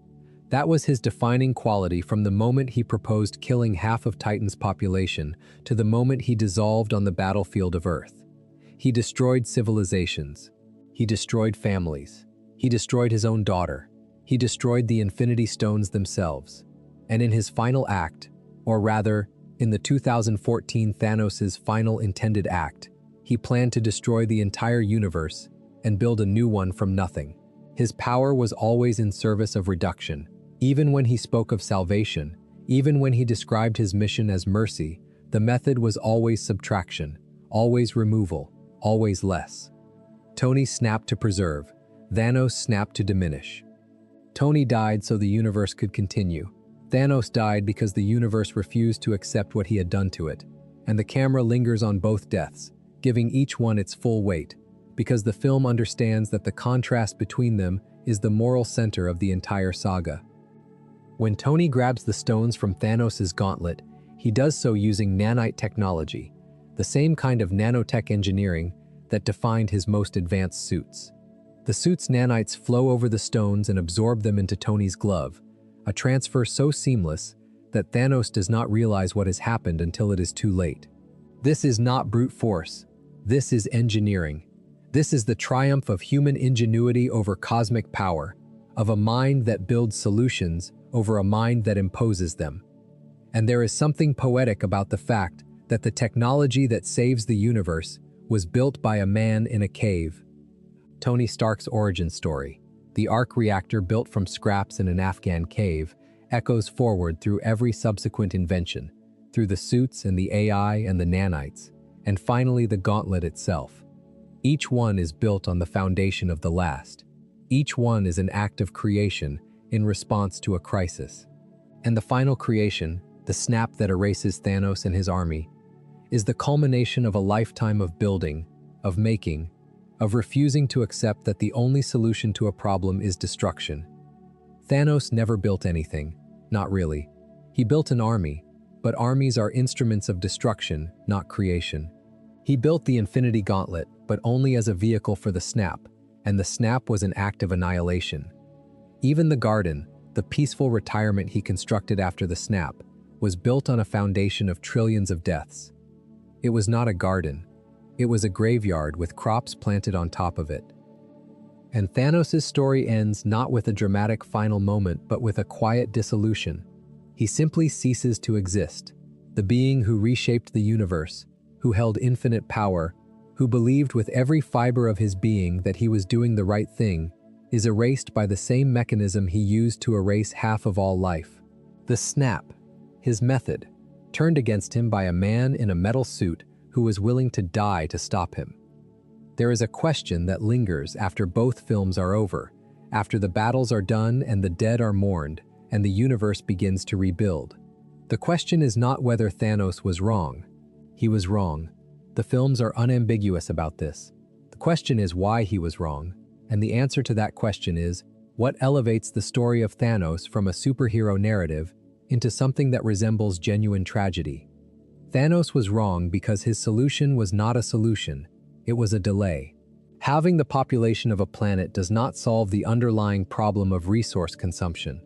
That was his defining quality from the moment he proposed killing half of Titan's population to the moment he dissolved on the battlefield of Earth. He destroyed civilizations. He destroyed families. He destroyed his own daughter. He destroyed the Infinity Stones themselves. And in his final act, or rather, in the 2014 Thanos' final intended act, he planned to destroy the entire universe and build a new one from nothing. His power was always in service of reduction. Even when he spoke of salvation, even when he described his mission as mercy, the method was always subtraction, always removal, always less. Tony snapped to preserve. Thanos snapped to diminish. Tony died so the universe could continue. Thanos died because the universe refused to accept what he had done to it. And the camera lingers on both deaths, giving each one its full weight, because the film understands that the contrast between them is the moral center of the entire saga. When Tony grabs the stones from Thanos' gauntlet, he does so using nanite technology, the same kind of nanotech engineering that defined his most advanced suits. The suit's nanites flow over the stones and absorb them into Tony's glove, a transfer so seamless that Thanos does not realize what has happened until it is too late. This is not brute force. This is engineering. This is the triumph of human ingenuity over cosmic power, of a mind that builds solutions over a mind that imposes them. And there is something poetic about the fact that the technology that saves the universe was built by a man in a cave. Tony Stark's origin story, the arc reactor built from scraps in an Afghan cave, echoes forward through every subsequent invention, through the suits and the AI and the nanites, and finally the gauntlet itself. Each one is built on the foundation of the last. Each one is an act of creation in response to a crisis. And the final creation, the snap that erases Thanos and his army, is the culmination of a lifetime of building, of making, of refusing to accept that the only solution to a problem is destruction. Thanos never built anything, not really. He built an army, but armies are instruments of destruction, not creation. He built the Infinity Gauntlet, but only as a vehicle for the snap, and the snap was an act of annihilation. Even the garden, the peaceful retirement he constructed after the snap, was built on a foundation of trillions of deaths. It was not a garden. It was a graveyard with crops planted on top of it. And Thanos' story ends not with a dramatic final moment, but with a quiet dissolution. He simply ceases to exist. The being who reshaped the universe, who held infinite power, who believed with every fiber of his being that he was doing the right thing, is erased by the same mechanism he used to erase half of all life. The snap, his method, turned against him by a man in a metal suit who was willing to die to stop him. There is a question that lingers after both films are over, after the battles are done and the dead are mourned, and the universe begins to rebuild. The question is not whether Thanos was wrong. He was wrong. The films are unambiguous about this. The question is why he was wrong, and the answer to that question is, what elevates the story of Thanos from a superhero narrative into something that resembles genuine tragedy? Thanos was wrong because his solution was not a solution, it was a delay. Halving the population of a planet does not solve the underlying problem of resource consumption.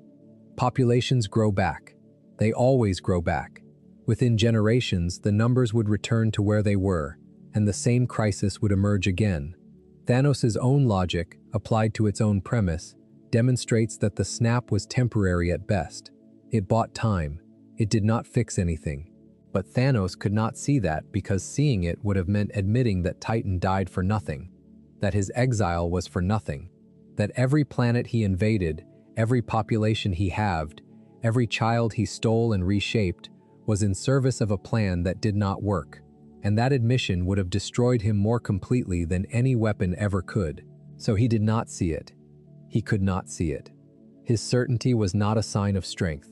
Populations grow back. They always grow back. Within generations, the numbers would return to where they were, and the same crisis would emerge again. Thanos' own logic, applied to its own premise, demonstrates that the snap was temporary at best. It bought time. It did not fix anything. But Thanos could not see that because seeing it would have meant admitting that Titan died for nothing, that his exile was for nothing, that every planet he invaded, every population he halved, every child he stole and reshaped was in service of a plan that did not work, and that admission would have destroyed him more completely than any weapon ever could. So he did not see it. He could not see it. His certainty was not a sign of strength.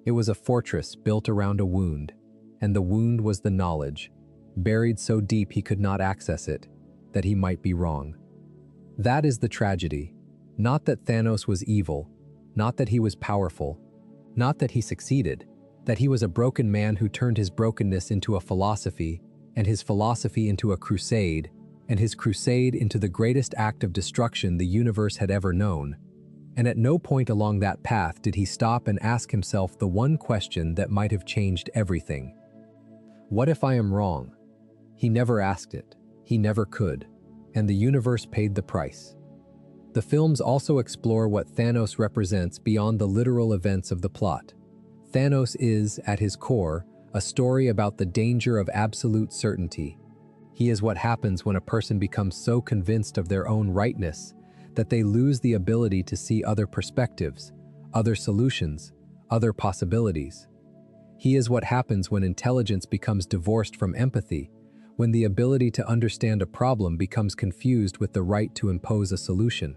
It was a fortress built around a wound, and the wound was the knowledge, buried so deep he could not access it, that he might be wrong. That is the tragedy. Not that Thanos was evil, not that he was powerful, not that he succeeded, that he was a broken man who turned his brokenness into a philosophy, and his philosophy into a crusade, and his crusade into the greatest act of destruction the universe had ever known. And at no point along that path did he stop and ask himself the one question that might have changed everything. What if I am wrong? He never asked it. He never could. And the universe paid the price. The films also explore what Thanos represents beyond the literal events of the plot. Thanos is, at his core, a story about the danger of absolute certainty. He is what happens when a person becomes so convinced of their own rightness that they lose the ability to see other perspectives, other solutions, other possibilities. He is what happens when intelligence becomes divorced from empathy, when the ability to understand a problem becomes confused with the right to impose a solution.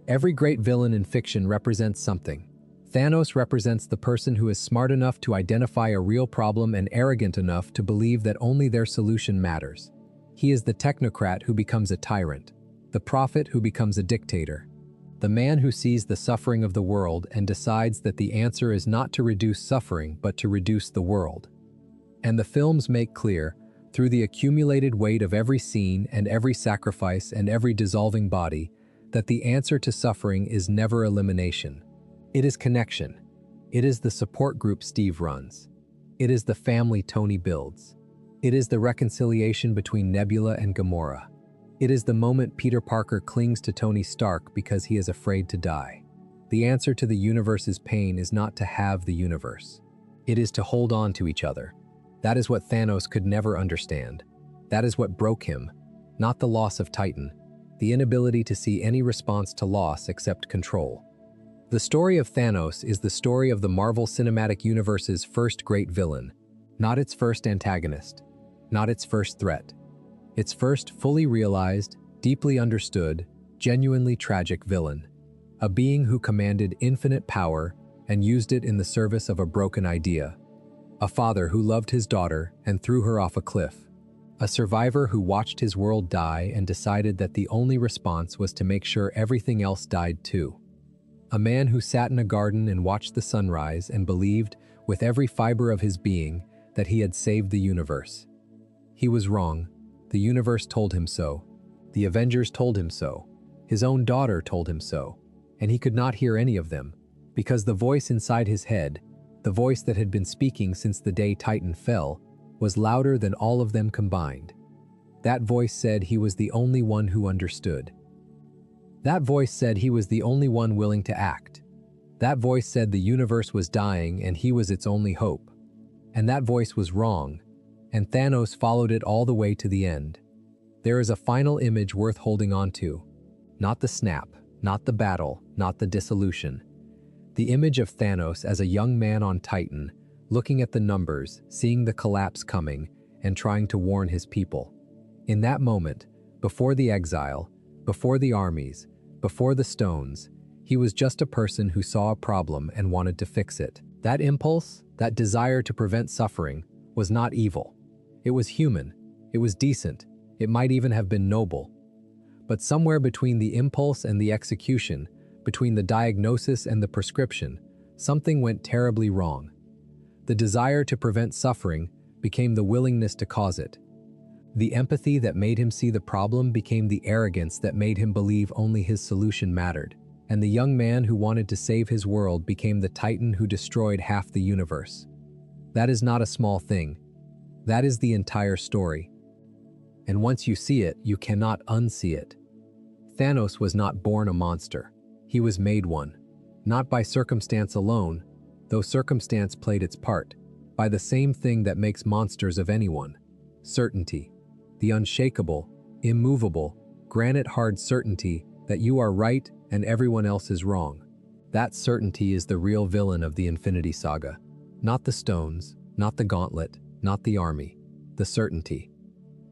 Every great villain in fiction represents something. Thanos represents the person who is smart enough to identify a real problem and arrogant enough to believe that only their solution matters. He is the technocrat who becomes a tyrant, the prophet who becomes a dictator, the man who sees the suffering of the world and decides that the answer is not to reduce suffering but to reduce the world. And the films make clear, through the accumulated weight of every scene and every sacrifice and every dissolving body, that the answer to suffering is never elimination. It is connection. It is the support group Steve runs. It is the family Tony builds. It is the reconciliation between Nebula and Gamora. It is the moment Peter Parker clings to Tony Stark because he is afraid to die. The answer to the universe's pain is not to have the universe. It is to hold on to each other. That is what Thanos could never understand. That is what broke him, not the loss of Titan, the inability to see any response to loss except control. The story of Thanos is the story of the Marvel Cinematic Universe's first great villain, not its first antagonist, not its first threat. Its first fully realized, deeply understood, genuinely tragic villain, a being who commanded infinite power and used it in the service of a broken idea, a father who loved his daughter and threw her off a cliff, a survivor who watched his world die and decided that the only response was to make sure everything else died too. A man who sat in a garden and watched the sunrise and believed, with every fiber of his being, that he had saved the universe. He was wrong. The universe told him so. The Avengers told him so. His own daughter told him so. And he could not hear any of them, because the voice inside his head, the voice that had been speaking since the day Titan fell, was louder than all of them combined. That voice said he was the only one who understood. That voice said he was the only one willing to act. That voice said the universe was dying and he was its only hope. And that voice was wrong, and Thanos followed it all the way to the end. There is a final image worth holding on to. Not the snap, not the battle, not the dissolution. The image of Thanos as a young man on Titan, looking at the numbers, seeing the collapse coming, and trying to warn his people. In that moment, before the exile, before the armies, before the stones, he was just a person who saw a problem and wanted to fix it. That impulse, that desire to prevent suffering, was not evil. It was human. It was decent. It might even have been noble. But somewhere between the impulse and the execution, between the diagnosis and the prescription, something went terribly wrong. The desire to prevent suffering became the willingness to cause it. The empathy that made him see the problem became the arrogance that made him believe only his solution mattered. And the young man who wanted to save his world became the Titan who destroyed half the universe. That is not a small thing. That is the entire story. And once you see it, you cannot unsee it. Thanos was not born a monster. He was made one. Not by circumstance alone, though circumstance played its part, by the same thing that makes monsters of anyone: certainty. The unshakable, immovable, granite-hard certainty that you are right and everyone else is wrong. That certainty is the real villain of the Infinity Saga. Not the stones, not the gauntlet, not the army. The certainty.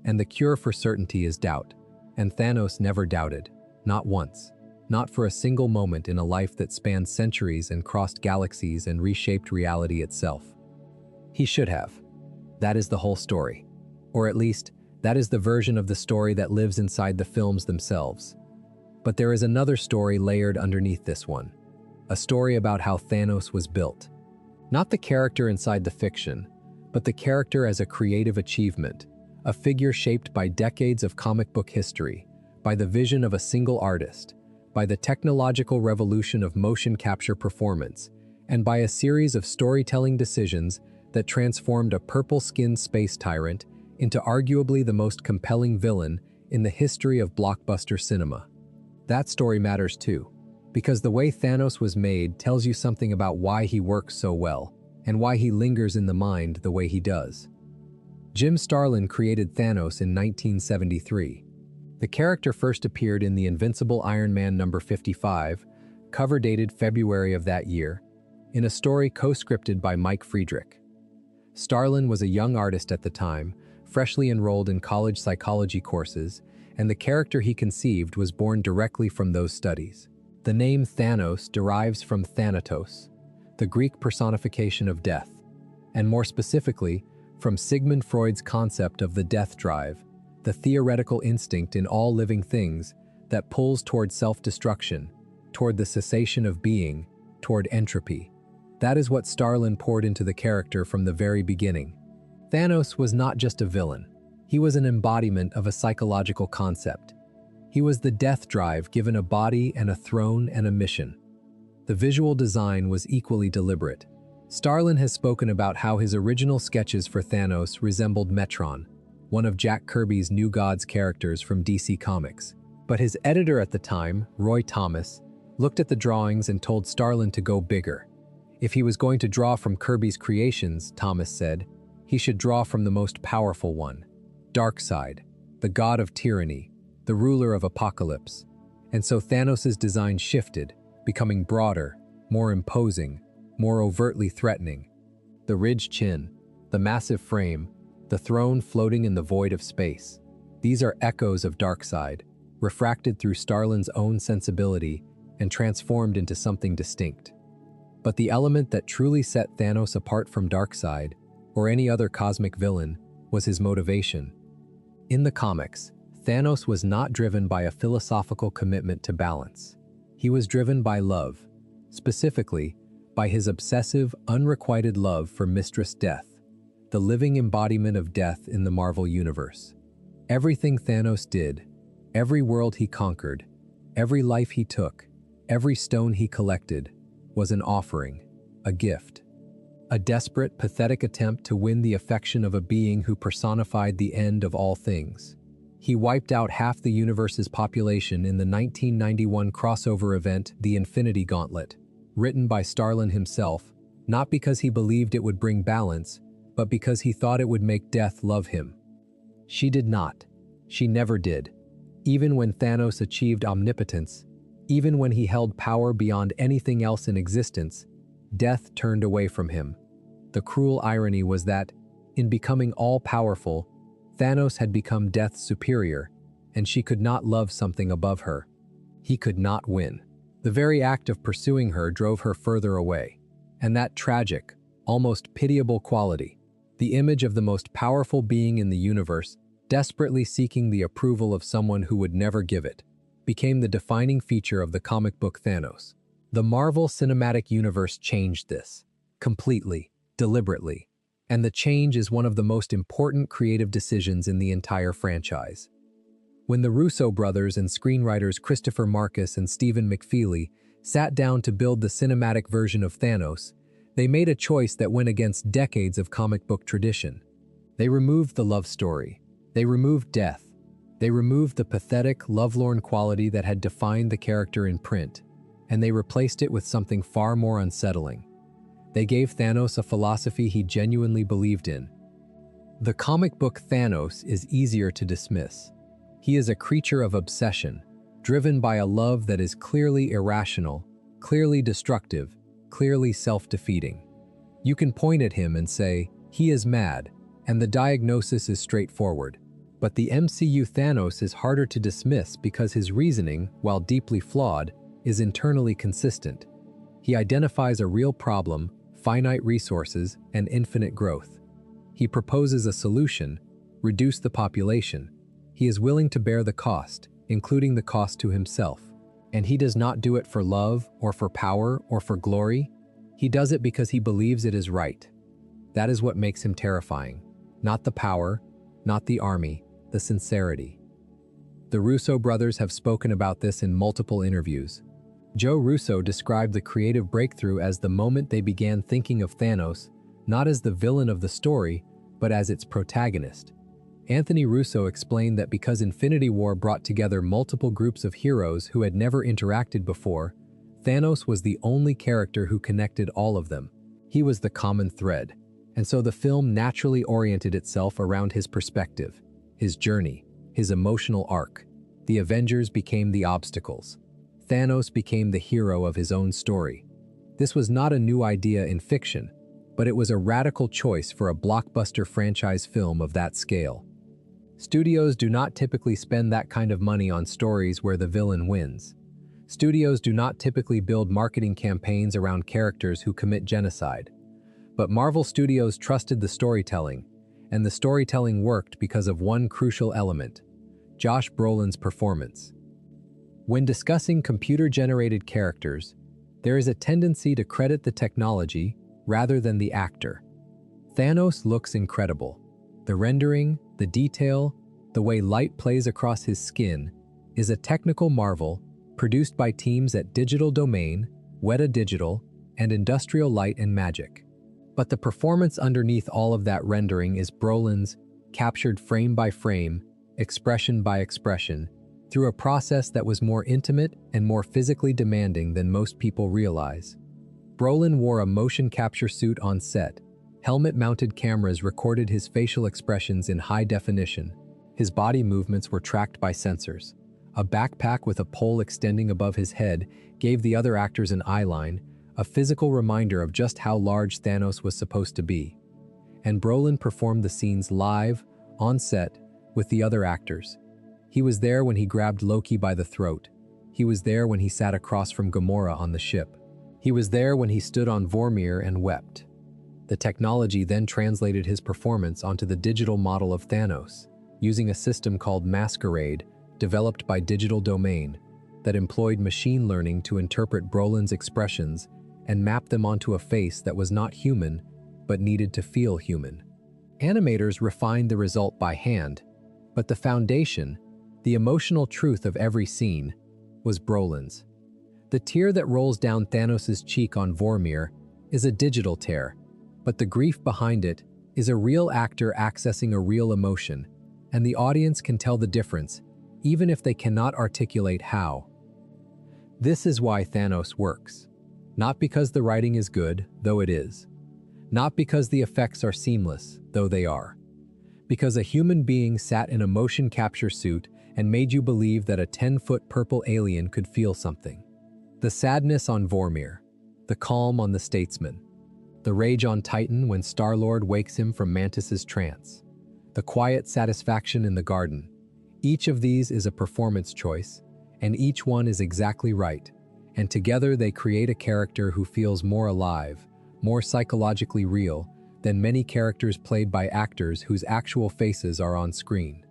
And the cure for certainty is doubt. And Thanos never doubted. Not once. Not for a single moment in a life that spanned centuries and crossed galaxies and reshaped reality itself. He should have. That is the whole story. Or at least, that is the version of the story that lives inside the films themselves. But there is another story layered underneath this one. A story about how Thanos was built. Not the character inside the fiction, but the character as a creative achievement, a figure shaped by decades of comic book history, by the vision of a single artist, by the technological revolution of motion capture performance, and by a series of storytelling decisions that transformed a purple-skinned space tyrant into arguably the most compelling villain in the history of blockbuster cinema. That story matters too, because the way Thanos was made tells you something about why he works so well, and why he lingers in the mind the way he does. Jim Starlin created Thanos in 1973. The character first appeared in the Invincible Iron Man number 55, cover dated February of that year, in a story co-scripted by Mike Friedrich. Starlin was a young artist at the time, freshly enrolled in college psychology courses, and the character he conceived was born directly from those studies. The name Thanos derives from Thanatos, the Greek personification of death, and more specifically, from Sigmund Freud's concept of the death drive, the theoretical instinct in all living things that pulls toward self-destruction, toward the cessation of being, toward entropy. That is what Starlin poured into the character from the very beginning. Thanos was not just a villain. He was an embodiment of a psychological concept. He was the death drive given a body and a throne and a mission. The visual design was equally deliberate. Starlin has spoken about how his original sketches for Thanos resembled Metron, one of Jack Kirby's New Gods characters from DC Comics. But his editor at the time, Roy Thomas, looked at the drawings and told Starlin to go bigger. If he was going to draw from Kirby's creations, Thomas said, he should draw from the most powerful one, Darkseid, the god of tyranny, the ruler of apocalypse. And so Thanos' design shifted, becoming broader, more imposing, more overtly threatening. The ridged chin, the massive frame, the throne floating in the void of space. These are echoes of Darkseid, refracted through Starlin's own sensibility and transformed into something distinct. But the element that truly set Thanos apart from Darkseid, or any other cosmic villain, was his motivation. In the comics, Thanos was not driven by a philosophical commitment to balance. He was driven by love, specifically by his obsessive, unrequited love for Mistress Death, the living embodiment of death in the Marvel Universe. Everything Thanos did, every world he conquered, every life he took, every stone he collected, was an offering, a gift. A desperate, pathetic attempt to win the affection of a being who personified the end of all things. He wiped out half the universe's population in the 1991 crossover event, The Infinity Gauntlet. written by Starlin himself, not because he believed it would bring balance, but because he thought it would make death love him. She did not. She never did. Even when Thanos achieved omnipotence, even when he held power beyond anything else in existence, death turned away from him. The cruel irony was that, in becoming all-powerful, Thanos had become death's superior, and she could not love something above her. He could not win. The very act of pursuing her drove her further away. And that tragic, almost pitiable quality, the image of the most powerful being in the universe, desperately seeking the approval of someone who would never give it, became the defining feature of the comic book Thanos. The Marvel Cinematic Universe changed this, completely, deliberately, and the change is one of the most important creative decisions in the entire franchise. When the Russo brothers and screenwriters Christopher Marcus and Stephen McFeely sat down to build the cinematic version of Thanos, they made a choice that went against decades of comic book tradition. They removed the love story. They removed death. They removed the pathetic, lovelorn quality that had defined the character in print, and they replaced it with something far more unsettling. They gave Thanos a philosophy he genuinely believed in. The comic book Thanos is easier to dismiss. He is a creature of obsession, driven by a love that is clearly irrational, clearly destructive, clearly self-defeating. You can point at him and say, he is mad, and the diagnosis is straightforward. But the MCU Thanos is harder to dismiss because his reasoning, while deeply flawed, is internally consistent. He identifies a real problem, finite resources, and infinite growth. He proposes a solution: reduce the population. He is willing to bear the cost, including the cost to himself. And he does not do it for love, or for power, or for glory. He does it because he believes it is right. That is what makes him terrifying. Not the power, not the army, the sincerity. The Russo brothers have spoken about this in multiple interviews. Joe Russo described the creative breakthrough as the moment they began thinking of Thanos not as the villain of the story, but as its protagonist. Anthony Russo explained that because Infinity War brought together multiple groups of heroes who had never interacted before, Thanos was the only character who connected all of them. He was the common thread, and so the film naturally oriented itself around his perspective, his journey, his emotional arc. The Avengers became the obstacles. Thanos became the hero of his own story. This was not a new idea in fiction, but it was a radical choice for a blockbuster franchise film of that scale. Studios do not typically spend that kind of money on stories where the villain wins. Studios do not typically build marketing campaigns around characters who commit genocide. But Marvel Studios trusted the storytelling, and the storytelling worked because of one crucial element: Josh Brolin's performance. When discussing computer-generated characters, there is a tendency to credit the technology rather than the actor. Thanos looks incredible. The rendering, the detail, the way light plays across his skin is a technical marvel produced by teams at Digital Domain, Weta Digital, and Industrial Light and Magic. But the performance underneath all of that rendering is Brolin's, captured frame by frame, expression by expression, through a process that was more intimate and more physically demanding than most people realize. Brolin wore a motion capture suit on set. Helmet-mounted cameras recorded his facial expressions in high definition. His body movements were tracked by sensors. A backpack with a pole extending above his head gave the other actors an eyeline, a physical reminder of just how large Thanos was supposed to be. And Brolin performed the scenes live, on set, with the other actors. He was there when he grabbed Loki by the throat. He was there when he sat across from Gamora on the ship. He was there when he stood on Vormir and wept. The technology then translated his performance onto the digital model of Thanos, using a system called Masquerade, developed by Digital Domain, that employed machine learning to interpret Brolin's expressions and map them onto a face that was not human, but needed to feel human. Animators refined the result by hand, but the foundation, the emotional truth of every scene, was Brolin's. The tear that rolls down Thanos' cheek on Vormir is a digital tear, but the grief behind it is a real actor accessing a real emotion, and the audience can tell the difference, even if they cannot articulate how. This is why Thanos works. Not because the writing is good, though it is. Not because the effects are seamless, though they are. Because a human being sat in a motion capture suit and made you believe that a 10-foot purple alien could feel something. The sadness on Vormir, the calm on the Statesman, the rage on Titan when Star-Lord wakes him from Mantis's trance, the quiet satisfaction in the garden. Each of these is a performance choice, and each one is exactly right, and together they create a character who feels more alive, more psychologically real, than many characters played by actors whose actual faces are on screen.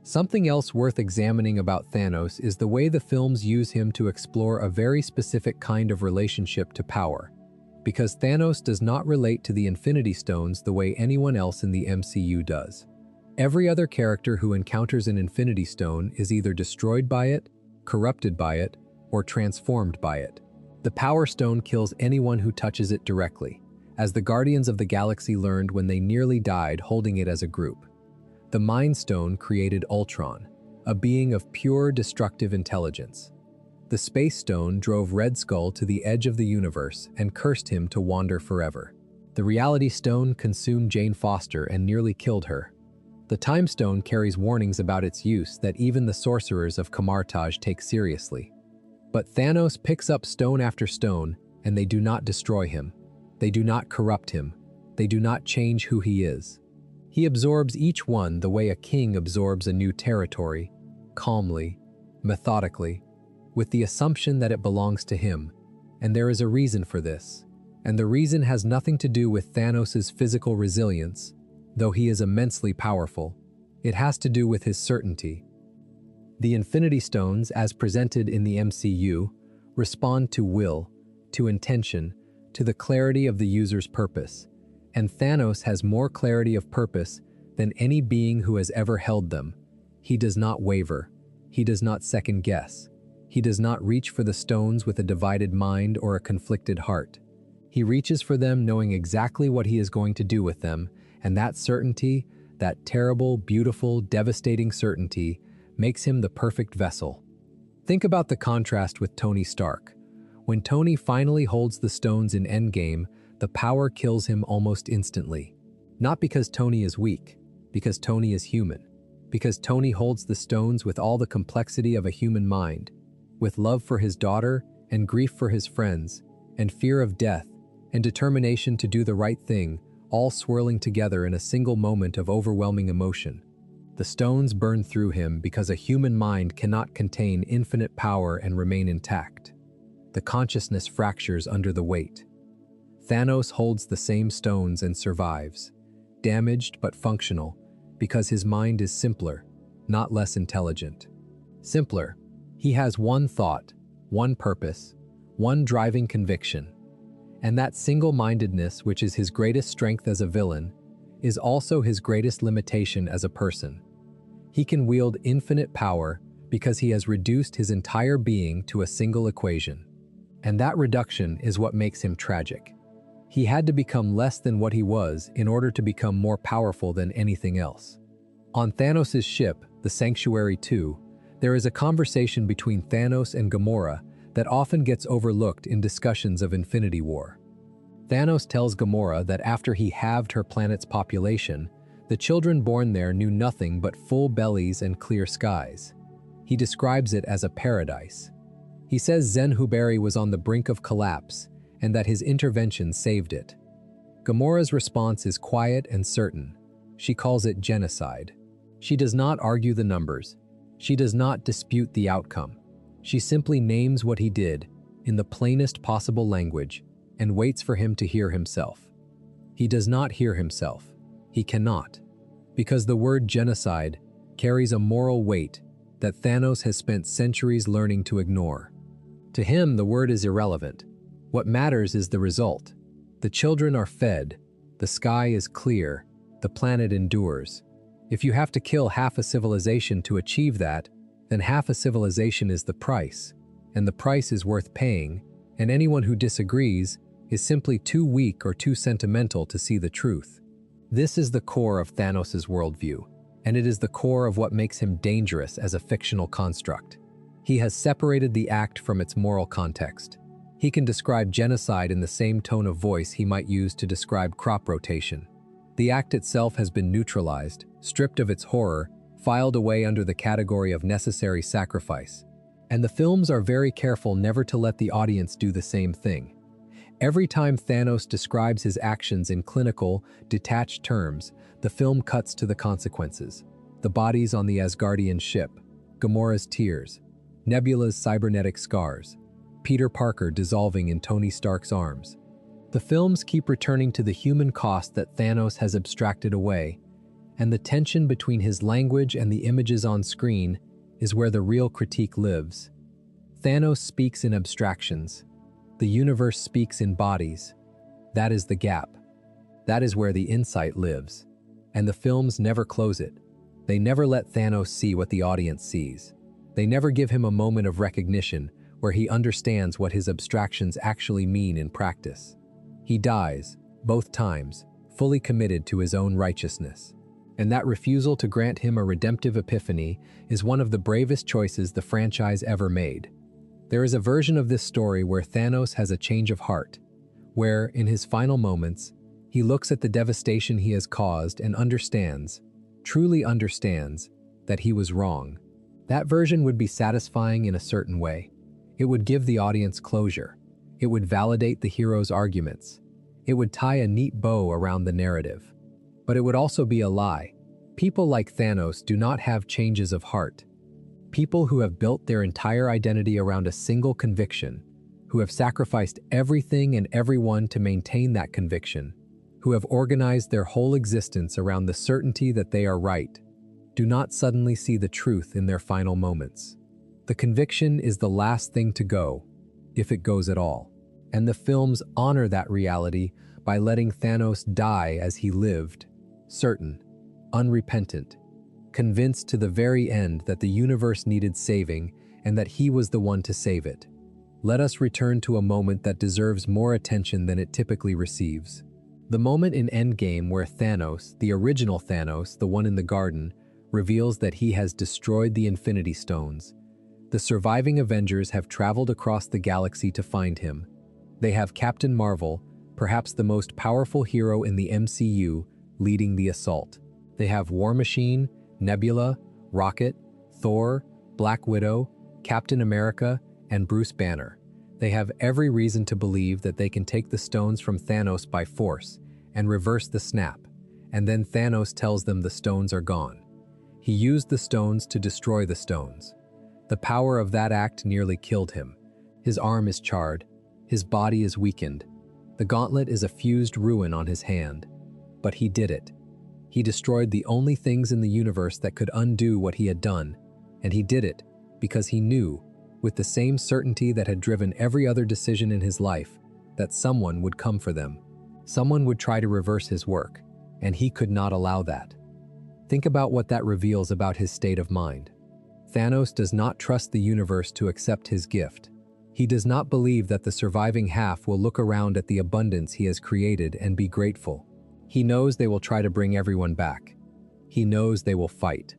Something else worth examining about Thanos is the way the films use him to explore a very specific kind of relationship to power, because Thanos does not relate to the Infinity Stones the way anyone else in the MCU does. Every other character who encounters an Infinity Stone is either destroyed by it, corrupted by it, or transformed by it. The Power Stone kills anyone who touches it directly, as the Guardians of the Galaxy learned when they nearly died holding it as a group. The Mind Stone created Ultron, a being of pure destructive intelligence. The Space Stone drove Red Skull to the edge of the universe and cursed him to wander forever. The Reality Stone consumed Jane Foster and nearly killed her. The Time Stone carries warnings about its use that even the sorcerers of Kamartaj take seriously. But Thanos picks up stone after stone, and they do not destroy him. They do not corrupt him. They do not change who he is. He absorbs each one the way a king absorbs a new territory, calmly, methodically, with the assumption that it belongs to him, and there is a reason for this. And the reason has nothing to do with Thanos' physical resilience, though he is immensely powerful. It has to do with his certainty. The Infinity Stones, as presented in the MCU, respond to will, to intention, to the clarity of the user's purpose, and Thanos has more clarity of purpose than any being who has ever held them. He does not waver. He does not second guess. He does not reach for the stones with a divided mind or a conflicted heart. He reaches for them knowing exactly what he is going to do with them, and that certainty, that terrible, beautiful, devastating certainty, makes him the perfect vessel. Think about the contrast with Tony Stark. When Tony finally holds the stones in Endgame, the power kills him almost instantly. Not because Tony is weak, because Tony is human. Because Tony holds the stones with all the complexity of a human mind, with love for his daughter and grief for his friends, and fear of death, and determination to do the right thing, all swirling together in a single moment of overwhelming emotion. The stones burn through him because a human mind cannot contain infinite power and remain intact. The consciousness fractures under the weight. Thanos holds the same stones and survives, damaged but functional, because his mind is simpler, not less intelligent. Simpler. He has one thought, one purpose, one driving conviction. And that single-mindedness, which is his greatest strength as a villain, is also his greatest limitation as a person. He can wield infinite power because he has reduced his entire being to a single equation. And that reduction is what makes him tragic. He had to become less than what he was in order to become more powerful than anything else. On Thanos' ship, the Sanctuary 2, there is a conversation between Thanos and Gamora that often gets overlooked in discussions of Infinity War. Thanos tells Gamora that after he halved her planet's population, the children born there knew nothing but full bellies and clear skies. He describes it as a paradise. He says Zen-Huberi was on the brink of collapse and that his intervention saved it. Gamora's response is quiet and certain. She calls it genocide. She does not argue the numbers. She does not dispute the outcome. She simply names what he did in the plainest possible language and waits for him to hear himself. He does not hear himself. He cannot, because the word genocide carries a moral weight that Thanos has spent centuries learning to ignore. To him, the word is irrelevant. What matters is the result. The children are fed, the sky is clear, the planet endures. If you have to kill half a civilization to achieve that, then half a civilization is the price, and the price is worth paying, and anyone who disagrees is simply too weak or too sentimental to see the truth. This is the core of Thanos' worldview, and it is the core of what makes him dangerous as a fictional construct. He has separated the act from its moral context. He can describe genocide in the same tone of voice he might use to describe crop rotation. The act itself has been neutralized, stripped of its horror, filed away under the category of necessary sacrifice. And the films are very careful never to let the audience do the same thing. Every time Thanos describes his actions in clinical, detached terms, the film cuts to the consequences. The bodies on the Asgardian ship, Gamora's tears, Nebula's cybernetic scars, Peter Parker dissolving in Tony Stark's arms. The films keep returning to the human cost that Thanos has abstracted away, and the tension between his language and the images on screen is where the real critique lives. Thanos speaks in abstractions. The universe speaks in bodies. That is the gap. That is where the insight lives. And the films never close it. They never let Thanos see what the audience sees. They never give him a moment of recognition where he understands what his abstractions actually mean in practice. He dies, both times, fully committed to his own righteousness. And that refusal to grant him a redemptive epiphany is one of the bravest choices the franchise ever made. There is a version of this story where Thanos has a change of heart, where, in his final moments, he looks at the devastation he has caused and understands, truly understands, that he was wrong. That version would be satisfying in a certain way. It would give the audience closure. It would validate the hero's arguments. It would tie a neat bow around the narrative. But it would also be a lie. People like Thanos do not have changes of heart. People who have built their entire identity around a single conviction, who have sacrificed everything and everyone to maintain that conviction, who have organized their whole existence around the certainty that they are right, do not suddenly see the truth in their final moments. The conviction is the last thing to go, if it goes at all. And the films honor that reality by letting Thanos die as he lived, certain, unrepentant, convinced to the very end that the universe needed saving and that he was the one to save it. Let us return to a moment that deserves more attention than it typically receives. The moment in Endgame where Thanos, the original Thanos, the one in the garden, reveals that he has destroyed the Infinity Stones. The surviving Avengers have traveled across the galaxy to find him. They have Captain Marvel, perhaps the most powerful hero in the MCU, leading the assault. They have War Machine, Nebula, Rocket, Thor, Black Widow, Captain America, and Bruce Banner. They have every reason to believe that they can take the stones from Thanos by force and reverse the snap, and then Thanos tells them the stones are gone. He used the stones to destroy the stones. The power of that act nearly killed him. His arm is charred. His body is weakened. The gauntlet is a fused ruin on his hand. But he did it. He destroyed the only things in the universe that could undo what he had done, and he did it because he knew, with the same certainty that had driven every other decision in his life, that someone would come for them. Someone would try to reverse his work, and he could not allow that. Think about what that reveals about his state of mind. Thanos does not trust the universe to accept his gift. He does not believe that the surviving half will look around at the abundance he has created and be grateful. He knows they will try to bring everyone back. He knows they will fight.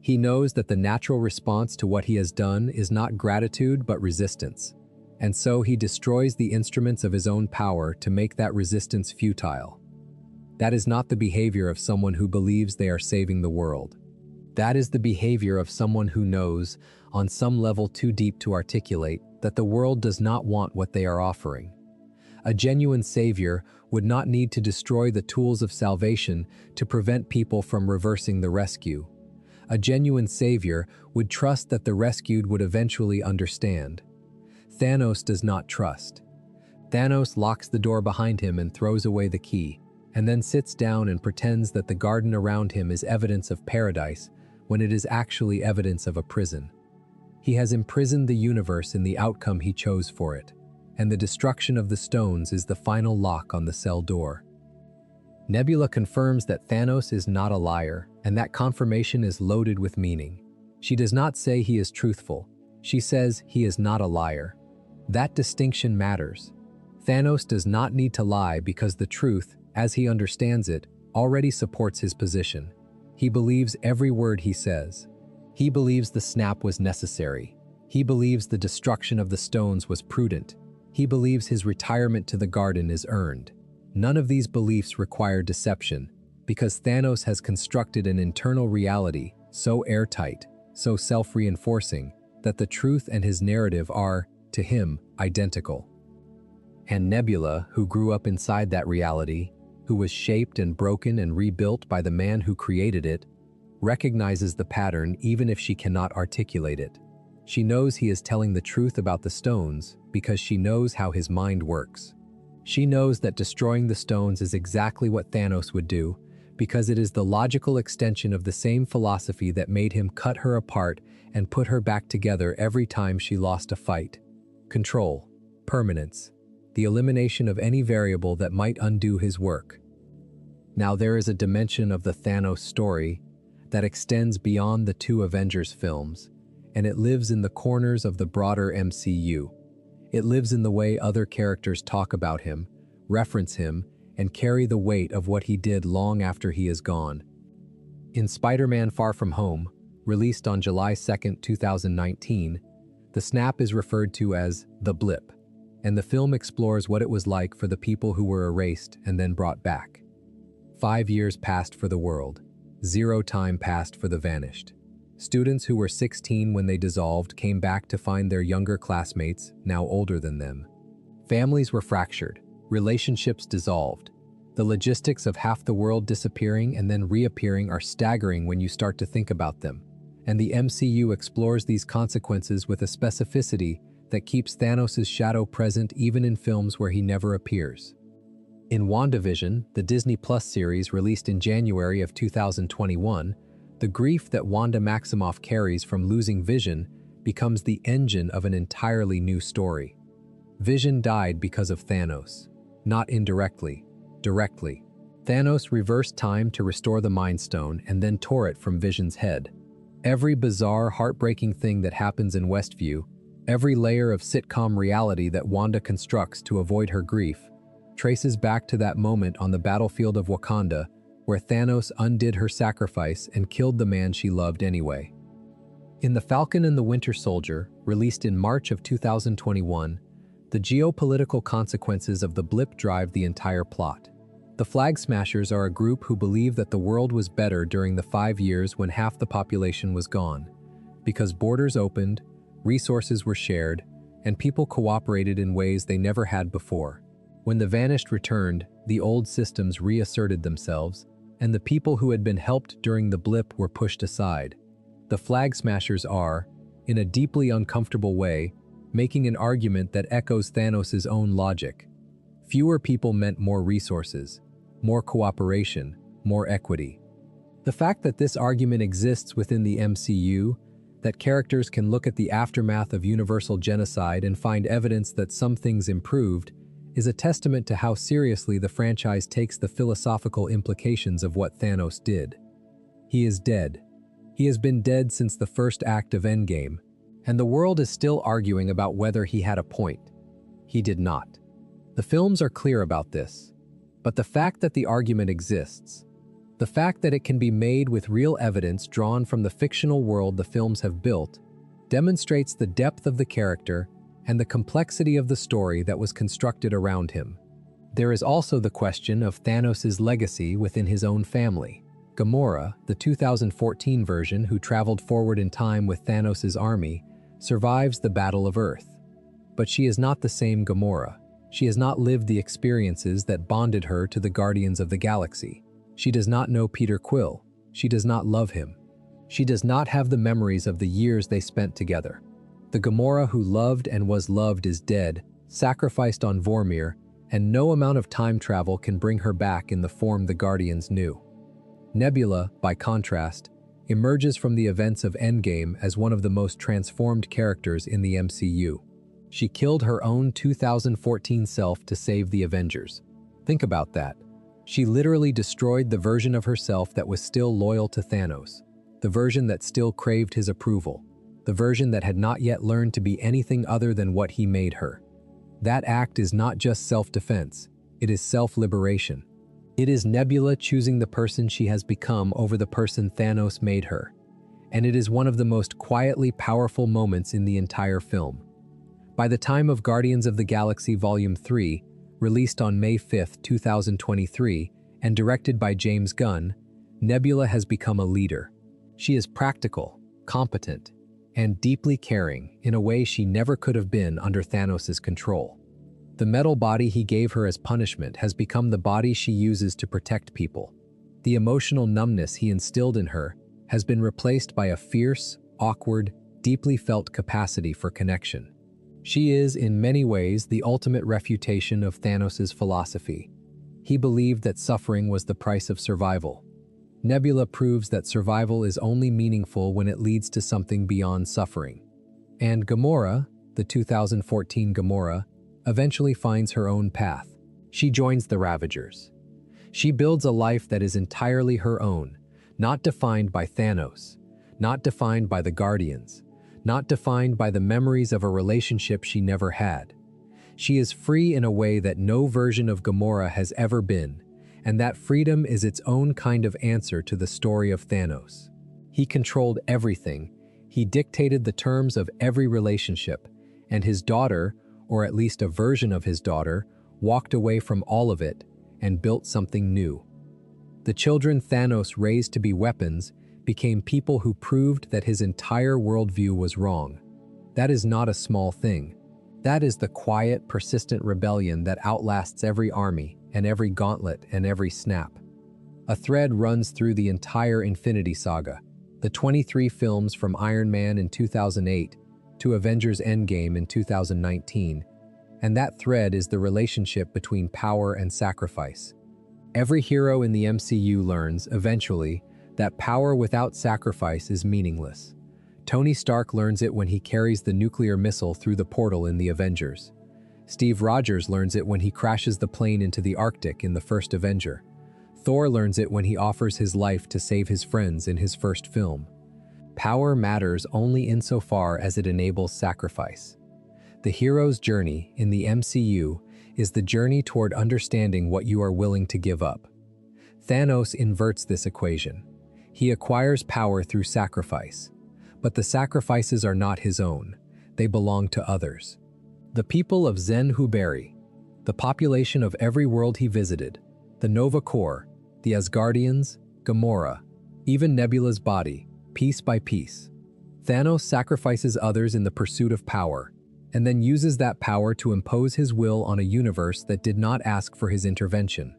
He knows that the natural response to what he has done is not gratitude but resistance. And so he destroys the instruments of his own power to make that resistance futile. That is not the behavior of someone who believes they are saving the world. That is the behavior of someone who knows, on some level too deep to articulate, that the world does not want what they are offering. A genuine savior would not need to destroy the tools of salvation to prevent people from reversing the rescue. A genuine savior would trust that the rescued would eventually understand. Thanos does not trust. Thanos locks the door behind him and throws away the key, and then sits down and pretends that the garden around him is evidence of paradise when it is actually evidence of a prison. He has imprisoned the universe in the outcome he chose for it, and the destruction of the stones is the final lock on the cell door. Nebula confirms that Thanos is not a liar, and that confirmation is loaded with meaning. She does not say he is truthful. She says he is not a liar. That distinction matters. Thanos does not need to lie because the truth, as he understands it, already supports his position. He believes every word he says. He believes the snap was necessary. He believes the destruction of the stones was prudent. He believes his retirement to the garden is earned. None of these beliefs require deception, because Thanos has constructed an internal reality so airtight, so self-reinforcing, that the truth and his narrative are, to him, identical. And Nebula, who grew up inside that reality, who was shaped and broken and rebuilt by the man who created it, recognizes the pattern even if she cannot articulate it. She knows he is telling the truth about the stones because she knows how his mind works. She knows that destroying the stones is exactly what Thanos would do because it is the logical extension of the same philosophy that made him cut her apart and put her back together every time she lost a fight. Control, permanence, the elimination of any variable that might undo his work. Now there is a dimension of the Thanos story that extends beyond the two Avengers films, and it lives in the corners of the broader MCU. It lives in the way other characters talk about him, reference him, and carry the weight of what he did long after he is gone. In Spider-Man Far From Home, released on July 2, 2019, the snap is referred to as the blip, and the film explores what it was like for the people who were erased and then brought back. 5 years passed for the world. 0 time passed for the vanished. Students who were 16 when they dissolved came back to find their younger classmates, now older than them. Families were fractured, relationships dissolved. The logistics of half the world disappearing and then reappearing are staggering when you start to think about them. And the MCU explores these consequences with a specificity that keeps Thanos' shadow present even in films where he never appears. In WandaVision, the Disney Plus series released in January of 2021, the grief that Wanda Maximoff carries from losing Vision becomes the engine of an entirely new story. Vision died because of Thanos, not indirectly, directly. Thanos reversed time to restore the Mind Stone and then tore it from Vision's head. Every bizarre, heartbreaking thing that happens in Westview, every layer of sitcom reality that Wanda constructs to avoid her grief, traces back to that moment on the battlefield of Wakanda where Thanos undid her sacrifice and killed the man she loved anyway. In The Falcon and the Winter Soldier, released in March of 2021, the geopolitical consequences of the blip drive the entire plot. The Flag Smashers are a group who believe that the world was better during the 5 years when half the population was gone, because borders opened, resources were shared, and people cooperated in ways they never had before. When the vanished returned, the old systems reasserted themselves, and the people who had been helped during the blip were pushed aside. The Flag Smashers are, in a deeply uncomfortable way, making an argument that echoes Thanos' own logic. Fewer people meant more resources, more cooperation, more equity. The fact that this argument exists within the MCU, that characters can look at the aftermath of universal genocide and find evidence that some things improved, is a testament to how seriously the franchise takes the philosophical implications of what Thanos did. He is dead. He has been dead since the first act of Endgame, and the world is still arguing about whether he had a point. He did not. The films are clear about this, but the fact that the argument exists, the fact that it can be made with real evidence drawn from the fictional world the films have built, demonstrates the depth of the character and the complexity of the story that was constructed around him. There is also the question of Thanos' legacy within his own family. Gamora, the 2014 version who traveled forward in time with Thanos' army, survives the Battle of Earth. But she is not the same Gamora. She has not lived the experiences that bonded her to the Guardians of the Galaxy. She does not know Peter Quill. She does not love him. She does not have the memories of the years they spent together. The Gamora who loved and was loved is dead, sacrificed on Vormir, and no amount of time travel can bring her back in the form the Guardians knew. Nebula, by contrast, emerges from the events of Endgame as one of the most transformed characters in the MCU. She killed her own 2014 self to save the Avengers. Think about that. She literally destroyed the version of herself that was still loyal to Thanos, the version that still craved his approval, the version that had not yet learned to be anything other than what he made her. That act is not just self-defense, it is self-liberation. It is Nebula choosing the person she has become over the person Thanos made her, and it is one of the most quietly powerful moments in the entire film. By the time of Guardians of the Galaxy Volume 3, released on May 5, 2023, and directed by James Gunn, Nebula has become a leader. She is practical, competent, and deeply caring in a way she never could have been under Thanos' control. The metal body he gave her as punishment has become the body she uses to protect people. The emotional numbness he instilled in her has been replaced by a fierce, awkward, deeply felt capacity for connection. She is, in many ways, the ultimate refutation of Thanos' philosophy. He believed that suffering was the price of survival. Nebula proves that survival is only meaningful when it leads to something beyond suffering. And Gamora, the 2014 Gamora, eventually finds her own path. She joins the Ravagers. She builds a life that is entirely her own, not defined by Thanos, not defined by the Guardians, not defined by the memories of a relationship she never had. She is free in a way that no version of Gamora has ever been, and that freedom is its own kind of answer to the story of Thanos. He controlled everything. He dictated the terms of every relationship, and his daughter, or at least a version of his daughter, walked away from all of it and built something new. The children Thanos raised to be weapons became people who proved that his entire worldview was wrong. That is not a small thing. That is the quiet, persistent rebellion that outlasts every army and every gauntlet and every snap. A thread runs through the entire Infinity Saga, the 23 films from Iron Man in 2008 to Avengers Endgame in 2019, and that thread is the relationship between power and sacrifice. Every hero in the MCU learns, eventually, that power without sacrifice is meaningless. Tony Stark learns it when he carries the nuclear missile through the portal in the Avengers. Steve Rogers learns it when he crashes the plane into the Arctic in the first Avenger. Thor learns it when he offers his life to save his friends in his first film. Power matters only insofar as it enables sacrifice. The hero's journey in the MCU is the journey toward understanding what you are willing to give up. Thanos inverts this equation. He acquires power through sacrifice. But the sacrifices are not his own. They belong to others. The people of Zen-Huberi, the population of every world he visited, the Nova Corps, the Asgardians, Gamora, even Nebula's body, piece by piece. Thanos sacrifices others in the pursuit of power, and then uses that power to impose his will on a universe that did not ask for his intervention.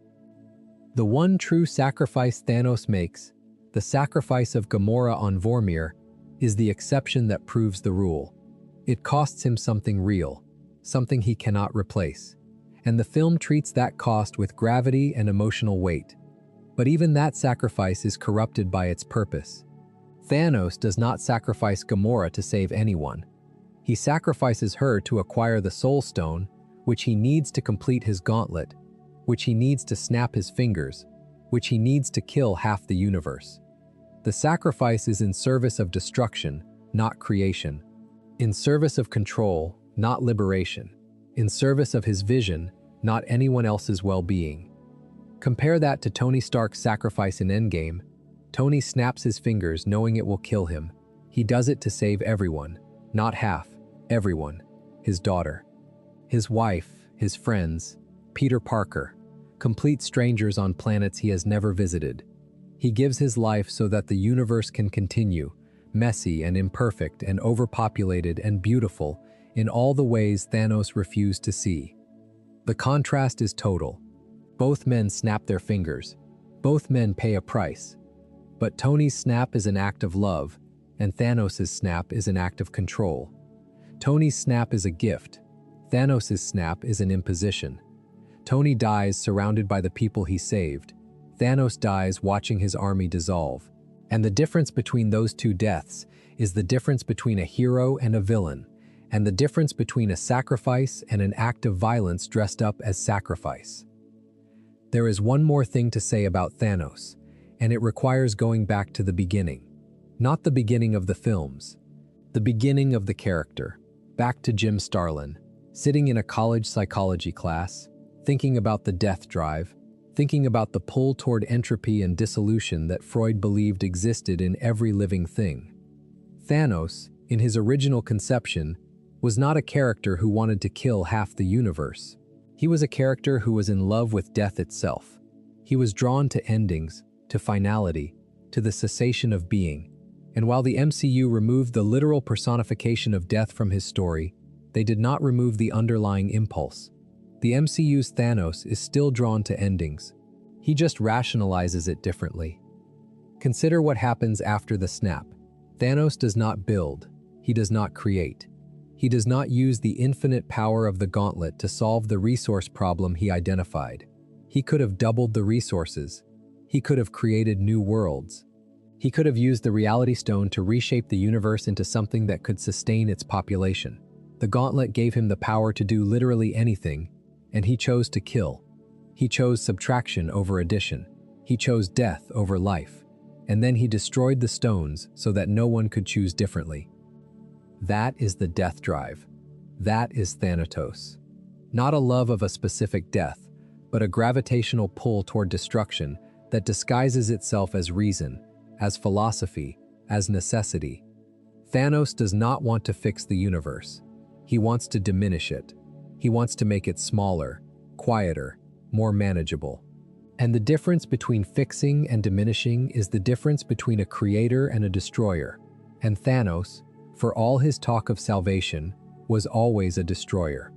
The one true sacrifice Thanos makes, the sacrifice of Gamora on Vormir, is the exception that proves the rule. It costs him something real, something he cannot replace. And the film treats that cost with gravity and emotional weight. But even that sacrifice is corrupted by its purpose. Thanos does not sacrifice Gamora to save anyone. He sacrifices her to acquire the Soul Stone, which he needs to complete his gauntlet, which he needs to snap his fingers, which he needs to kill half the universe. The sacrifice is in service of destruction, not creation. In service of control, not liberation. In service of his vision, not anyone else's well-being. Compare that to Tony Stark's sacrifice in Endgame. Tony snaps his fingers knowing it will kill him. He does it to save everyone, not half, everyone. His daughter, his wife, his friends, Peter Parker, complete strangers on planets he has never visited. He gives his life so that the universe can continue, messy and imperfect and overpopulated and beautiful in all the ways Thanos refused to see. The contrast is total. Both men snap their fingers. Both men pay a price. But Tony's snap is an act of love, and Thanos' snap is an act of control. Tony's snap is a gift. Thanos' snap is an imposition. Tony dies surrounded by the people he saved. Thanos dies watching his army dissolve. And the difference between those two deaths is the difference between a hero and a villain, and the difference between a sacrifice and an act of violence dressed up as sacrifice. There is one more thing to say about Thanos, and it requires going back to the beginning. Not the beginning of the films, the beginning of the character. Back to Jim Starlin, sitting in a college psychology class, thinking about the death drive, thinking about the pull toward entropy and dissolution that Freud believed existed in every living thing. Thanos, in his original conception, was not a character who wanted to kill half the universe. He was a character who was in love with death itself. He was drawn to endings, to finality, to the cessation of being. And while the MCU removed the literal personification of death from his story, they did not remove the underlying impulse. The MCU's Thanos is still drawn to endings. He just rationalizes it differently. Consider what happens after the snap. Thanos does not build. He does not create. He does not use the infinite power of the gauntlet to solve the resource problem he identified. He could have doubled the resources. He could have created new worlds. He could have used the reality stone to reshape the universe into something that could sustain its population. The gauntlet gave him the power to do literally anything, and he chose to kill. He chose subtraction over addition. He chose death over life. And then he destroyed the stones so that no one could choose differently. That is the death drive. That is Thanatos. Not a love of a specific death, but a gravitational pull toward destruction that disguises itself as reason, as philosophy, as necessity. Thanos does not want to fix the universe. He wants to diminish it. He wants to make it smaller, quieter, more manageable. And the difference between fixing and diminishing is the difference between a creator and a destroyer. And Thanos, for all his talk of salvation, was always a destroyer.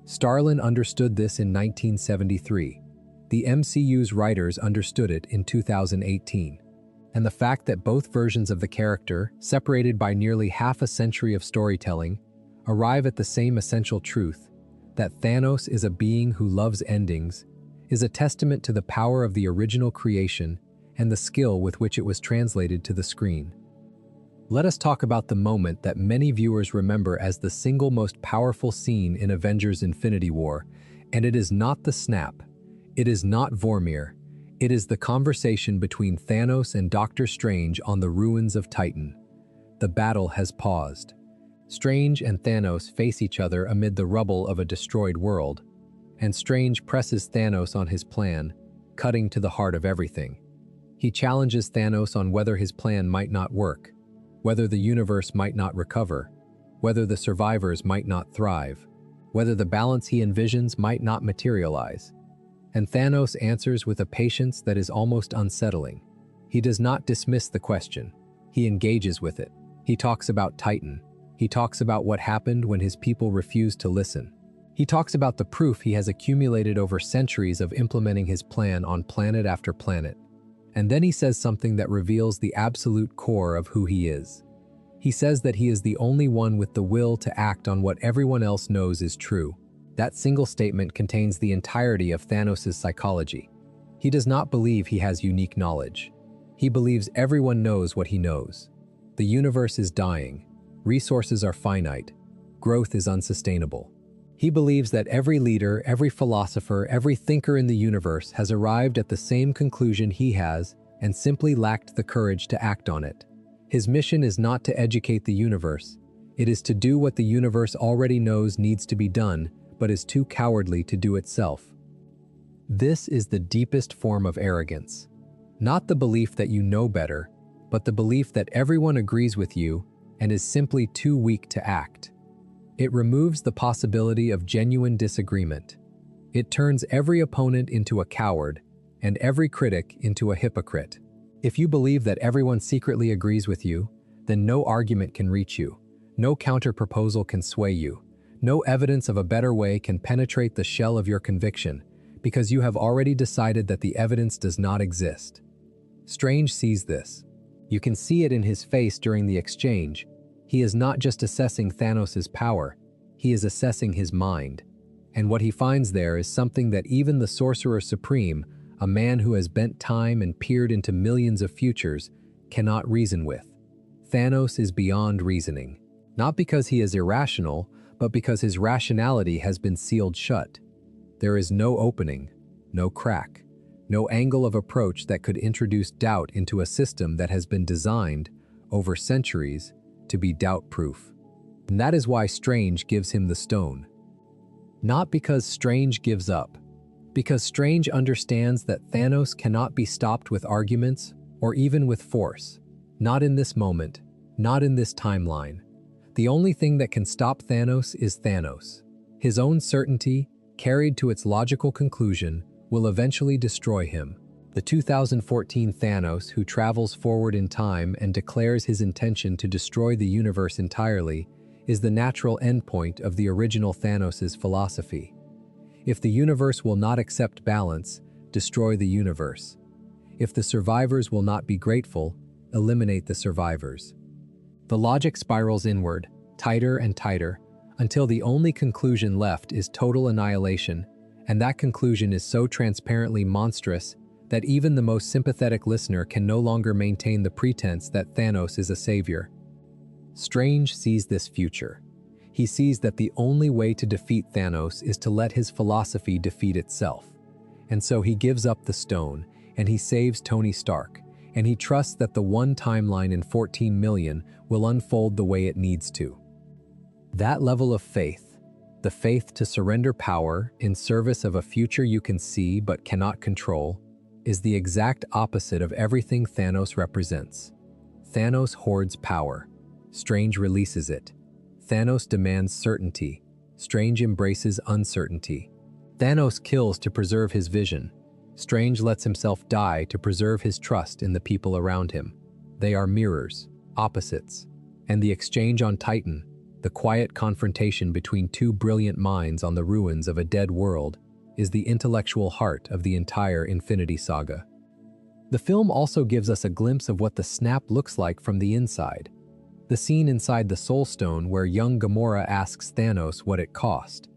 Starlin understood this in 1973. The MCU's writers understood it in 2018. And the fact that both versions of the character, separated by nearly half a century of storytelling, arrive at the same essential truth, that Thanos is a being who loves endings, is a testament to the power of the original creation and the skill with which it was translated to the screen. Let us talk about the moment that many viewers remember as the single most powerful scene in Avengers Infinity War, and it is not the snap. It is not Vormir. It is the conversation between Thanos and Doctor Strange on the ruins of Titan. The battle has paused. Strange and Thanos face each other amid the rubble of a destroyed world, and Strange presses Thanos on his plan, cutting to the heart of everything. He challenges Thanos on whether his plan might not work, whether the universe might not recover, whether the survivors might not thrive, whether the balance he envisions might not materialize. And Thanos answers with a patience that is almost unsettling. He does not dismiss the question. He engages with it. He talks about Titan. He talks about what happened when his people refused to listen. He talks about the proof he has accumulated over centuries of implementing his plan on planet after planet. And then he says something that reveals the absolute core of who he is. He says that he is the only one with the will to act on what everyone else knows is true. That single statement contains the entirety of Thanos' psychology. He does not believe he has unique knowledge. He believes everyone knows what he knows. The universe is dying. Resources are finite. Growth is unsustainable. He believes that every leader, every philosopher, every thinker in the universe has arrived at the same conclusion he has and simply lacked the courage to act on it. His mission is not to educate the universe. It is to do what the universe already knows needs to be done, but is too cowardly to do itself. This is the deepest form of arrogance. Not the belief that you know better, but the belief that everyone agrees with you and is simply too weak to act. It removes the possibility of genuine disagreement. It turns every opponent into a coward and every critic into a hypocrite. If you believe that everyone secretly agrees with you, then no argument can reach you. No counter-proposal can sway you. No evidence of a better way can penetrate the shell of your conviction, because you have already decided that the evidence does not exist. Strange sees this. You can see it in his face during the exchange. He is not just assessing Thanos' power, he is assessing his mind. And what he finds there is something that even the Sorcerer Supreme, a man who has bent time and peered into millions of futures, cannot reason with. Thanos is beyond reasoning, not because he is irrational, but because his rationality has been sealed shut. There is no opening, no crack, no angle of approach that could introduce doubt into a system that has been designed, over centuries, to be doubt-proof. And that is why Strange gives him the stone. Not because Strange gives up, because Strange understands that Thanos cannot be stopped with arguments or even with force. Not in this moment, not in this timeline. The only thing that can stop Thanos is Thanos. His own certainty, carried to its logical conclusion, will eventually destroy him. The 2014 Thanos, who travels forward in time and declares his intention to destroy the universe entirely, is the natural endpoint of the original Thanos' philosophy. If the universe will not accept balance, destroy the universe. If the survivors will not be grateful, eliminate the survivors. The logic spirals inward, tighter and tighter, until the only conclusion left is total annihilation, and that conclusion is so transparently monstrous that even the most sympathetic listener can no longer maintain the pretense that Thanos is a savior. Strange sees this future. He sees that the only way to defeat Thanos is to let his philosophy defeat itself. And so he gives up the stone, and he saves Tony Stark, and he trusts that the one timeline in 14 million will unfold the way it needs to. That level of faith, the faith to surrender power in service of a future you can see but cannot control, is the exact opposite of everything Thanos represents. Thanos hoards power. Strange releases it. Thanos demands certainty. Strange embraces uncertainty. Thanos kills to preserve his vision. Strange lets himself die to preserve his trust in the people around him. They are mirrors, opposites. And the exchange on Titan, the quiet confrontation between two brilliant minds on the ruins of a dead world, is the intellectual heart of the entire Infinity Saga. The film also gives us a glimpse of what the snap looks like from the inside. The scene inside the Soul Stone where young Gamora asks Thanos what it cost.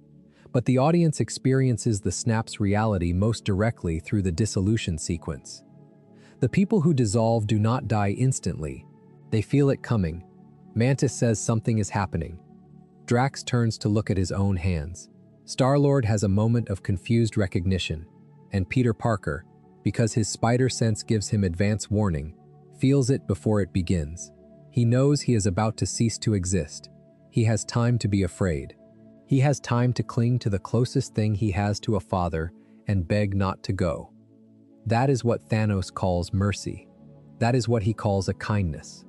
But the audience experiences the snap's reality most directly through the dissolution sequence. The people who dissolve do not die instantly. They feel it coming. Mantis says something is happening. Drax turns to look at his own hands. Star-Lord has a moment of confused recognition, and Peter Parker, because his spider sense gives him advance warning, feels it before it begins. He knows he is about to cease to exist. He has time to be afraid. He has time to cling to the closest thing he has to a father and beg not to go. That is what Thanos calls mercy. That is what he calls a kindness.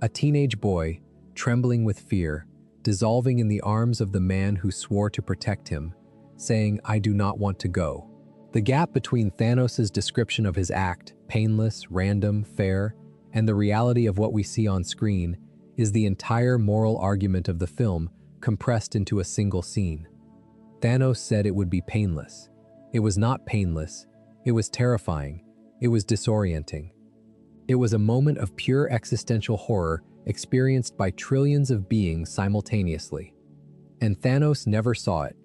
A teenage boy, trembling with fear, dissolving in the arms of the man who swore to protect him, saying, "I do not want to go." The gap between Thanos' description of his act, painless, random, fair, and the reality of what we see on screen is the entire moral argument of the film compressed into a single scene. Thanos said it would be painless. It was not painless. It was terrifying. It was disorienting. It was a moment of pure existential horror experienced by trillions of beings simultaneously. And Thanos never saw it.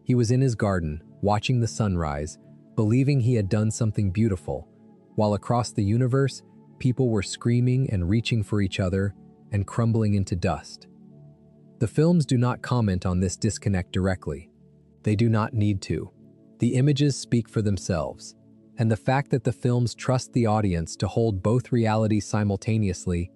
He was in his garden, watching the sunrise, believing he had done something beautiful, while across the universe, people were screaming and reaching for each other and crumbling into dust. The films do not comment on this disconnect directly. They do not need to. The images speak for themselves, and the fact that the films trust the audience to hold both realities simultaneously,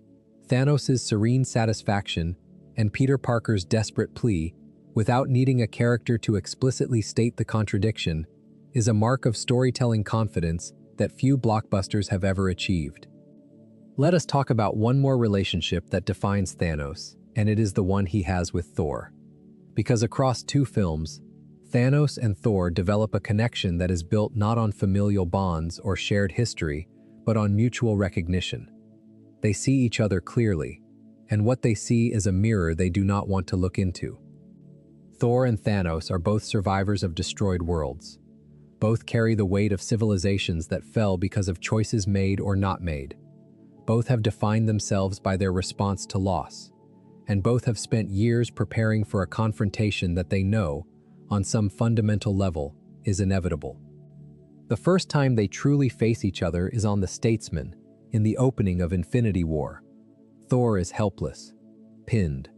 Thanos' serene satisfaction and Peter Parker's desperate plea, without needing a character to explicitly state the contradiction, is a mark of storytelling confidence that few blockbusters have ever achieved. Let us talk about one more relationship that defines Thanos, and it is the one he has with Thor. Because across two films, Thanos and Thor develop a connection that is built not on familial bonds or shared history, but on mutual recognition. They see each other clearly, and what they see is a mirror they do not want to look into. Thor and Thanos are both survivors of destroyed worlds. Both carry the weight of civilizations that fell because of choices made or not made. Both have defined themselves by their response to loss, and both have spent years preparing for a confrontation that they know, on some fundamental level, is inevitable. The first time they truly face each other is on The Statesman, in the opening of Infinity War. Thor is helpless, pinned,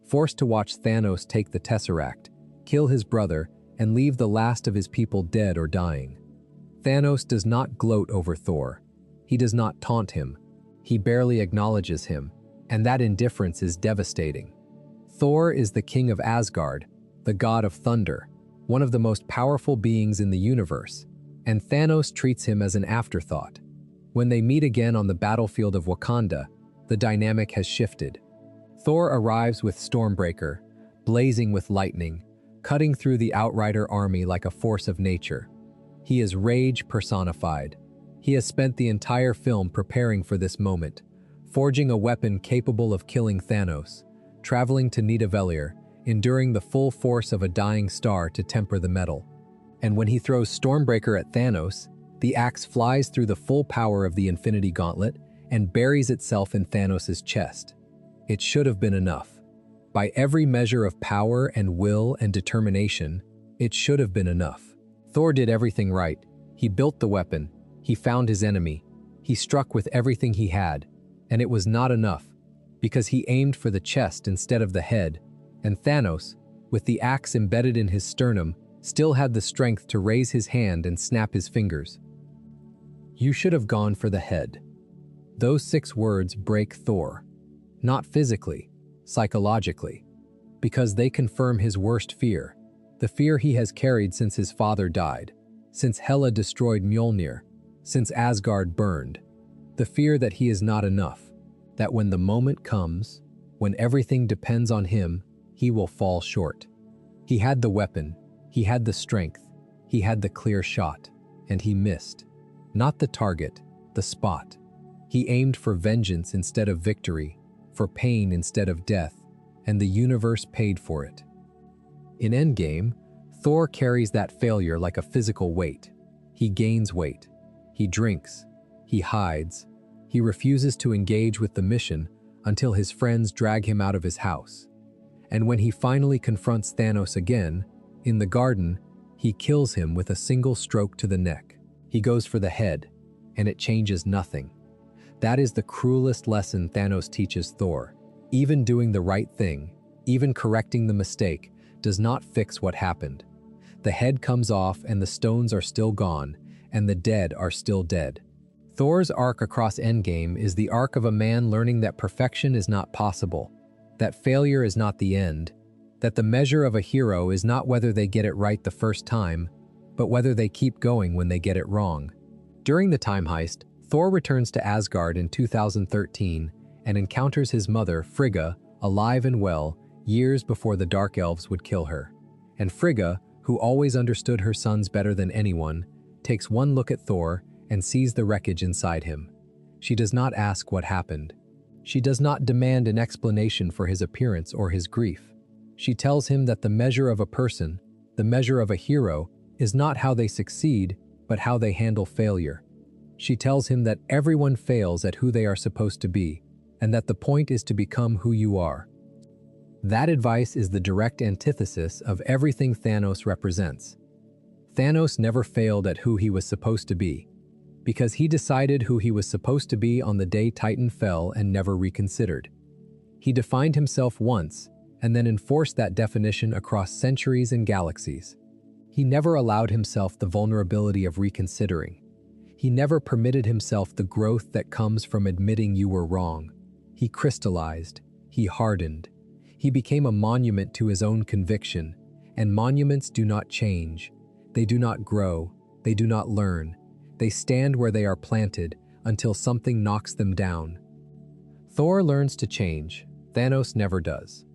forced to watch Thanos take the Tesseract, kill his brother, and leave the last of his people dead or dying. Thanos does not gloat over Thor. He does not taunt him. He barely acknowledges him, and that indifference is devastating. Thor is the king of Asgard, the god of thunder, one of the most powerful beings in the universe, and Thanos treats him as an afterthought. When they meet again on the battlefield of Wakanda, the dynamic has shifted. Thor arrives with Stormbreaker, blazing with lightning, cutting through the Outrider army like a force of nature. He is rage personified. He has spent the entire film preparing for this moment, forging a weapon capable of killing Thanos, traveling to Nidavellir, enduring the full force of a dying star to temper the metal. And when he throws Stormbreaker at Thanos, the axe flies through the full power of the Infinity Gauntlet and buries itself in Thanos' chest. It should have been enough. By every measure of power and will and determination, it should have been enough. Thor did everything right. He built the weapon. He found his enemy. He struck with everything he had. And it was not enough, because he aimed for the chest instead of the head, and Thanos, with the axe embedded in his sternum, still had the strength to raise his hand and snap his fingers. You should have gone for the head. Those 6 words break Thor. Not physically, psychologically, because they confirm his worst fear, the fear he has carried since his father died, since Hela destroyed Mjolnir, since Asgard burned, the fear that he is not enough, that when the moment comes, when everything depends on him, he will fall short. He had the weapon, he had the strength, he had the clear shot, and he missed. Not the target, the spot. He aimed for vengeance instead of victory, for pain instead of death, and the universe paid for it. In Endgame, Thor carries that failure like a physical weight. He gains weight. He drinks. He hides. He refuses to engage with the mission until his friends drag him out of his house. And when he finally confronts Thanos again, in the garden, he kills him with a single stroke to the neck. He goes for the head, and it changes nothing. That is the cruelest lesson Thanos teaches Thor. Even doing the right thing, even correcting the mistake, does not fix what happened. The head comes off and the stones are still gone, and the dead are still dead. Thor's arc across Endgame is the arc of a man learning that perfection is not possible, that failure is not the end, that the measure of a hero is not whether they get it right the first time, but whether they keep going when they get it wrong. During the time heist, Thor returns to Asgard in 2013 and encounters his mother, Frigga, alive and well, years before the Dark Elves would kill her. And Frigga, who always understood her sons better than anyone, takes one look at Thor and sees the wreckage inside him. She does not ask what happened. She does not demand an explanation for his appearance or his grief. She tells him that the measure of a person, the measure of a hero, is not how they succeed, but how they handle failure. She tells him that everyone fails at who they are supposed to be, and that the point is to become who you are. That advice is the direct antithesis of everything Thanos represents. Thanos never failed at who he was supposed to be, because he decided who he was supposed to be on the day Titan fell and never reconsidered. He defined himself once, and then enforced that definition across centuries and galaxies. He never allowed himself the vulnerability of reconsidering. He never permitted himself the growth that comes from admitting you were wrong. He crystallized. He hardened. He became a monument to his own conviction, and monuments do not change. They do not grow. They do not learn. They stand where they are planted until something knocks them down. Thor learns to change. Thanos never does.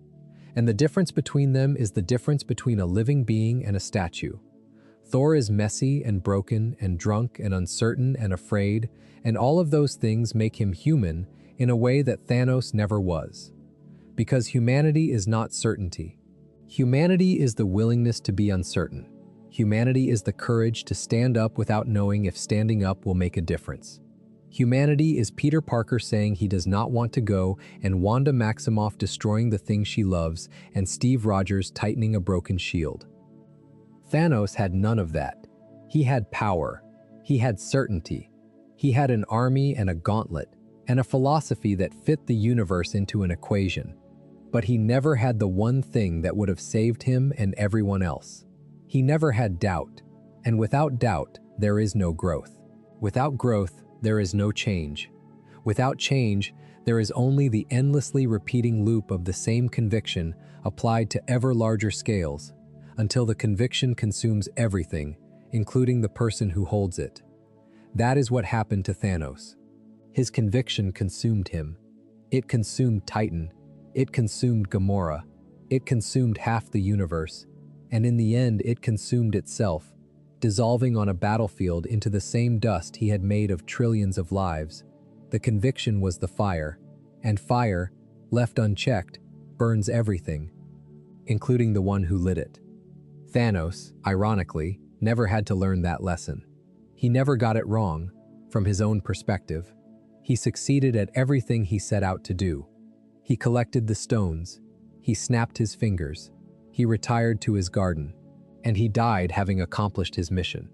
And the difference between them is the difference between a living being and a statue. Thor is messy and broken and drunk and uncertain and afraid, and all of those things make him human in a way that Thanos never was. Because humanity is not certainty. Humanity is the willingness to be uncertain. Humanity is the courage to stand up without knowing if standing up will make a difference. Humanity is Peter Parker saying he does not want to go, and Wanda Maximoff destroying the thing she loves, and Steve Rogers tightening a broken shield. Thanos had none of that. He had power. He had certainty. He had an army and a gauntlet, and a philosophy that fit the universe into an equation. But he never had the one thing that would have saved him and everyone else. He never had doubt, and without doubt, there is no growth. Without growth, there is no change. Without change, there is only the endlessly repeating loop of the same conviction applied to ever larger scales, until the conviction consumes everything, including the person who holds it. That is what happened to Thanos. His conviction consumed him. It consumed Titan. It consumed Gamora. It consumed half the universe. And in the end, it consumed itself, dissolving on a battlefield into the same dust he had made of trillions of lives. The conviction was the fire, and fire, left unchecked, burns everything, including the one who lit it. Thanos, ironically, never had to learn that lesson. He never got it wrong, from his own perspective. He succeeded at everything he set out to do. He collected the stones. He snapped his fingers. He retired to his garden. And he died having accomplished his mission.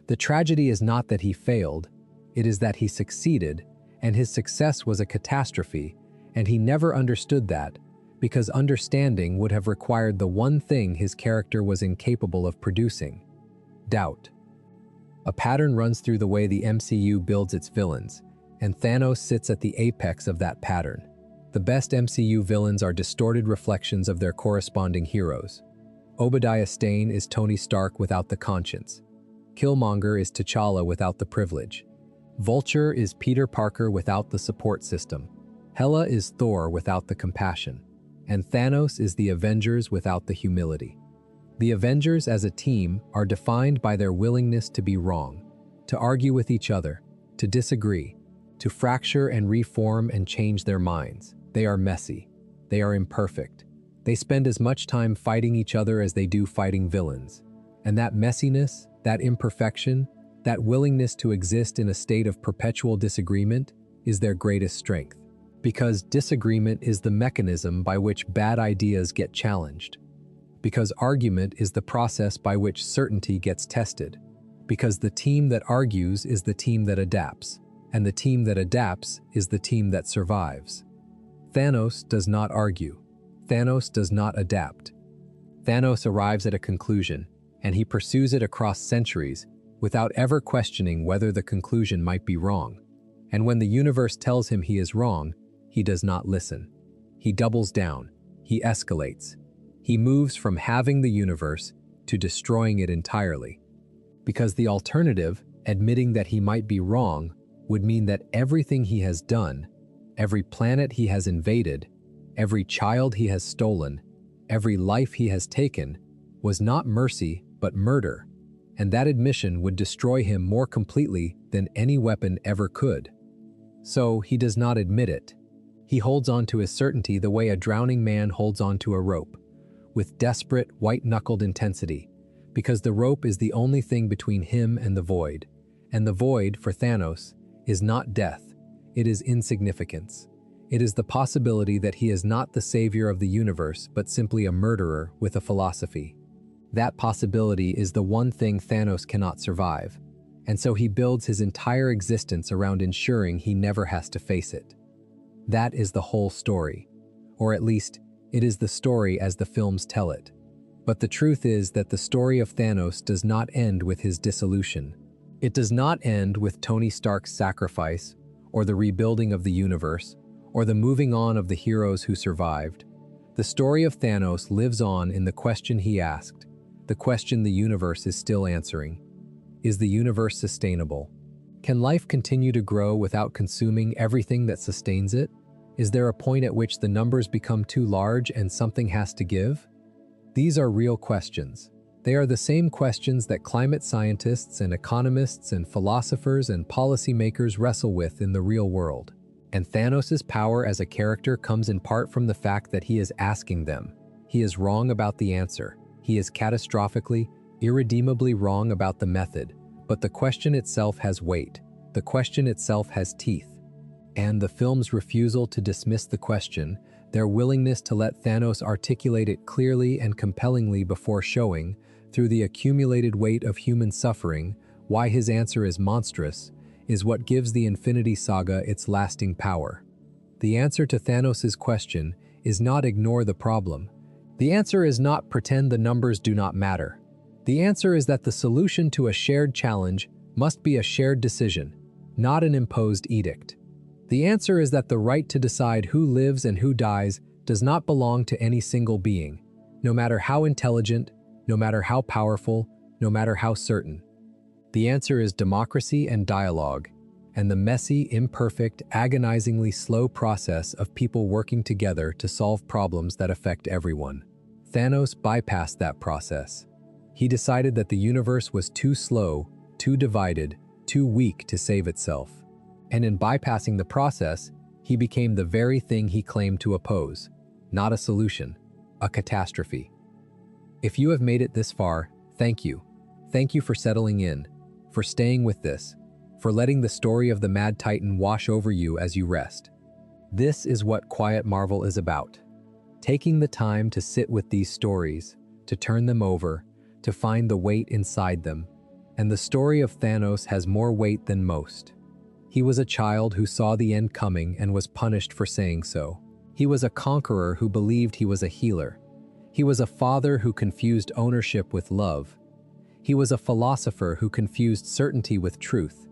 The tragedy is not that he failed, it is that he succeeded, and his success was a catastrophe, and he never understood that, because understanding would have required the one thing his character was incapable of producing: doubt. A pattern runs through the way the MCU builds its villains, and Thanos sits at the apex of that pattern. The best MCU villains are distorted reflections of their corresponding heroes. Obadiah Stane is Tony Stark without the conscience. Killmonger is T'Challa without the privilege. Vulture is Peter Parker without the support system. Hela is Thor without the compassion. And Thanos is the Avengers without the humility. The Avengers as a team are defined by their willingness to be wrong, to argue with each other, to disagree, to fracture and reform and change their minds. They are messy. They are imperfect. They spend as much time fighting each other as they do fighting villains. And that messiness, that imperfection, that willingness to exist in a state of perpetual disagreement is their greatest strength. Because disagreement is the mechanism by which bad ideas get challenged. Because argument is the process by which certainty gets tested. Because the team that argues is the team that adapts. And the team that adapts is the team that survives. Thanos does not argue. Thanos does not adapt. Thanos arrives at a conclusion, and he pursues it across centuries without ever questioning whether the conclusion might be wrong. And when the universe tells him he is wrong, he does not listen. He doubles down. He escalates. He moves from having the universe to destroying it entirely. Because the alternative, admitting that he might be wrong, would mean that everything he has done, every planet he has invaded, every child he has stolen, every life he has taken, was not mercy but murder, and that admission would destroy him more completely than any weapon ever could. So he does not admit it. He holds on to his certainty the way a drowning man holds on to a rope, with desperate, white-knuckled intensity, because the rope is the only thing between him and the void. And the void, for Thanos, is not death, it is insignificance. It is the possibility that he is not the savior of the universe, but simply a murderer with a philosophy. That possibility is the one thing Thanos cannot survive, and so he builds his entire existence around ensuring he never has to face it. That is the whole story, or at least, it is the story as the films tell it. But the truth is that the story of Thanos does not end with his dissolution. It does not end with Tony Stark's sacrifice, or the rebuilding of the universe, or the moving on of the heroes who survived. The story of Thanos lives on in the question he asked, the question the universe is still answering. Is the universe sustainable? Can life continue to grow without consuming everything that sustains it? Is there a point at which the numbers become too large and something has to give? These are real questions. They are the same questions that climate scientists and economists and philosophers and policymakers wrestle with in the real world. And Thanos' power as a character comes in part from the fact that he is asking them. He is wrong about the answer. He is catastrophically, irredeemably wrong about the method. But the question itself has weight. The question itself has teeth. And the film's refusal to dismiss the question, their willingness to let Thanos articulate it clearly and compellingly before showing, through the accumulated weight of human suffering, why his answer is monstrous, is what gives the Infinity Saga its lasting power. The answer to Thanos' question is not ignore the problem. The answer is not pretend the numbers do not matter. The answer is that the solution to a shared challenge must be a shared decision, not an imposed edict. The answer is that the right to decide who lives and who dies does not belong to any single being, no matter how intelligent, no matter how powerful, no matter how certain. The answer is democracy and dialogue, and the messy, imperfect, agonizingly slow process of people working together to solve problems that affect everyone. Thanos bypassed that process. He decided that the universe was too slow, too divided, too weak to save itself. And in bypassing the process, he became the very thing he claimed to oppose, not a solution, a catastrophe. If you have made it this far, thank you. Thank you for settling in, for staying with this, for letting the story of the Mad Titan wash over you as you rest. This is what Quiet Marvel is about. Taking the time to sit with these stories, to turn them over, to find the weight inside them. And the story of Thanos has more weight than most. He was a child who saw the end coming and was punished for saying so. He was a conqueror who believed he was a healer. He was a father who confused ownership with love. He was a philosopher who confused certainty with truth.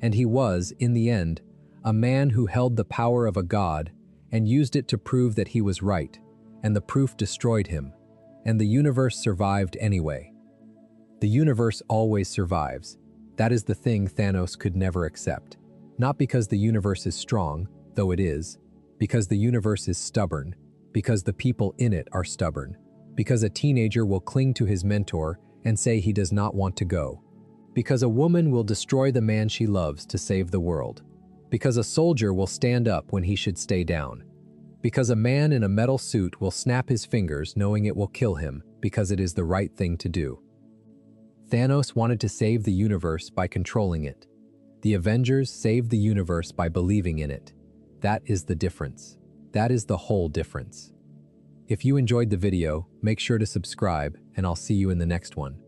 And he was, in the end, a man who held the power of a god and used it to prove that he was right, and the proof destroyed him, and the universe survived anyway. The universe always survives. That is the thing Thanos could never accept. Not because the universe is strong, though it is, because the universe is stubborn, because the people in it are stubborn, because a teenager will cling to his mentor and say he does not want to go, because a woman will destroy the man she loves to save the world, because a soldier will stand up when he should stay down, because a man in a metal suit will snap his fingers knowing it will kill him because it is the right thing to do. Thanos wanted to save the universe by controlling it. The Avengers saved the universe by believing in it. That is the difference. That is the whole difference. If you enjoyed the video, make sure to subscribe, and I'll see you in the next one.